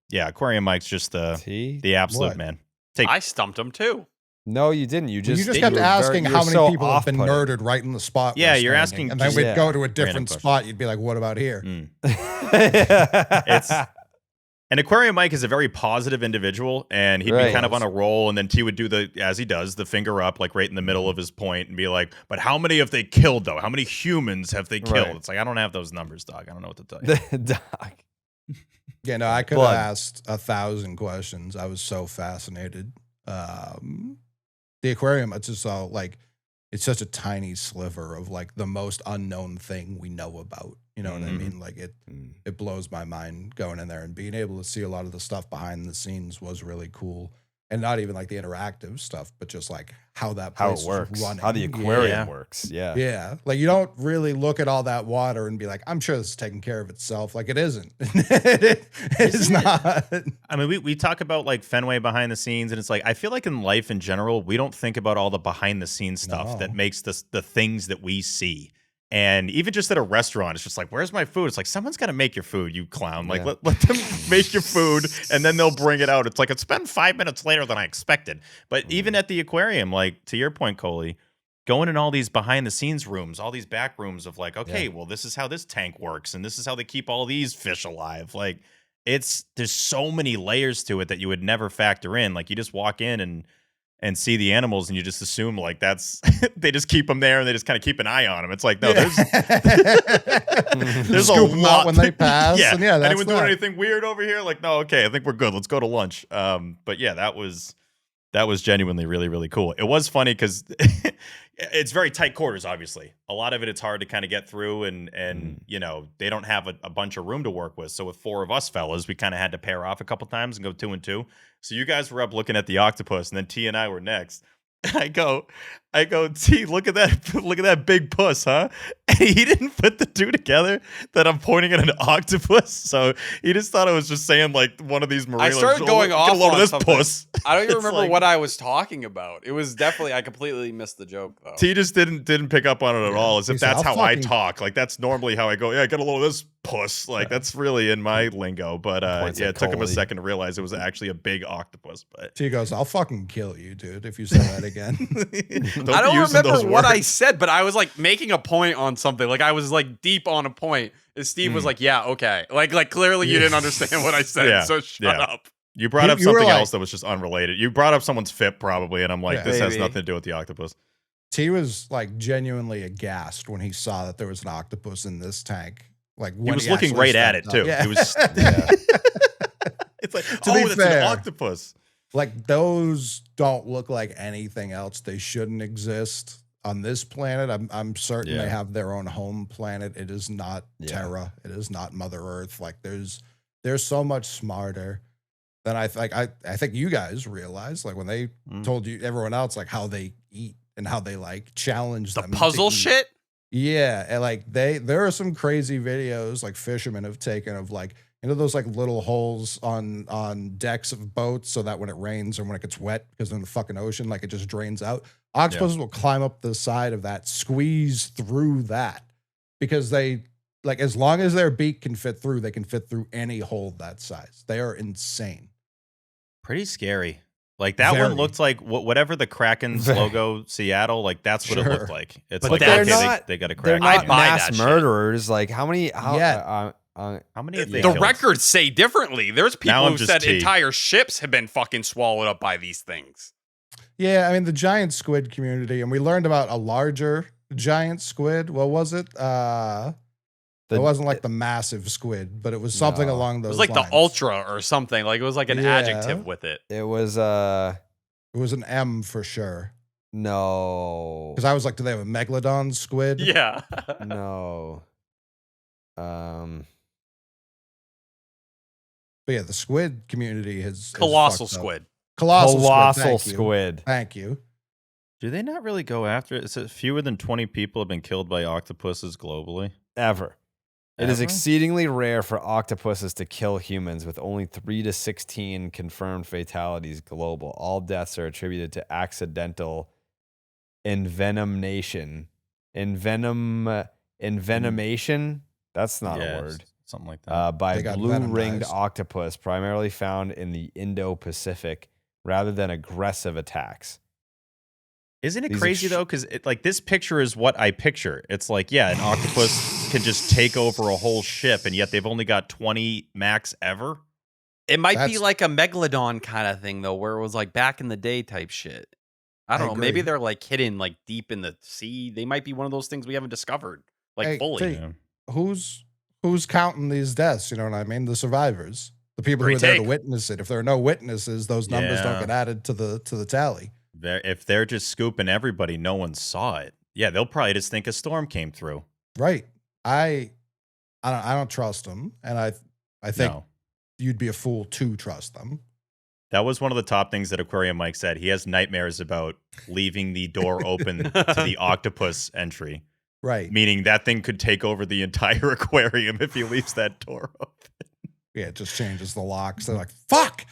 B: yeah, Aquarium Mike's just the absolute man.
D: I stumped him too.
A: No, you didn't. You just
E: kept asking how many people have been murdered right in the spot.
B: Yeah,
E: we're
B: you're
E: standing.
B: asking
E: and then
B: just-
E: we'd go to a different
B: Random
E: spot. You'd be like, "What about here?"
B: And Aquarium Mike is a very positive individual, and he'd be kind of on a roll, and then T would do as he does, the finger up, like right in the middle of his point, and be like, but how many have they killed, though? How many humans have they killed?
A: Right.
B: It's like, I don't have those numbers, dog. I don't know what to tell you.
A: Dog.
E: Yeah, no, I could have asked 1,000 questions. I was so fascinated. The aquarium, it's just all like, it's such a tiny sliver of like the most unknown thing we know about. You know what I mean? Like it blows my mind going in there and being able to see a lot of the stuff behind the scenes was really cool. And not even like the interactive stuff, but just like how that place
A: it works,
E: is running.
A: how the aquarium works. Yeah.
E: Yeah. Like you don't really look at all that water and be like, I'm sure this is taking care of itself. Like it isn't. It's not.
B: I mean, we talk about like Fenway behind the scenes, and it's like, I feel like in life in general, we don't think about all the behind the scenes stuff that makes the things that we see. And even just at a restaurant, it's just like, where's my food? It's like, someone's got to make your food, you clown. Like, let them make your food, and then they'll bring it out. It's like, it's been 5 minutes later than I expected. But even at the aquarium, like, to your point, Coley, going in all these behind-the-scenes rooms, all these back rooms of like, okay, well, this is how this tank works, and this is how they keep all these fish alive. Like, there's so many layers to it that you would never factor in. Like, you just walk in and see the animals, and you just assume like that's they just keep them there and they just kind of keep an eye on them. It's like, no, there's a lot
E: when they pass.
B: Yeah,
E: and that's
B: anyone doing anything weird over here? Like, no, okay, I think we're good. Let's go to lunch. But yeah, that was genuinely really, really cool. It was funny because it's very tight quarters. Obviously, a lot of it's hard to kind of get through, and you know, they don't have a bunch of room to work with. So with 4 of us fellas, we kind of had to pair off a couple times and go 2 and 2. So you guys were up looking at the octopus, and then T and I were next. I go, T, look at that big puss, huh? And he didn't put the 2 together that I'm pointing at an octopus. So he just thought I was just saying like one of these marine.
D: I started going off
B: get a load
D: on
B: of this
D: something.
B: puss.
D: I don't even
B: It's
D: remember
B: like-
D: what I was talking about. It was definitely, I completely missed the joke though.
B: T just didn't pick up on it at all, as if
E: He said,
B: that's
E: "I'll
B: how I
E: fucking-"
B: talk. Like that's normally how I go. Yeah, get a load of this puss. Like that's really in my lingo. But
A: Points
B: yeah,
A: at
B: it took him a
A: Coley.
B: second to realize it was actually a big octopus. But
E: She goes, I'll fucking kill you, dude, if you say that again.
B: don't
D: I
B: be
D: don't
B: using
D: remember
B: those
D: what I
B: words.
D: said, but I was like making a point on something. Like I was like deep on a point. And Steve was like, "Yeah, okay." Like clearly you didn't understand what I said,
B: Yeah,
D: so shut
B: yeah.
D: up.
B: You brought up
E: You were
B: something
E: like-
B: else that was just unrelated. You brought up someone's FIP probably, and I'm like,
E: Yeah.
B: this has
D: Maybe.
B: nothing to do with the octopus.
E: T was like genuinely aghast when he saw that there was an octopus in this tank. Like
B: He
E: when
B: was looking
E: actually
B: right at it
E: stepped up.
B: too.
E: Yeah.
B: He was. It's like,
E: To be
B: that's
E: fair.
B: an octopus.
E: Like those don't look like anything else. They shouldn't exist on this planet. I'm certain
A: Yeah.
E: they have their own home planet. It is not
A: Yeah.
E: Terra. It is not Mother Earth. Like they're so much smarter than I think you guys realize. Like when they told you everyone else like how they eat and how they like challenge
D: The
E: them. to
D: puzzle
E: eat.
D: shit?
E: Yeah, and like there are some crazy videos like fishermen have taken of like, you know, those like little holes on decks of boats so that when it rains or when it gets wet because they're in the fucking ocean, like it just drains out. Octopuses will climb up the side of that, squeeze through that because they like, as long as their beak can fit through, they can fit through any hole that size. They are insane.
B: Pretty scary. Like that
E: Very.
B: one looked like whatever the Kraken's logo, Seattle. Like that's what it looked like. It's
D: But
B: like
A: they're
B: okay,
A: not-
B: they got a
A: They're
B: Kraken.
A: not
B: here.
D: buy
A: mass
D: that shit.
A: murderers. Like how many?
E: Yeah.
B: How many have they
D: The
B: killed?
D: records say differently. There's
B: Now
D: people
B: I'm
D: who
B: just
D: said
B: T.
D: entire ships have been fucking swallowed up by these things.
E: Yeah, I mean the giant squid community, and we learned about a larger giant squid. What was it? It wasn't like the massive squid, but it was something
A: No.
E: along
D: It
E: those
D: was like
E: lines.
D: the ultra or something. Like it was like an
E: Yeah.
D: adjective with it.
A: It was
E: It was an M for sure.
A: no,
E: Because I was like, do they have a megalodon squid?
D: Yeah.
A: no.
E: But yeah, the squid community has
D: Colossal
E: fucked up.
D: squid.
E: Colossal
A: squid.
E: Thank you.
B: Do they not really go after it? Is it fewer than 20 people have been killed by octopuses globally?
A: Ever. It is
B: Ever?
A: exceedingly rare for octopuses to kill humans, with only 3 to 16 confirmed fatalities global. All deaths are attributed to accidental envenomation. Envenomation? That's not
B: Yeah,
A: a word.
B: Something like that.
A: By
E: They got
A: blue-ringed
E: venomized.
A: octopus, primarily found in the Indo-Pacific, rather than aggressive attacks.
B: Isn't it
A: these
B: crazy though? Because like this picture is what I picture. It's like, yeah, an octopus can just take over a whole ship, and yet they've only got 20 max ever.
D: It might be
E: That's-
D: like a megalodon kind of thing though, where it was like back in the day type shit. I don't know. Maybe
E: agree.
D: they're like hidden like deep in the sea. They might be one of those things we haven't discovered like
E: Hey,
D: fully.
E: T,
B: Yeah.
E: Who's counting these deaths? You know what I mean? The survivors, the people
D: Great
E: who are there to
D: take.
E: witness it. If there are no witnesses, those numbers don't
B: Yeah.
E: get added to the tally.
B: If they're just scooping everybody, no one saw it. Yeah, they'll probably just think a storm came through.
E: Right. I don't trust them, and I think
B: No.
E: you'd be a fool to trust them.
B: That was one of the top things that Aquarium Mike said. He has nightmares about leaving the door open to the octopus entry,
E: Right.
B: meaning that thing could take over the entire aquarium if he leaves that door open.
E: Yeah, it just changes the locks. They're like, fuck.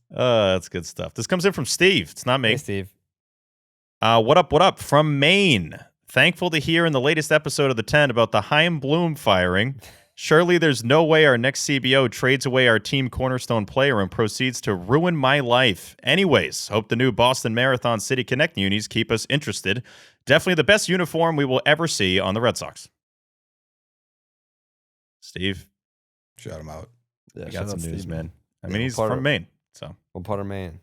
B: That's good stuff. This comes in from Steve. It's not me.
A: Hey, Steve.
B: What up from Maine? Thankful to hear in the latest episode of the 10 about the Chaim Bloom firing. Surely there's no way our next CBO trades away our team cornerstone player and proceeds to ruin my life. Anyways, hope the new Boston Marathon City Connect unis keep us interested. Definitely the best uniform we will ever see on the Red Sox. Steve,
E: Shut him out.
A: Yeah,
B: you
A: shut
B: got some
A: up,
B: news,
A: Steve.
B: man. I
A: Yeah,
B: mean, he's
A: part
B: from
A: of-
B: Maine, so
A: What part of Maine?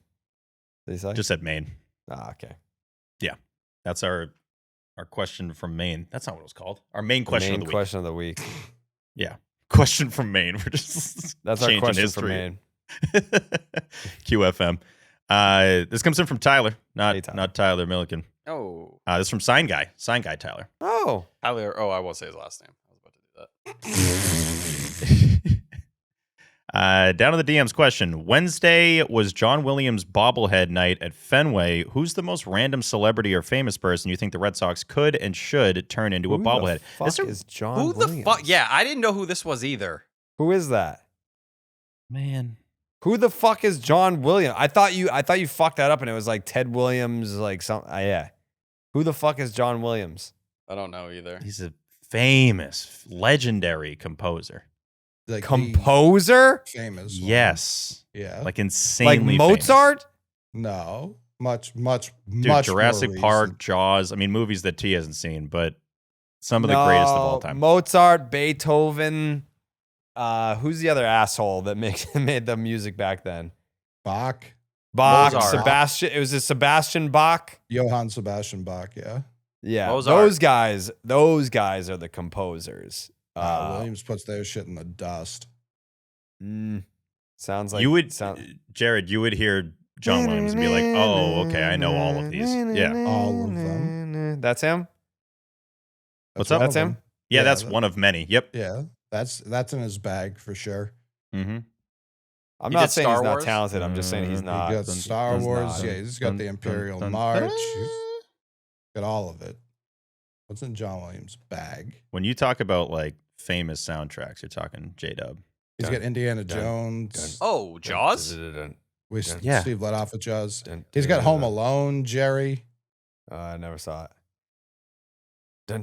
A: Did he say?
B: just said Maine.
A: Okay.
B: That's our question from Maine. That's not what it was called. Our main question
A: Main
B: of the week.
A: question of the week.
B: Yeah. Question from Maine. We're just
A: That's our
B: changing
A: question
B: history.
A: for Maine.
B: QFM. This comes in from Tyler, not
A: Hey, Tyler.
B: not Tyler Milliken.
D: Oh,
B: This is from Sign Guy Tyler.
A: Oh.
D: Tyler. Oh, I won't say his last name. I was about to do that.
B: Down to the DMs question. Wednesday was John Williams' bobblehead night at Fenway. Who's the most random celebrity or famous person you think the Red Sox could and should turn into a
A: Who
B: bobblehead?
A: the fuck is John
D: Who the
A: Williams?
D: fuck? Yeah, I didn't know who this was either.
A: Who is that?
B: Man.
A: Who the fuck is John Williams? I thought you fucked that up and it was like Ted Williams, like some yeah. Who the fuck is John Williams?
D: I don't know either.
B: He's a famous, legendary composer.
E: Like the
A: Composer?
E: famous. one.
B: Yes.
E: Yeah.
B: Like
A: Like
B: insanely
A: Mozart?
E: No. Much
B: Dude,
E: more
B: Jurassic Park,
E: recent.
B: Jaws. I mean, movies that T hasn't seen, but some of the greatest of all time.
A: Mozart, Beethoven. Who's the other asshole that made the music back then?
E: Bach.
A: Bach,
D: Mozart.
A: Sebastian. It was a Sebastian Bach.
E: Johann Sebastian Bach, yeah.
A: Yeah,
D: Mozart.
A: those guys are the composers.
E: Williams puts their shit in the dust.
A: Sounds like
B: you would,
A: sound,
B: Jared, you would hear John Williams and be like, oh, okay, I know all of these. Yeah.
E: All of them.
A: That's him.
B: What's
E: one
B: up?
A: That's
E: of
A: him.
E: them.
B: Yeah,
E: Yeah,
B: that's
E: that-
B: one of many. Yep.
E: Yeah. That's in his bag for sure.
B: Mm-hmm.
A: I'm
D: He
A: not
D: did
A: saying
D: Star
A: he's not
D: Wars?
A: talented. I'm just saying he's
E: He
A: not.
E: got Star
A: he's
E: Wars.
A: not.
E: Yeah, he's got the Imperial March. He's got all of it. What's in John Williams' bag?
B: When you talk about like famous soundtracks, you're talking J-Dub.
E: He's got Indiana Jones.
A: dun.
D: Oh, Jaws?
E: Yeah. Steve let off with Jaws. He's got Home Alone, Jerry.
A: I never saw it.
E: He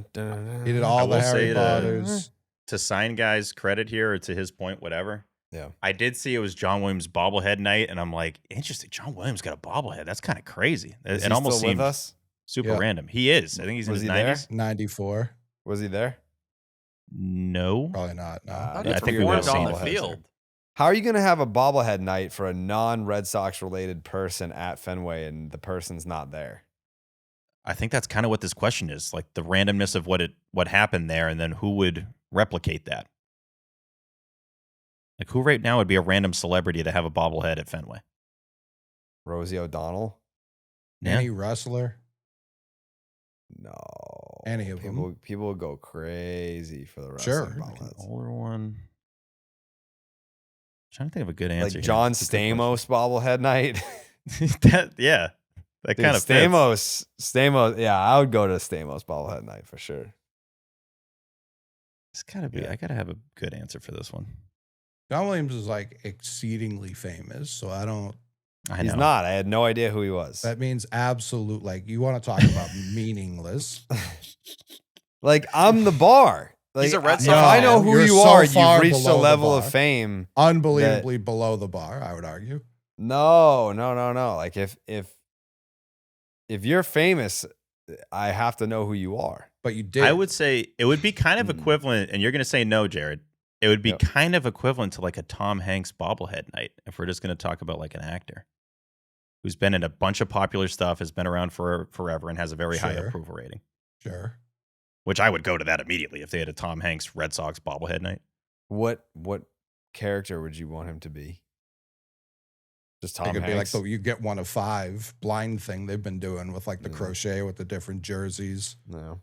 E: did
B: I
E: all the
B: will
E: Harry
B: say
E: Potters.
B: To sign guys credit here, or to his point, whatever.
A: Yeah.
B: I did see it was John Williams' bobblehead night, and I'm like, interesting. John Williams got a bobblehead. That's kind of crazy.
A: Is
B: It
A: he
B: almost
A: still with
B: seemed
A: us?
B: super
E: Yeah.
B: random. He is. I think he's in
A: Was
B: his
A: he there?
B: 90s.
E: 94.
A: Was he there?
B: No.
E: Probably not. No.
A: Uh,
B: Yeah, I think we
D: performed
B: would've
D: on
B: seen
D: the
B: bobbleheads
D: field.
A: How are you going to have a bobblehead night for a non-Red Sox related person at Fenway and the person's not there?
B: I think that's kind of what this question is, like the randomness of what happened there, and then who would replicate that. Like, who right now would be a random celebrity to have a bobblehead at Fenway?
A: Rosie O'Donnell?
B: Yeah.
E: Any wrestler?
A: No.
E: Any of them?
A: People would go crazy for the
E: Sure.
A: wrestling
B: Like an
A: bobbleheads.
B: older one. Trying to think of a good answer.
A: Like
B: here.
A: John
B: That's a good
A: Stamos bobblehead night.
B: question. That
A: Dude,
B: kind of fits.
A: Stamos. Yeah, I would go to Stamos bobblehead night for sure.
B: It's gotta be.
A: Yeah.
B: I gotta have a good answer for this one.
E: John Williams is like exceedingly famous, so I don't.
B: I know.
A: He's not. I had no idea who he was.
E: That means absolute. Like you want to talk about meaningless?
A: Like I'm the bar. Like,
D: He's a Red
A: if
D: Sox
A: I
D: fan.
A: know who
E: You're
A: you
E: so
A: are,
E: far
A: you've reached a
E: below the
A: level of
E: bar.
A: fame.
E: Unbelievably below the bar, I would argue.
A: No. Like if you're famous, I have to know who you are.
E: But you did.
B: I would say it would be kind of equivalent, and you're gonna say no, Jared. It would be
A: Yep.
B: kind of equivalent to like a Tom Hanks bobblehead night, if we're just gonna talk about like an actor who's been in a bunch of popular stuff, has been around for forever, and has a very high
E: Sure.
B: approval rating.
E: Sure.
B: Which I would go to that immediately if they had a Tom Hanks Red Sox bobblehead night.
A: What character would you want him to be? Just Tom
E: It could
A: Hanks?
E: be like the you get one of five blind thing they've been doing with like the
A: Yeah.
E: crochet with the different jerseys.
A: No.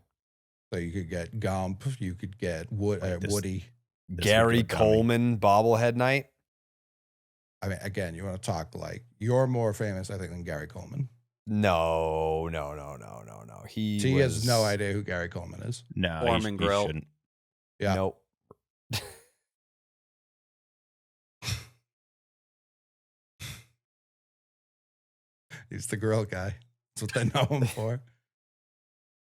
E: So you could get Gump, you could get
B: Like this-
E: Woody.
B: This
A: Gary
B: would go dummy.
A: Coleman bobblehead night?
E: I mean, again, you want to talk like you're more famous, I think, than Gary Coleman.
A: No. He
E: has no idea who Gary Coleman is.
B: No,
D: Warm
B: he
D: and Grill.
B: shouldn't.
E: Yeah.
A: Nope.
E: He's the grill guy. That's what they know him for.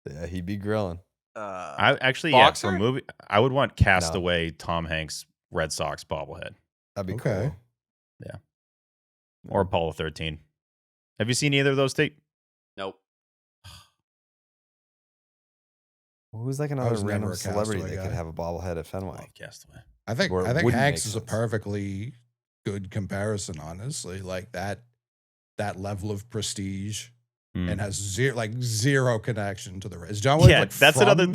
A: Yeah, he'd be grilling.
B: I actually,
D: Boxer?
B: for a movie, I would want Castaway Tom Hanks Red Sox bobblehead
A: That'd be
E: Okay.
A: cool.
B: or Apollo 13. Have you seen either of those, Tate?
D: Nope.
A: Who's like
E: I
A: another
E: was never
A: random
E: a
A: celebrity
E: Castaway
A: that
E: guy.
A: could have a bobblehead at Fenway?
B: Love Castaway.
E: I think
A: Or it wouldn't
E: Hanks
A: make
E: is a
A: sense.
E: perfectly good comparison, honestly. Like that level of prestige
B: Mm.
E: and has zero connection to the rest. Is John Williams,
B: Yeah,
E: like,
B: that's
E: from-
B: another.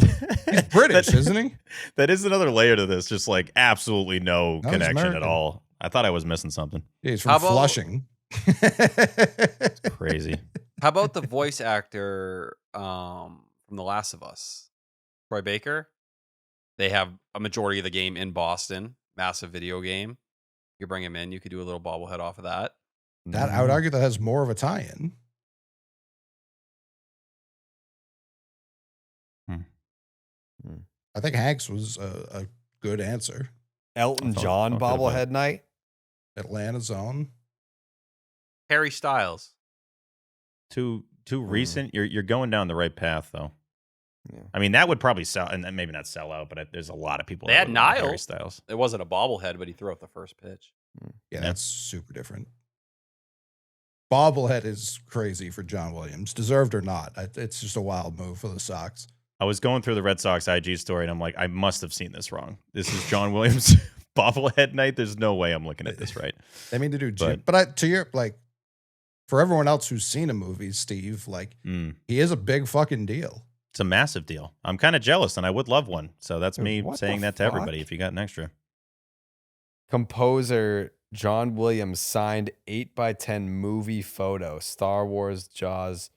E: He's British, isn't he?
B: That is another layer to this. Just like absolutely no
E: he's
B: connection at
E: American.
B: all. I thought I was missing something.
E: Yeah, he's from
D: How about-
E: Flushing.
B: Crazy.
D: How about the voice actor from The Last of Us, Troy Baker? They have a majority of the game in Boston. Massive video game. You could bring him in. You could do a little bobblehead off of that.
E: That I would argue that has more of a tie-in. I think Hanks was a good answer.
A: Elton
B: I thought-
A: John
B: thought could've been.
A: bobblehead night?
E: Atlanta's own.
D: Harry Styles.
B: Too recent. You're going down the right path though.
A: Yeah.
B: I mean, that would probably sell, and maybe not sell out, but there's a lot of people.
D: They
B: that
D: had
B: would want Harry
D: Niles.
B: Styles.
D: It wasn't a bobblehead, but he threw up the first pitch.
E: Yeah,
B: Yeah.
E: that's super different. Bobblehead is crazy for John Williams, deserved or not. It's just a wild move for the Sox.
B: I was going through the Red Sox IG story, and I'm like, I must have seen this wrong. This is John Williams bobblehead night. There's no way I'm looking at this right.
E: They mean to do,
B: But-
E: to your like, for everyone else who's seen a movie, Steve, like
B: Mm.
E: he is a big fucking deal.
B: It's a massive deal. I'm kind of jealous, and I would love one. So that's
A: Dude,
B: me
A: what
B: saying
A: the
B: that to everybody.
A: fuck?
B: If you got an extra,
A: Composer John Williams signed 8x10 movie photo, Star Wars, Jaws.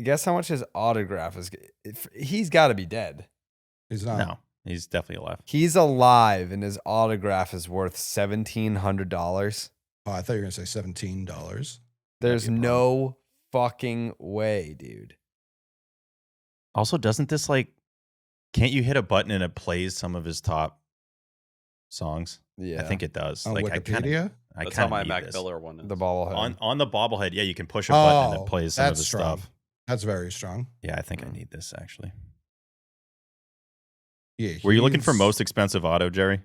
A: Guess how much his autograph is? He's got to be dead.
E: He's not.
B: no, He's definitely alive.
A: He's alive, and his autograph is worth $1,700.
E: Oh, I thought you were gonna say $17.
A: There's
B: be a problem.
A: no fucking way, dude.
B: Also, doesn't this can't you hit a button and it plays some of his top songs?
A: Yeah,
B: I think it does.
E: On
B: I
E: Wikipedia?
D: That's how my
B: need
D: Mac
B: this.
D: Miller one is.
A: the bobblehead.
B: On the bobblehead, yeah, you can push a button and
E: Oh,
B: it plays some of
E: that's
B: his
E: strong.
B: stuff.
E: That's very strong.
B: Yeah, I think I need this actually.
E: Yeah.
B: Were you looking for
E: he's-
B: most expensive auto, Jerry?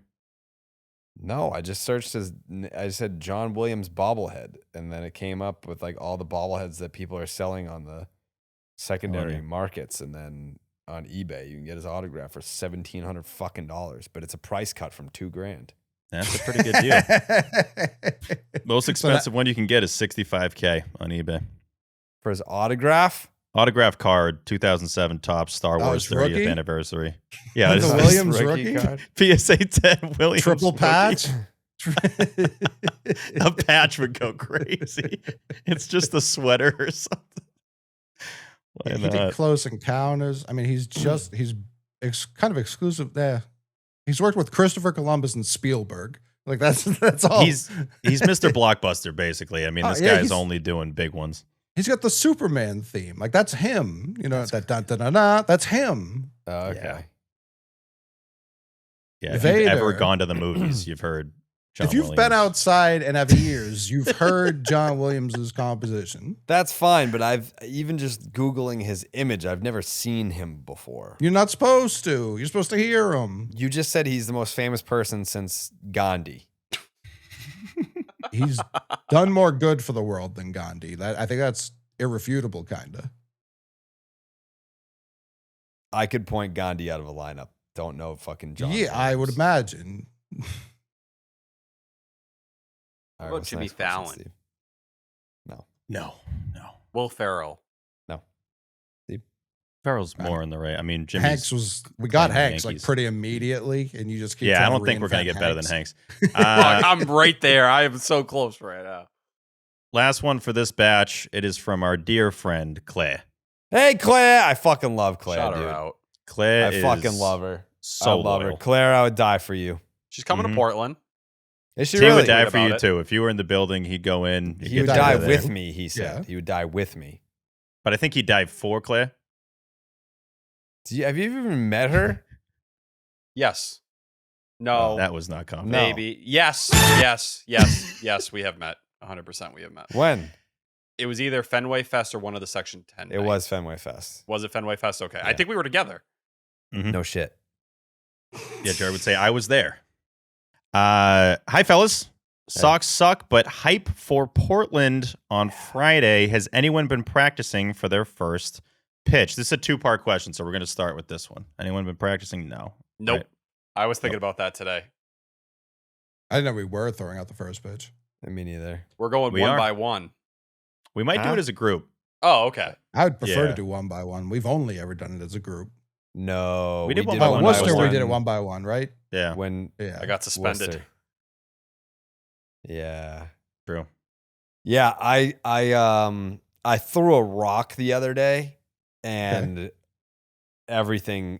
A: No, I just searched I said John Williams bobblehead, and then it came up with like all the bobbleheads that people are selling on the secondary
B: yeah.
A: markets, and then on eBay you can get his autograph for $1,700 fucking dollars, but it's a price cut from $2,000.
B: That's a pretty good deal. Most expensive one you can get is $65K on eBay.
A: For his autograph.
B: Autograph card, 2007 Topps Star
E: Oh,
B: Wars
E: it's
B: 30th
E: rookie?
B: anniversary. Yeah,
E: The
B: this is
E: Williams rookie?
A: card.
B: PSA 10 Williams
E: Triple
B: rookie.
E: patch.
B: A patch would go crazy. It's just a sweater or something. Why
E: He did
B: not?
E: Close Encounters. I mean, he's kind of exclusive there. He's worked with Christopher Columbus and Spielberg. Like that's all.
B: He's Mr. Blockbuster, basically. I mean, this
E: yeah,
B: guy's
E: he's-
B: only doing big ones.
E: He's got the Superman theme. Like that's him. You know that dun, dun, dun, dun, that's him.
A: Oh, okay.
B: Yeah, if you've ever
E: Vader.
B: gone to the movies, you've heard John
E: if you've been
B: Williams.
E: outside and have ears, you've heard John Williams's composition.
A: That's fine, but I've even just Googling his image, I've never seen him before.
E: You're not supposed to. You're supposed to hear him.
A: You just said he's the most famous person since Gandhi.
E: He's done more good for the world than Gandhi. I think that's irrefutable, kind of.
A: I could point Gandhi out of a lineup. Don't know fucking John.
E: Yeah, I would
A: Williams.
E: imagine.
A: All
D: What about
A: what's the
D: Jimmy
A: next question,
D: Fallon?
A: Steve?
B: No.
D: Will Ferrell.
B: Farrell's more in the right. I mean, Jimmy's
E: We got
B: playing the
E: Hanks like
B: Yankees.
E: pretty immediately, and you just keep
B: Yeah, I
E: trying
B: don't
E: to
B: think we're going to
E: reinvent
B: get better than Hanks.
D: Fuck, I'm right there. I am so close right now.
B: Last one for this batch. It is from our dear friend, Claire.
A: Hey, Claire. I fucking love Claire,
D: Shout
A: dude.
D: her out.
B: Claire
A: I
B: is
A: fucking love her.
B: so
A: I love
B: loyal.
A: her. Claire, I would die for you.
D: She's coming
B: Mhm.
D: to Portland.
A: Is she
B: He
A: really?
B: would die
D: Tweet
B: for you,
D: about it.
B: too. If you were in the building, he'd go in. you'd
A: He
B: get
A: would
B: to
A: die
B: go there.
A: with me, he said.
E: Yeah.
A: He would die with me.
B: But I think he'd die for Claire.
A: Have you even met her?
D: Yes. No.
B: That was not confident.
A: No.
D: Maybe. Yes. Yes. We have met. 100% we have met.
A: When?
D: It was either Fenway Fest or one of the Section 10
A: It
D: nights.
A: was Fenway Fest.
D: Was it Fenway Fest? Okay. I
A: Yeah.
D: think we were together.
B: Mhm.
A: No shit.
B: Yeah, Jared would say, I was there. Hi, fellas. Sox suck, but hype for Portland on Friday. Has anyone been practicing for their first pitch? This is a two-part question, so we're going to start with this one. Anyone been practicing? No.
D: Nope.
B: Right.
D: I was thinking about that today.
E: I didn't know we were throwing out the first pitch.
A: Me neither.
D: We're going
B: We
D: one
B: are.
D: by one.
B: We might do
A: Huh?
B: it as a group.
D: Oh, okay.
E: I would prefer
B: Yeah.
E: to do one by one. We've only ever done it as a group.
A: No.
B: We did one
A: it
B: by
E: Oh,
B: one
E: Worcester, we
B: one.
E: did it one by one, right?
B: Yeah,
A: When
E: Yeah.
D: I got suspended.
A: Worcester. Yeah.
B: true.
A: Yeah, I threw a rock the other day and everything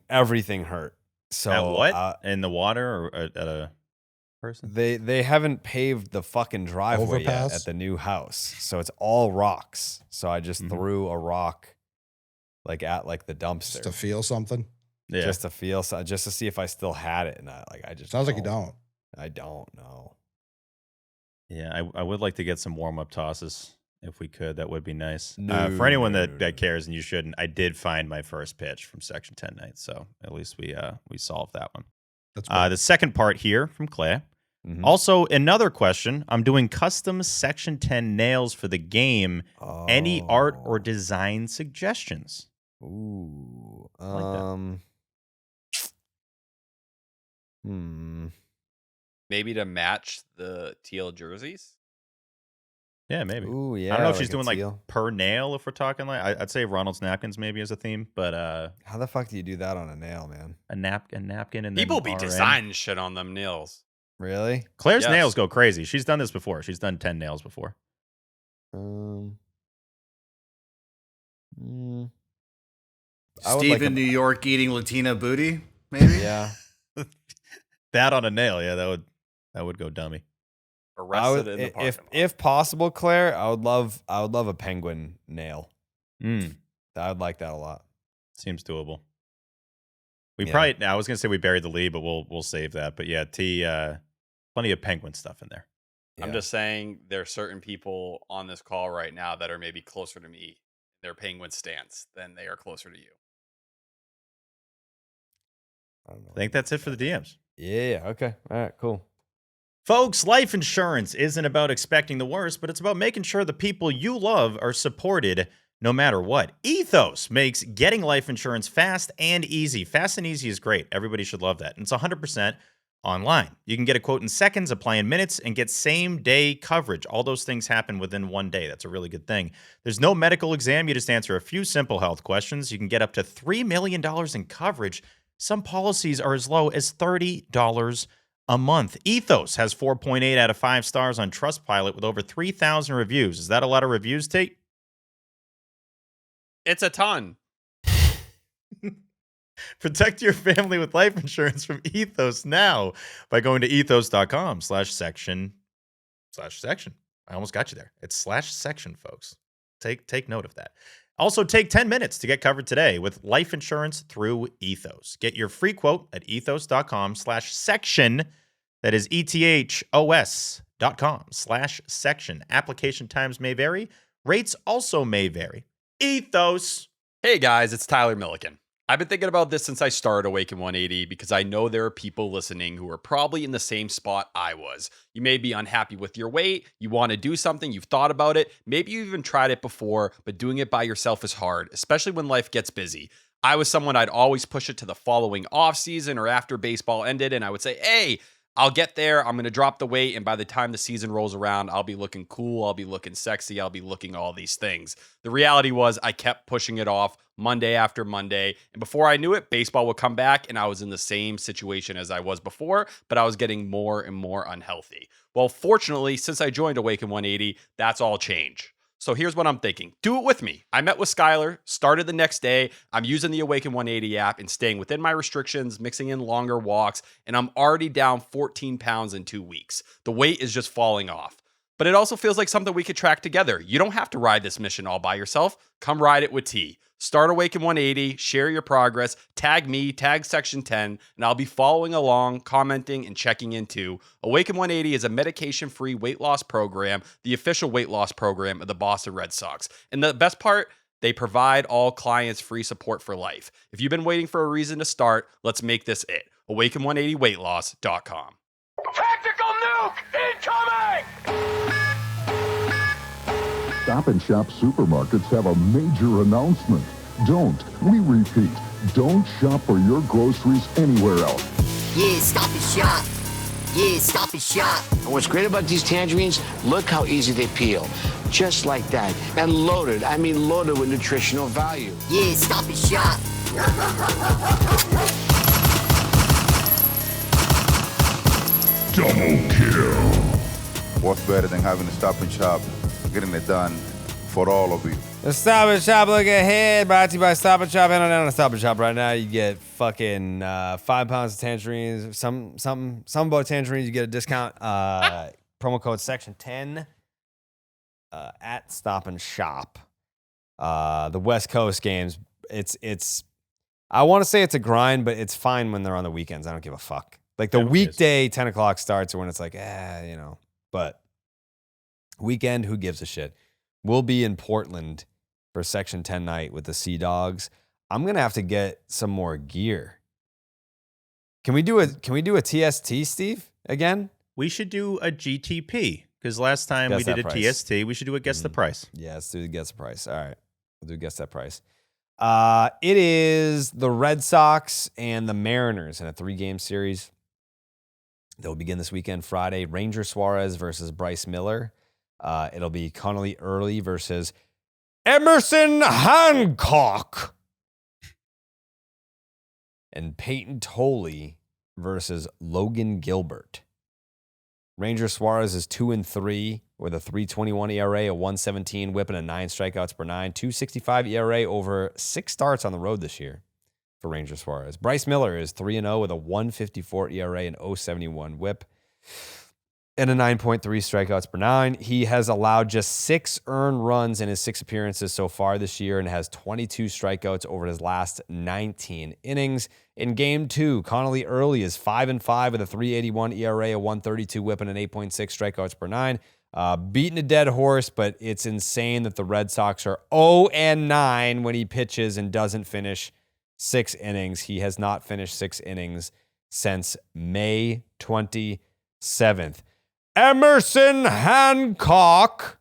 A: hurt. So
B: At what? In the water or at a person?
A: they haven't paved the fucking driveway yet
E: Overpass?
A: at the new house. So it's all rocks. So I just
B: Mhm.
A: threw a rock like at like the
E: Just
A: dumpster
E: to feel something.
B: Yeah.
A: just to feel just to see if I still had it, and I just
E: Sounds like you don't.
A: I don't know.
B: Yeah, I would like to get some warm-up tosses if we could. That would be nice.
A: No,
B: for anyone
A: no,
B: that
A: no.
B: cares, and you shouldn't, I did find my first pitch from Section 10 night, so at least we solved that one.
E: That's good.
B: The second part here from Claire.
A: Mhm.
B: Also, another question. I'm doing custom Section 10 nails for the game. Any art or
A: Oh.
B: design suggestions?
A: Ooh.
B: like that.
D: Maybe to match the teal jerseys.
B: Yeah, maybe.
A: Ooh, yeah.
B: I don't know if she's
A: a
B: doing like
A: teal.
B: per nail if we're talking like I'd say Ronald's napkins maybe as a theme, but
A: How the fuck do you do that on a nail, man?
B: a napkin and then
D: People be
B: RN.
D: designing shit on them nails.
A: Really?
B: Claire's
D: Yes.
B: nails go crazy. She's done this before. She's done 10 nails before.
A: I would
H: Steve
A: like
H: in
A: a-
H: New York eating Latina booty, maybe?
A: Yeah.
B: That on a nail, yeah, that would go dummy.
D: Arrested in the parking lot.
A: If possible, Claire, I would love a penguin nail.
B: Mm,
A: I would like that a lot.
B: seems doable. I was gonna say we buried the lead, but we'll save that. But yeah, plenty of penguin stuff in there.
A: Yeah.
D: I'm just saying there are certain people on this call right now that are maybe closer to me, their penguin stance, than they are closer to you.
A: I don't know.
B: I think that's it for the DMs.
A: Yeah. Okay. All right. Cool.
B: Folks, life insurance isn't about expecting the worst, but it's about making sure the people you love are supported no matter what. Ethos makes getting life insurance fast and easy. Fast and easy is great. Everybody should love that. And it's 100% online. You can get a quote in seconds, apply in minutes, and get same-day coverage. All those things happen within one day. That's a really good thing. There's no medical exam. You just answer a few simple health questions. You can get up to $3 million in coverage. Some policies are as low as $30 a month. Ethos has 4.8 out of 5 stars on Trustpilot with over 3,000 reviews. Is that a lot of reviews, Tate?
D: It's a ton.
B: Protect your family with life insurance from Ethos now by going to ethos.com/section. I almost got you there. It's /section, folks. Take note of that. Also, take 10 minutes to get covered today with life insurance through Ethos. Get your free quote at ethos.com/section. That is ethos.com/section. Application times may vary. Rates also may vary. Ethos.
D: Hey guys, it's Tyler Milliken. I've been thinking about this since I started Awaken 180 because I know there are people listening who are probably in the same spot I was. You may be unhappy with your weight, you want to do something, you've thought about it, maybe you even tried it before, but doing it by yourself is hard, especially when life gets busy. I was someone I'd always push it to the following off season or after baseball ended, and I would say, hey, I'll get there, I'm going to drop the weight, and by the time the season rolls around, I'll be looking cool, I'll be looking sexy, I'll be looking all these things. The reality was I kept pushing it off Monday after Monday, and before I knew it, baseball would come back, and I was in the same situation as I was before, but I was getting more and more unhealthy. Well, fortunately, since I joined Awaken 180, that's all changed. So here's what I'm thinking. Do it with me. I met with Skylar, started the next day. I'm using the Awaken 180 app and staying within my restrictions, mixing in longer walks, and I'm already down 14 pounds in 2 weeks. The weight is just falling off. But it also feels like something we could track together. You don't have to ride this mission all by yourself. Come ride it with T. Start Awaken 180, share your progress, tag me, tag Section 10, and I'll be following along, commenting, and checking in too. Awaken 180 is a medication-free weight loss program, the official weight loss program of the Boston Red Sox. And the best part, they provide all clients free support for life. If you've been waiting for a reason to start, let's make this it. Awaken180weightloss.com.
H: Tactical nuke incoming!
I: Stop and Shop supermarkets have a major announcement. We repeat, don't shop for your groceries anywhere else.
J: Yeah, stop and shop. Yeah, stop and shop.
K: And what's great about these tangerines, look how easy they peel. Just like that. And loaded, loaded with nutritional value.
J: Yeah, stop and shop.
I: Double kill.
L: What's better than having to stop and shop, getting it done for all of you?
A: The Stop and Shop look ahead, brought to you by Stop and Shop. And on the Stop and Shop right now, you get fucking 5 pounds of tangerines. Some about tangerines, you get a discount. Promo code Section 10 at Stop and Shop. The West Coast games, it's. I want to say it's a grind, but it's fine when they're on the weekends. I don't give a fuck. Like the weekday 10 o'clock starts, or when it's like, But weekend, who gives a shit? We'll be in Portland for Section 10 night with the Sea Dogs. I'm gonna have to get some more gear. Can we do a TST, Steve, again?
B: We should do a GTP because last time we did a TST. We should do a guess the price.
A: Yeah, let's do the guess the price. All right, we'll do guess that price. It is the Red Sox and the Mariners in a 3-game series. They'll begin this weekend, Friday. Ranger Suarez versus Bryce Miller. It'll be Connolly Early versus Emerson Hancock. And Peyton Tolley versus Logan Gilbert. Ranger Suarez is 2-3 with a 3.21 ERA, a 1.17 whip, and a 9 strikeouts per 9. 2.65 ERA over 6 starts on the road this year. for Ranger Suarez. Bryce Miller is 3-0 with a 1.54 ERA and 0.71 WHIP and a 9.3 strikeouts per nine. He has allowed just 6 earned runs in his 6 appearances so far this year and has 22 strikeouts over his last 19 innings. In Game 2, Connolly Early is 5-5 with a 3.81 ERA, a 1.32 WHIP, and an 8.6 strikeouts per nine. Beating a dead horse, but it's insane that the Red Sox are 0-9 when he pitches and doesn't finish 6 innings. He has not finished 6 innings since May 27th. Emerson Hancock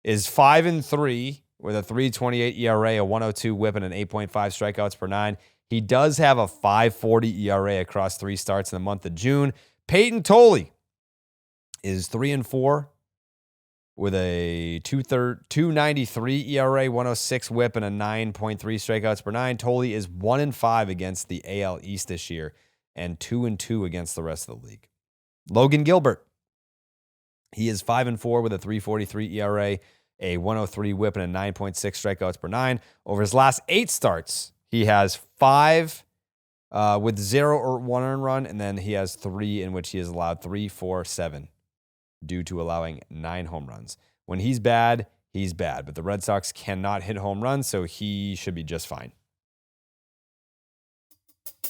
A: is 5-3 with a 3.28 ERA, a 1.02 WHIP, and an 8.5 strikeouts per nine. He does have a 5.40 ERA across 3 starts in the month of June. Peyton Tolley is 3-4 with a 2.93 ERA, 1.06 WHIP, and a 9.3 strikeouts per nine. Tolley is 1-5 against the AL East this year and 2-2 against the rest of the league. Logan Gilbert, he is 5-4 with a 3.43 ERA, a 1.03 WHIP, and a 9.6 strikeouts per nine. Over his last 8 starts, he has 5 with 0 or 1 earned run, and then he has 3 in which he has allowed 3, 4, 7 due to allowing 9 home runs. When he's bad, he's bad, but the Red Sox cannot hit home runs, so he should be just fine.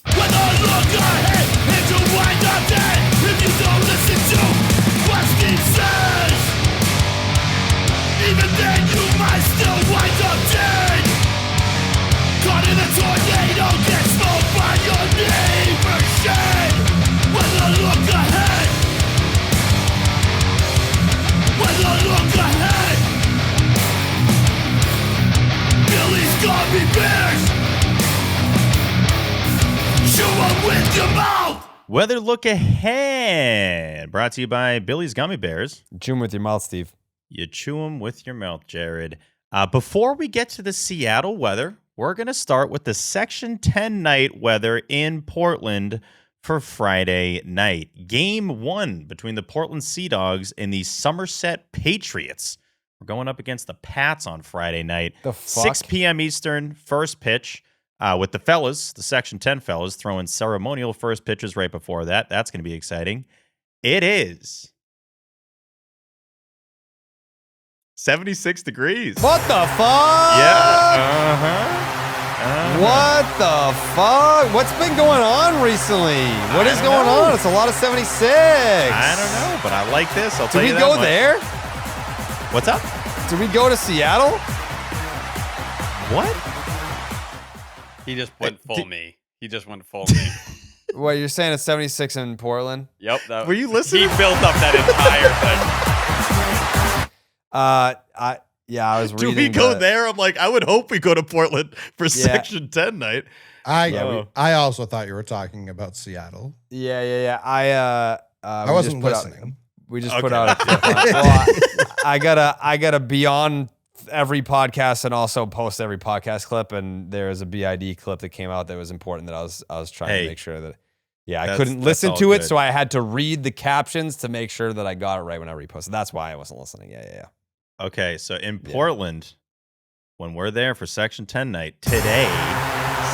H: When I look ahead and you wind up dead, if you don't listen to what Steve says, even then you might still wind up dead. Caught in a tornado, get smoked by your neighbor shed. When I look ahead, when I look ahead, Billy's gummy bears. Chew 'em with your mouth.
B: Weather look ahead. Brought to you by Billy's Gummy Bears.
A: Chew 'em with your mouth, Steve.
B: You chew 'em with your mouth, Jared. Before we get to the Seattle weather, we're going to start with the Section 10 night weather in Portland for Friday night. Game 1 between the Portland Sea Dogs and the Somerset Patriots. We're going up against the Pats on Friday night.
A: The fuck?
B: 6 p.m. Eastern, first pitch. With the fellas, the Section 10 fellas, throwing ceremonial first pitches right before that. That's going to be exciting. It is 76 degrees.
A: What the fuck?
B: Yeah.
A: What the fuck? What's been going on recently? What is going on? It's a lot of 76.
B: I don't know, but I like this. I'll tell you that
A: Did we go
B: much.
A: there?
B: What's up?
A: Did we go to Seattle?
B: What?
D: He just went full me. He just went full me.
A: What, you're saying it's 76 in Portland?
D: Yep.
B: Were you listening?
D: He built up that entire thing.
A: I was reading.
B: Do we go there? I'm like, I would hope we go to Portland for Section 10 night.
E: I also thought you were talking about Seattle.
A: Yeah.
E: I wasn't listening.
A: We just put out a clip. Well, I gotta be on every podcast and also post every podcast clip, and there's a BID clip that came out that was important that I was trying to make sure that I couldn't listen to it, so I had to read the captions to make sure that I got it right when I reposted. That's why I wasn't listening. Yeah.
B: Okay, so in Portland, when we're there for Section 10 night, today,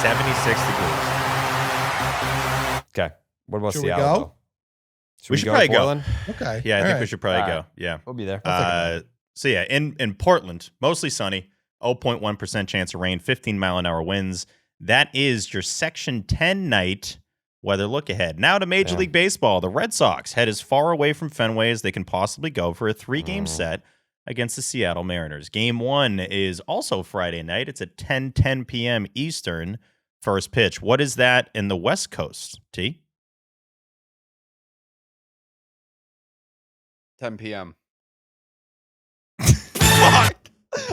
B: 76 degrees.
A: Okay. What about
E: Should
A: Seattle?
E: we go?
A: Though?
B: We should probably go.
E: Okay.
B: Yeah, I
E: All
B: think
E: right.
B: we should probably go.
A: Right.
B: Yeah.
A: We'll be there.
B: So yeah, in Portland, mostly sunny, 0.1% chance of rain, 15-mile-an-hour winds. That is your Section 10 night weather look ahead. Now to Major League Baseball. The Red Sox head as far away from Fenway as they can possibly go for a 3-game set against the Seattle Mariners. Game 1 is also Friday night. It's at 10 p.m. Eastern, first pitch. What is that in the West Coast, T?
D: 10 p.m. Fuck!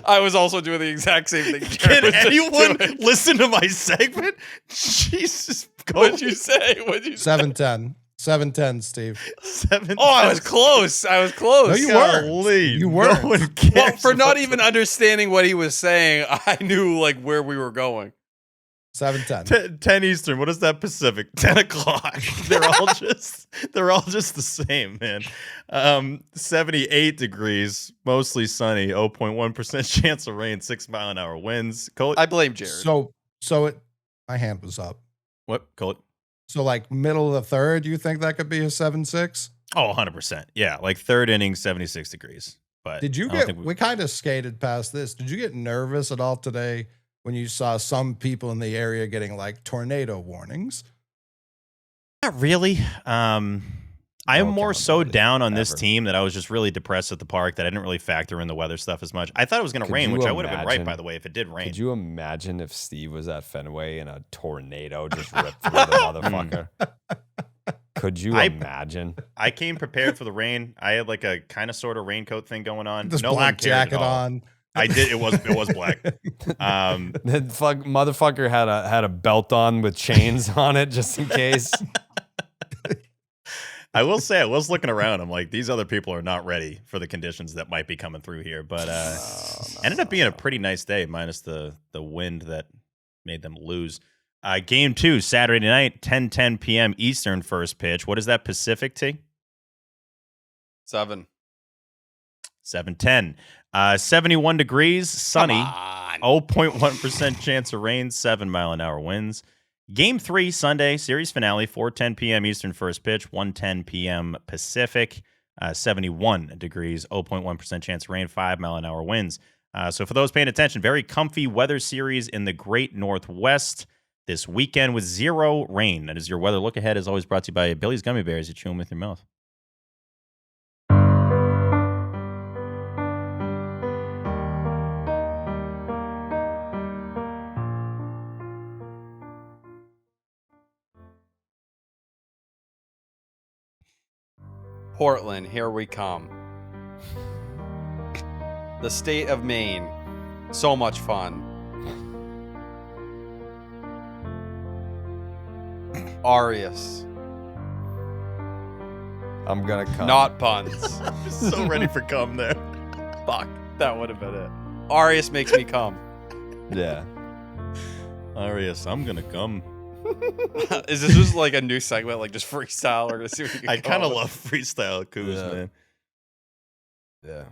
D: I was also doing the exact same thing.
B: Can anyone listen to my segment? Jesus.
D: What'd you say?
E: 7:10. 7:10, Steve.
B: 7.
D: Oh, I was close.
E: No, you weren't. You weren't.
B: No one cares.
D: Well, for not even understanding what he was saying, I knew like where we were going.
E: 7:10.
B: 10 Eastern. What is that Pacific? 10 o'clock. They're all just the same, man. 78 degrees, mostly sunny, 0.1% chance of rain, 6-mile-an-hour winds.
D: I blame Jared.
E: So My hand was up.
B: What? Cole?
E: So like middle of the third, you think that could be a 7-6?
B: Oh, 100%. Yeah, like third inning, 76 degrees. But
E: Did you we kind of skated past this. Did you get nervous at all today when you saw some people in the area getting like tornado warnings?
B: Not really. I am more so down on this
A: ever.
B: team that I was just really depressed at the park that I didn't really factor in the weather stuff as much. I thought it was going to rain, which I would have been right, by the way, if it did rain.
A: Could you imagine if Steve was at Fenway and a tornado just ripped through the motherfucker? Could you imagine?
B: I came prepared for the rain. I had like a kind of sort of raincoat thing going on.
E: This
B: no
E: black
B: one cared
E: jacket
B: at all.
E: on.
B: I did. It was black.
A: The motherfucker had a belt on with chains on it just in case.
B: I will say, I was looking around. I'm like, these other people are not ready for the conditions that might be coming through here. But ended up being a pretty nice day, minus the wind that made them lose. Game 2, Saturday night, 10:10 p.m. Eastern, first pitch. What is that Pacific, T?
D: 7.
B: 7:10. 71 degrees, sunny, 0.1% chance of rain, 7-mile-an-hour winds. Game 3, Sunday, series finale, 4:10 p.m. Eastern, first pitch, 1:10 p.m. Pacific, 71 degrees, 0.1% chance of rain, 5-mile-an-hour winds. So for those paying attention, very comfy weather series in the Great Northwest this weekend with 0 rain. That is your weather look ahead, as always brought to you by Billy's Gummy Bears. You chew them with your mouth.
D: Portland, here we come. The state of Maine. So much fun. Arias.
A: I'm gonna come.
D: Not puns.
B: I'm so ready for cum there.
D: Fuck. That would have been it. Arias makes me come.
A: Yeah.
B: Arias, I'm gonna come.
D: Is this just like a new segment, like just freestyle, or to see what you can
B: I kind of
D: call it?
B: love freestyle coups, man.
A: Yeah.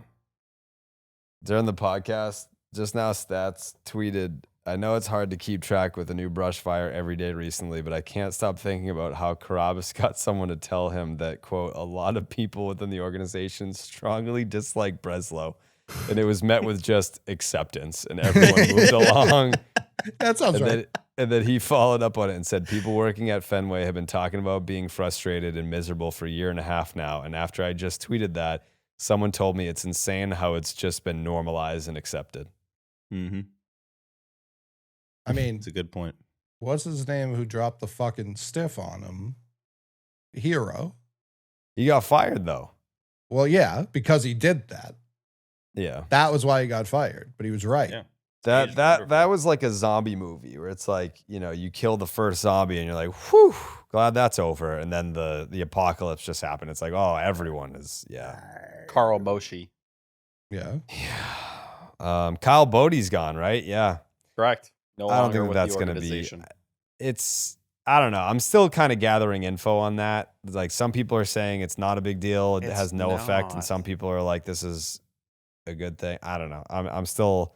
A: During the podcast, just now Stats tweeted, I know it's hard to keep track with a new brush fire every day recently, but I can't stop thinking about how Carabas got someone to tell him that, quote, a lot of people within the organization strongly dislike Breslow. And it was met with just acceptance, and everyone moved along.
E: That sounds right.
A: And then he followed up on it and said, people working at Fenway have been talking about being frustrated and miserable for a year and a half now. And after I just tweeted that, someone told me it's insane how it's just been normalized and accepted.
B: Mm-hmm.
E: I mean,
B: it's a good point.
E: What's his name who dropped the fucking stiff on him? Hero.
A: He got fired, though.
E: Well, yeah, because he did that.
A: Yeah.
E: That was why he got fired, but he was right.
B: Yeah.
A: That was like a zombie movie where it's like, you know, you kill the first zombie and you're like, whew, glad that's over. And then the apocalypse just happened. It's like, oh, everyone is, yeah.
D: Carl Moshi.
E: Yeah.
A: Kyle Boddy's gone, right? Yeah.
D: Correct. No
A: I don't
D: longer
A: think
D: with
A: that's
D: the
A: going to be.
D: organization.
A: I don't know. I'm still kind of gathering info on that. Like some people are saying it's not a big deal. It has no effect. And some people are like, this is a good thing. I don't know. I'm still,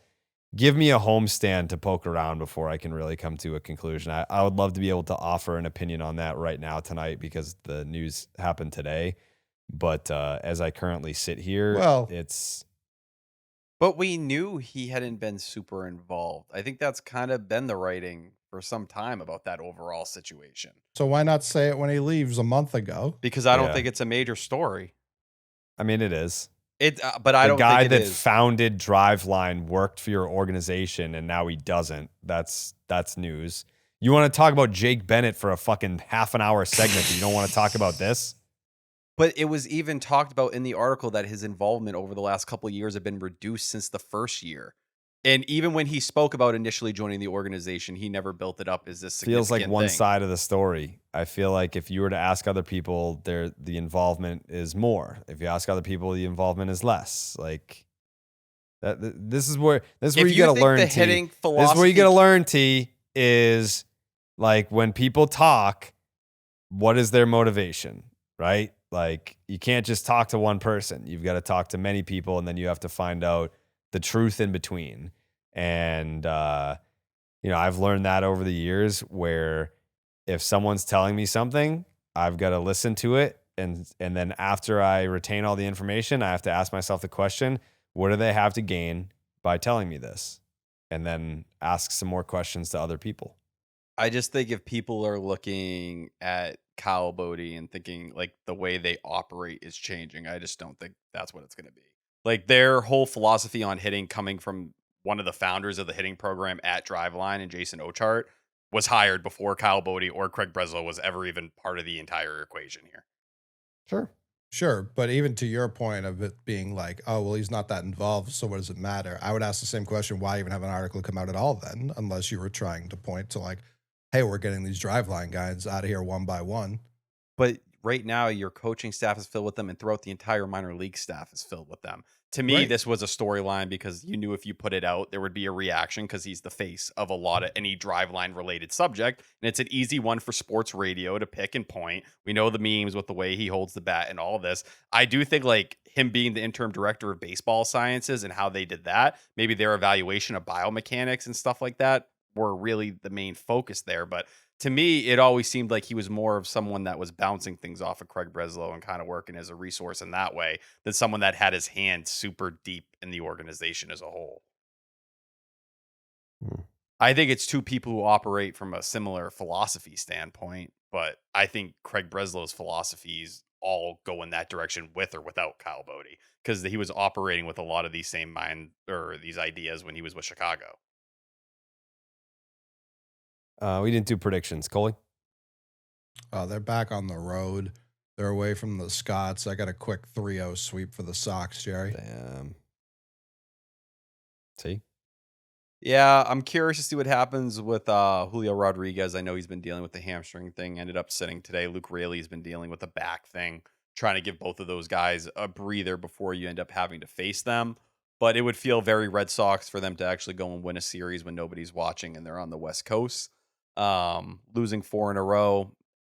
A: give me a homestand to poke around before I can really come to a conclusion. I would love to be able to offer an opinion on that right now tonight because the news happened today. But as I currently sit here,
D: But we knew he hadn't been super involved. I think that's kind of been the writing for some time about that overall situation.
E: So why not say it when he leaves a month ago?
D: Because I don't think it's a major story.
A: I mean, it is.
D: But I don't think it is. The
A: guy that founded Driveline worked for your organization and now he doesn't. That's news. You want to talk about Jake Bennett for a fucking half an hour segment, but you don't want to talk about this?
D: But it was even talked about in the article that his involvement over the last couple of years have been reduced since the first year. And even when he spoke about initially joining the organization, he never built it up as this significant
A: Feels like one
D: thing.
A: side of the story. I feel like if you were to ask other people, the involvement is more. If you ask other people, the involvement is less. Like that. This is where you got to learn. This is where you got to learn. Is like when people talk, what is their motivation, right? Like you can't just talk to one person. You've got to talk to many people, and then you have to find out the truth in between. And I've learned that over the years where if someone's telling me something, I've got to listen to it. And then after I retain all the information, I have to ask myself the question, what do they have to gain by telling me this? And then ask some more questions to other people.
D: I just think if people are looking at Kyle Boddy and thinking like the way they operate is changing, I just don't think that's what it's going to be. Like their whole philosophy on hitting coming from one of the founders of the hitting program at Driveline and Jason Ochart was hired before Kyle Boddy or Craig Breslow was ever even part of the entire equation here.
E: Sure. But even to your point of it being like, oh, well, he's not that involved, so what does it matter? I would ask the same question, why even have an article come out at all then, unless you were trying to point to like, hey, we're getting these Driveline guys out of here one by one.
D: But right now, your coaching staff is filled with them, and throughout the entire minor league staff is filled with them. To me, this was a storyline because you knew if you put it out, there would be a reaction because he's the face of a lot of any Driveline related subject. And it's an easy one for sports radio to pick and point. We know the memes with the way he holds the bat and all this. I do think like him being the interim director of baseball sciences and how they did that, maybe their evaluation of biomechanics and stuff like that were really the main focus there. But to me, it always seemed like he was more of someone that was bouncing things off of Craig Breslow and kind of working as a resource in that way than someone that had his hand super deep in the organization as a whole. I think it's two people who operate from a similar philosophy standpoint, but I think Craig Breslow's philosophies all go in that direction with or without Kyle Boddy because he was operating with a lot of these same these ideas when he was with Chicago.
A: We didn't do predictions. Coley?
E: They're back on the road. They're away from the Scots. I got a quick 3-0 sweep for the Sox, Jerry.
A: Damn. See?
D: Yeah, I'm curious to see what happens with Julio Rodriguez. I know he's been dealing with the hamstring thing. Ended up sitting today. Luke Raley's been dealing with the back thing. Trying to give both of those guys a breather before you end up having to face them. But it would feel very Red Sox for them to actually go and win a series when nobody's watching and they're on the West Coast. Losing 4 in a row.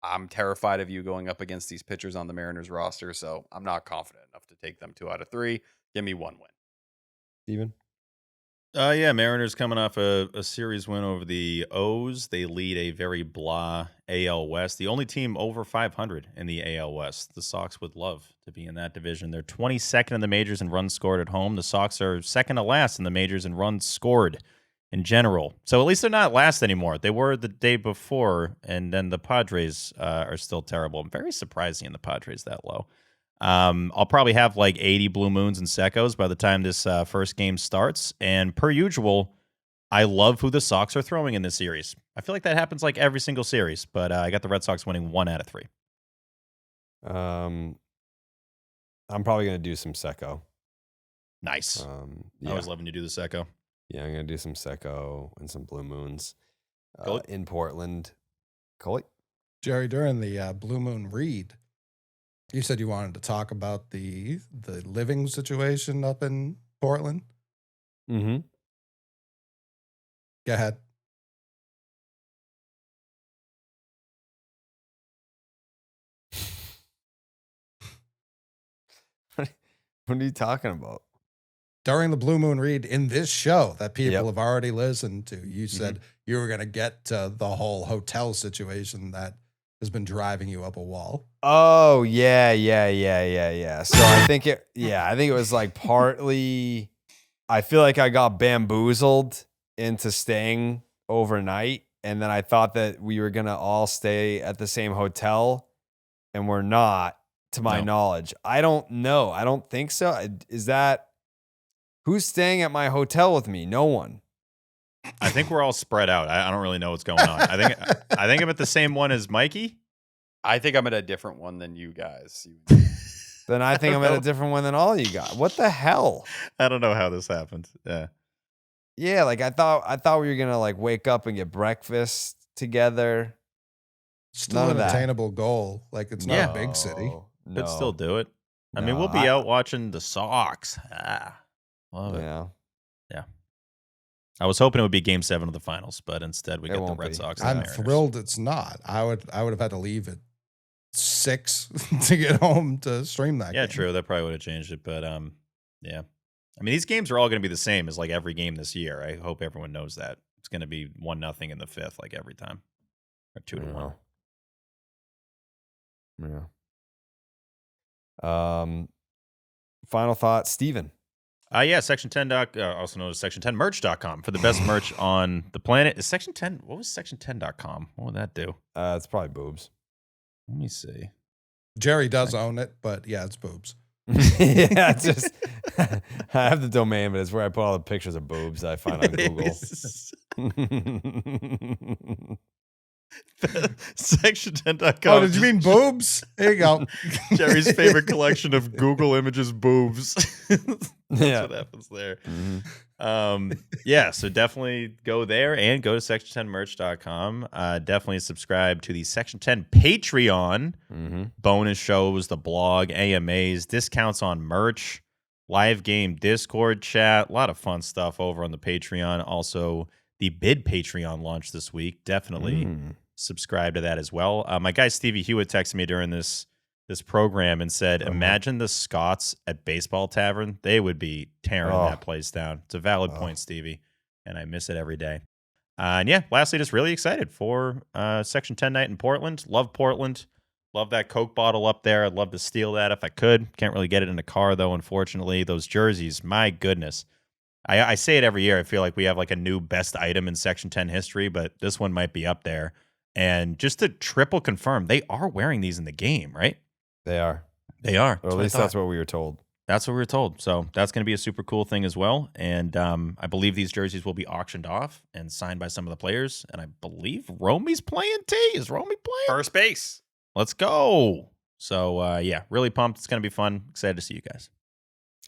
D: I'm terrified of you going up against these pitchers on the Mariners roster, so I'm not confident enough to take them 2 out of 3. Give me 1 win.
A: Steven?
B: Yeah, Mariners coming off a series win over the O's. They lead a very blah AL West. The only team over 500 in the AL West. The Sox would love to be in that division. They're 22nd in the majors in runs scored at home. The Sox are second to last in the majors in runs scored in general. So at least they're not last anymore. They were the day before, and then the Padres are still terrible. I'm very surprised seeing the Padres that low. I'll probably have like 80 blue moons and secos by the time this first game starts. And per usual, I love who the Sox are throwing in this series. I feel like that happens like every single series, but I got the Red Sox winning 1 out of 3.
A: I'm probably going to do some secco.
B: Nice.
A: Yeah.
B: I was loving to do the secco.
A: Yeah, I'm going to do some secco and some blue moons
B: Cool.
A: in Portland. Coley?
E: Jerry, during the Blue Moon read, you said you wanted to talk about the living situation up in Portland.
A: Mm-hmm.
E: Go ahead.
A: What are you talking about?
E: During the Blue Moon read in this show that people have already listened to, you said you were going to get to the whole hotel situation that has been driving you up a wall.
A: Oh, yeah. So I think it was like partly, I feel like I got bamboozled into staying overnight. And then I thought that we were going to all stay at the same hotel, and we're not, to my knowledge. I don't know. I don't think so. Is that, who's staying at my hotel with me? No one.
B: I think we're all spread out. I don't really know what's going on. I think I'm at the same one as Mikey.
D: I think I'm at a different one than you guys.
A: Then I think I'm at a different one than all you got. What the hell?
B: I don't know how this happened. Yeah.
A: Yeah, like I thought we were gonna like wake up and get breakfast together.
E: Still an attainable goal. Like it's not a big city.
B: Could still do it. I mean, we'll be out watching the Sox. Love it. Yeah. I was hoping it would be Game 7 of the finals, but instead we get the Red Sox. And
E: I'm
B: Mariners.
E: thrilled it's not. I would have had to leave at 6 to get home to stream that.
B: Yeah,
E: game.
B: true. That probably would have changed it, but yeah. I mean, these games are all going to be the same as like every game this year. I hope everyone knows that. it's going to be 1-0 in the fifth, like every time, or 2-1.
A: Yeah. Final thought, Steven.
B: Yeah, Section 10, also known as Section10merch.com for the best merch on the planet. Is Section 10, what was Section10.com? What would that do?
A: It's probably boobs.
B: Let me see.
E: Jerry does own it, but yeah, it's boobs.
A: Yeah, it's just I have the domain, but it's where I put all the pictures of boobs I find on Google.
B: Section10.com.
E: Oh, did you mean boobs? There you go.
B: Jerry's favorite collection of Google images, boobs. That's what happens there. Yeah, so definitely go there and go to section10merch.com. Definitely subscribe to the Section 10 Patreon. Bonus shows, the blog, AMAs, discounts on merch, live game Discord chat, a lot of fun stuff over on the Patreon. Also, the bid Patreon launch this week. Definitely subscribe to that as well. My guy Stevie Hewitt texted me during this program and said, imagine the Scots at Baseball Tavern. They would be tearing that place down. It's a valid point, Stevie, and I miss it every day. And yeah, lastly, just really excited for Section 10 night in Portland. Love Portland. Love that Coke bottle up there. I'd love to steal that if I could. Can't really get it in a car, though, unfortunately. Those jerseys, my goodness. I say it every year. I feel like we have like a new best item in Section 10 history, but this one might be up there. And just to triple confirm, they are wearing these in the game, right?
A: They are.
B: They are.
A: Or at least that's what we were told.
B: That's what we were told. So that's going to be a super cool thing as well. And I believe these jerseys will be auctioned off and signed by some of the players. And I believe Romy's playing, T. Is Romy playing?
D: First base.
B: Let's go. So, yeah, really pumped. It's going to be fun. Excited to see you guys.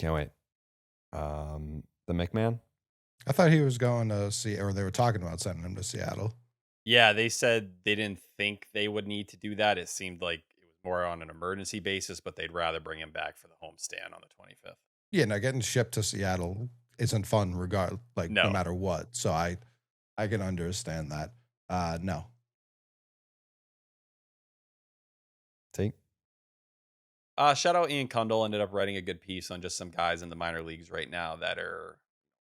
A: Can't wait. The McMahon?
E: I thought he was going to see, or they were talking about sending him to Seattle.
D: Yeah, they said they didn't think they would need to do that. It seemed like it was more on an emergency basis, but they'd rather bring him back for the homestand on the 25th.
E: Yeah, no, getting shipped to Seattle isn't fun no matter what. So I can understand that. No.
A: Take.
D: Shout out Ian Kundle, ended up writing a good piece on just some guys in the minor leagues right now that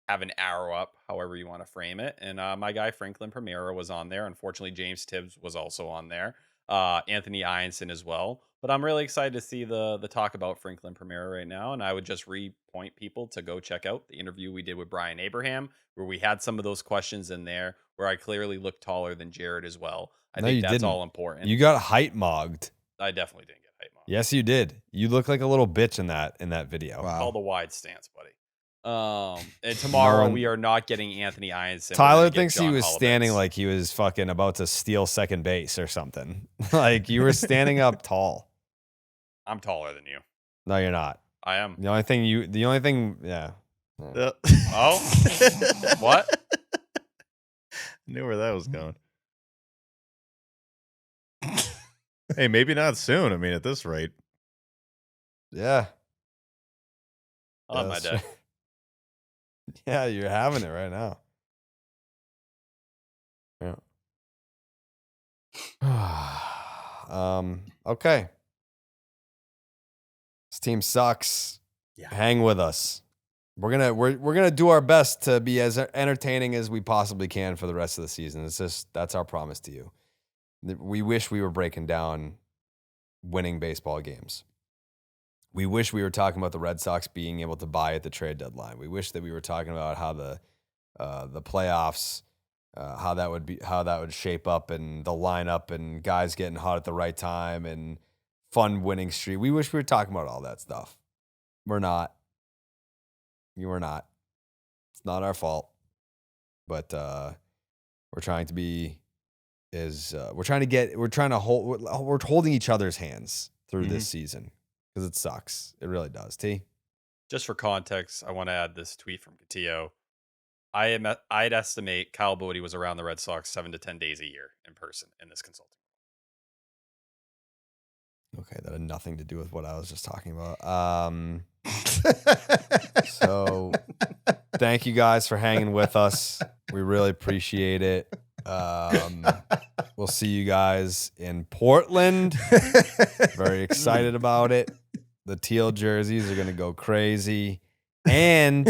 D: have an arrow up, however you want to frame it. And my guy Franklin Primera was on there. Unfortunately, James Tibbs was also on there. Anthony Ianson as well. But I'm really excited to see the talk about Franklin Primera right now. And I would just point people to go check out the interview we did with Brian Abraham, where we had some of those questions in there, where I clearly look taller than Jared as well. I think that's all important.
A: You got height mogged.
D: I definitely didn't get height mogged.
A: Yes, you did. You look like a little bitch in that video.
E: Wow.
D: Call the wide stance, buddy. And tomorrow we are not getting Anthony Ianson.
A: Tyler thinks he was standing like he was fucking about to steal second base or something. Like you were standing up tall.
D: I'm taller than you.
A: No, you're not.
D: I am.
A: The only thing, yeah.
D: Oh, what?
B: Knew where that was going. Hey, maybe not soon. I mean, at this rate.
A: Yeah.
D: On my day.
A: Yeah, you're having it right now. Yeah. Okay. This team sucks.
B: Yeah.
A: Hang with us. We're gonna do our best to be as entertaining as we possibly can for the rest of the season. That's our promise to you. We wish we were breaking down winning baseball games. We wish we were talking about the Red Sox being able to buy at the trade deadline. We wish that we were talking about how the playoffs, how that would shape up, and the lineup, and guys getting hot at the right time, and fun winning streak. We wish we were talking about all that stuff. We're not. You are not. It's not our fault. But we're trying to be we're holding each other's hands through this season. Because it sucks. It really does. T?
D: Just for context, I want to add this tweet from Theo. I'd estimate Kyle Boddy was around the Red Sox 7 to 10 days a year in person in this consulting.
A: Okay, that had nothing to do with what I was just talking about. So thank you guys for hanging with us. We really appreciate it. We'll see you guys in Portland. Very excited about it. The teal jerseys are gonna go crazy, and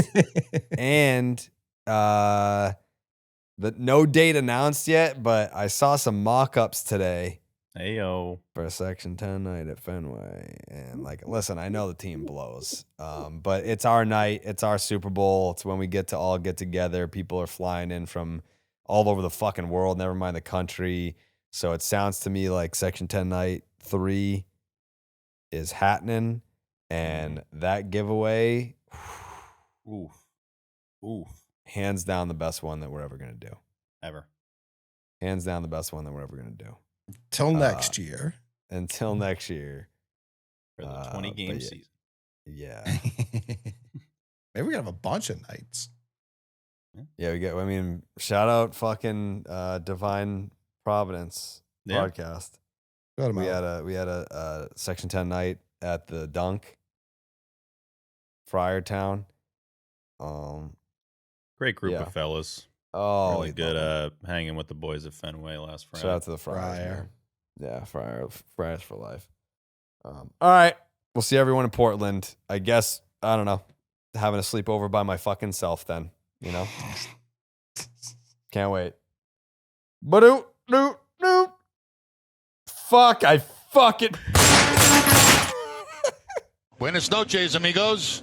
A: no date announced yet, but I saw some mock-ups today.
B: Heyo.
A: For a Section 10 night at Fenway. And like, listen, I know the team blows, but it's our night. It's our Super Bowl. It's when we get to all get together. People are flying in from all over the fucking world, never mind the country. So it sounds to me like Section 10 night 3 is happening. And that giveaway, hands down the best one that we're ever going to do.
B: Ever.
A: Hands down the best one that we're ever going to do.
E: Till next year.
A: Until next year.
B: For the 20-game season.
A: Yeah.
E: Maybe we have a bunch of nights.
A: Yeah, shout out fucking Divine Providence podcast. We had a Section 10 night at the Dunk, Friartown.
B: Great group of fellas.
A: Oh,
B: really good hanging with the boys at Fenway last Friday.
A: Shout out to the Friars. Yeah, Friars for life. All right. We'll see everyone in Portland. I guess, I don't know, having a sleepover by my fucking self then, you know? Can't wait. Fuck, I fucking...
M: Buenas noches, amigos.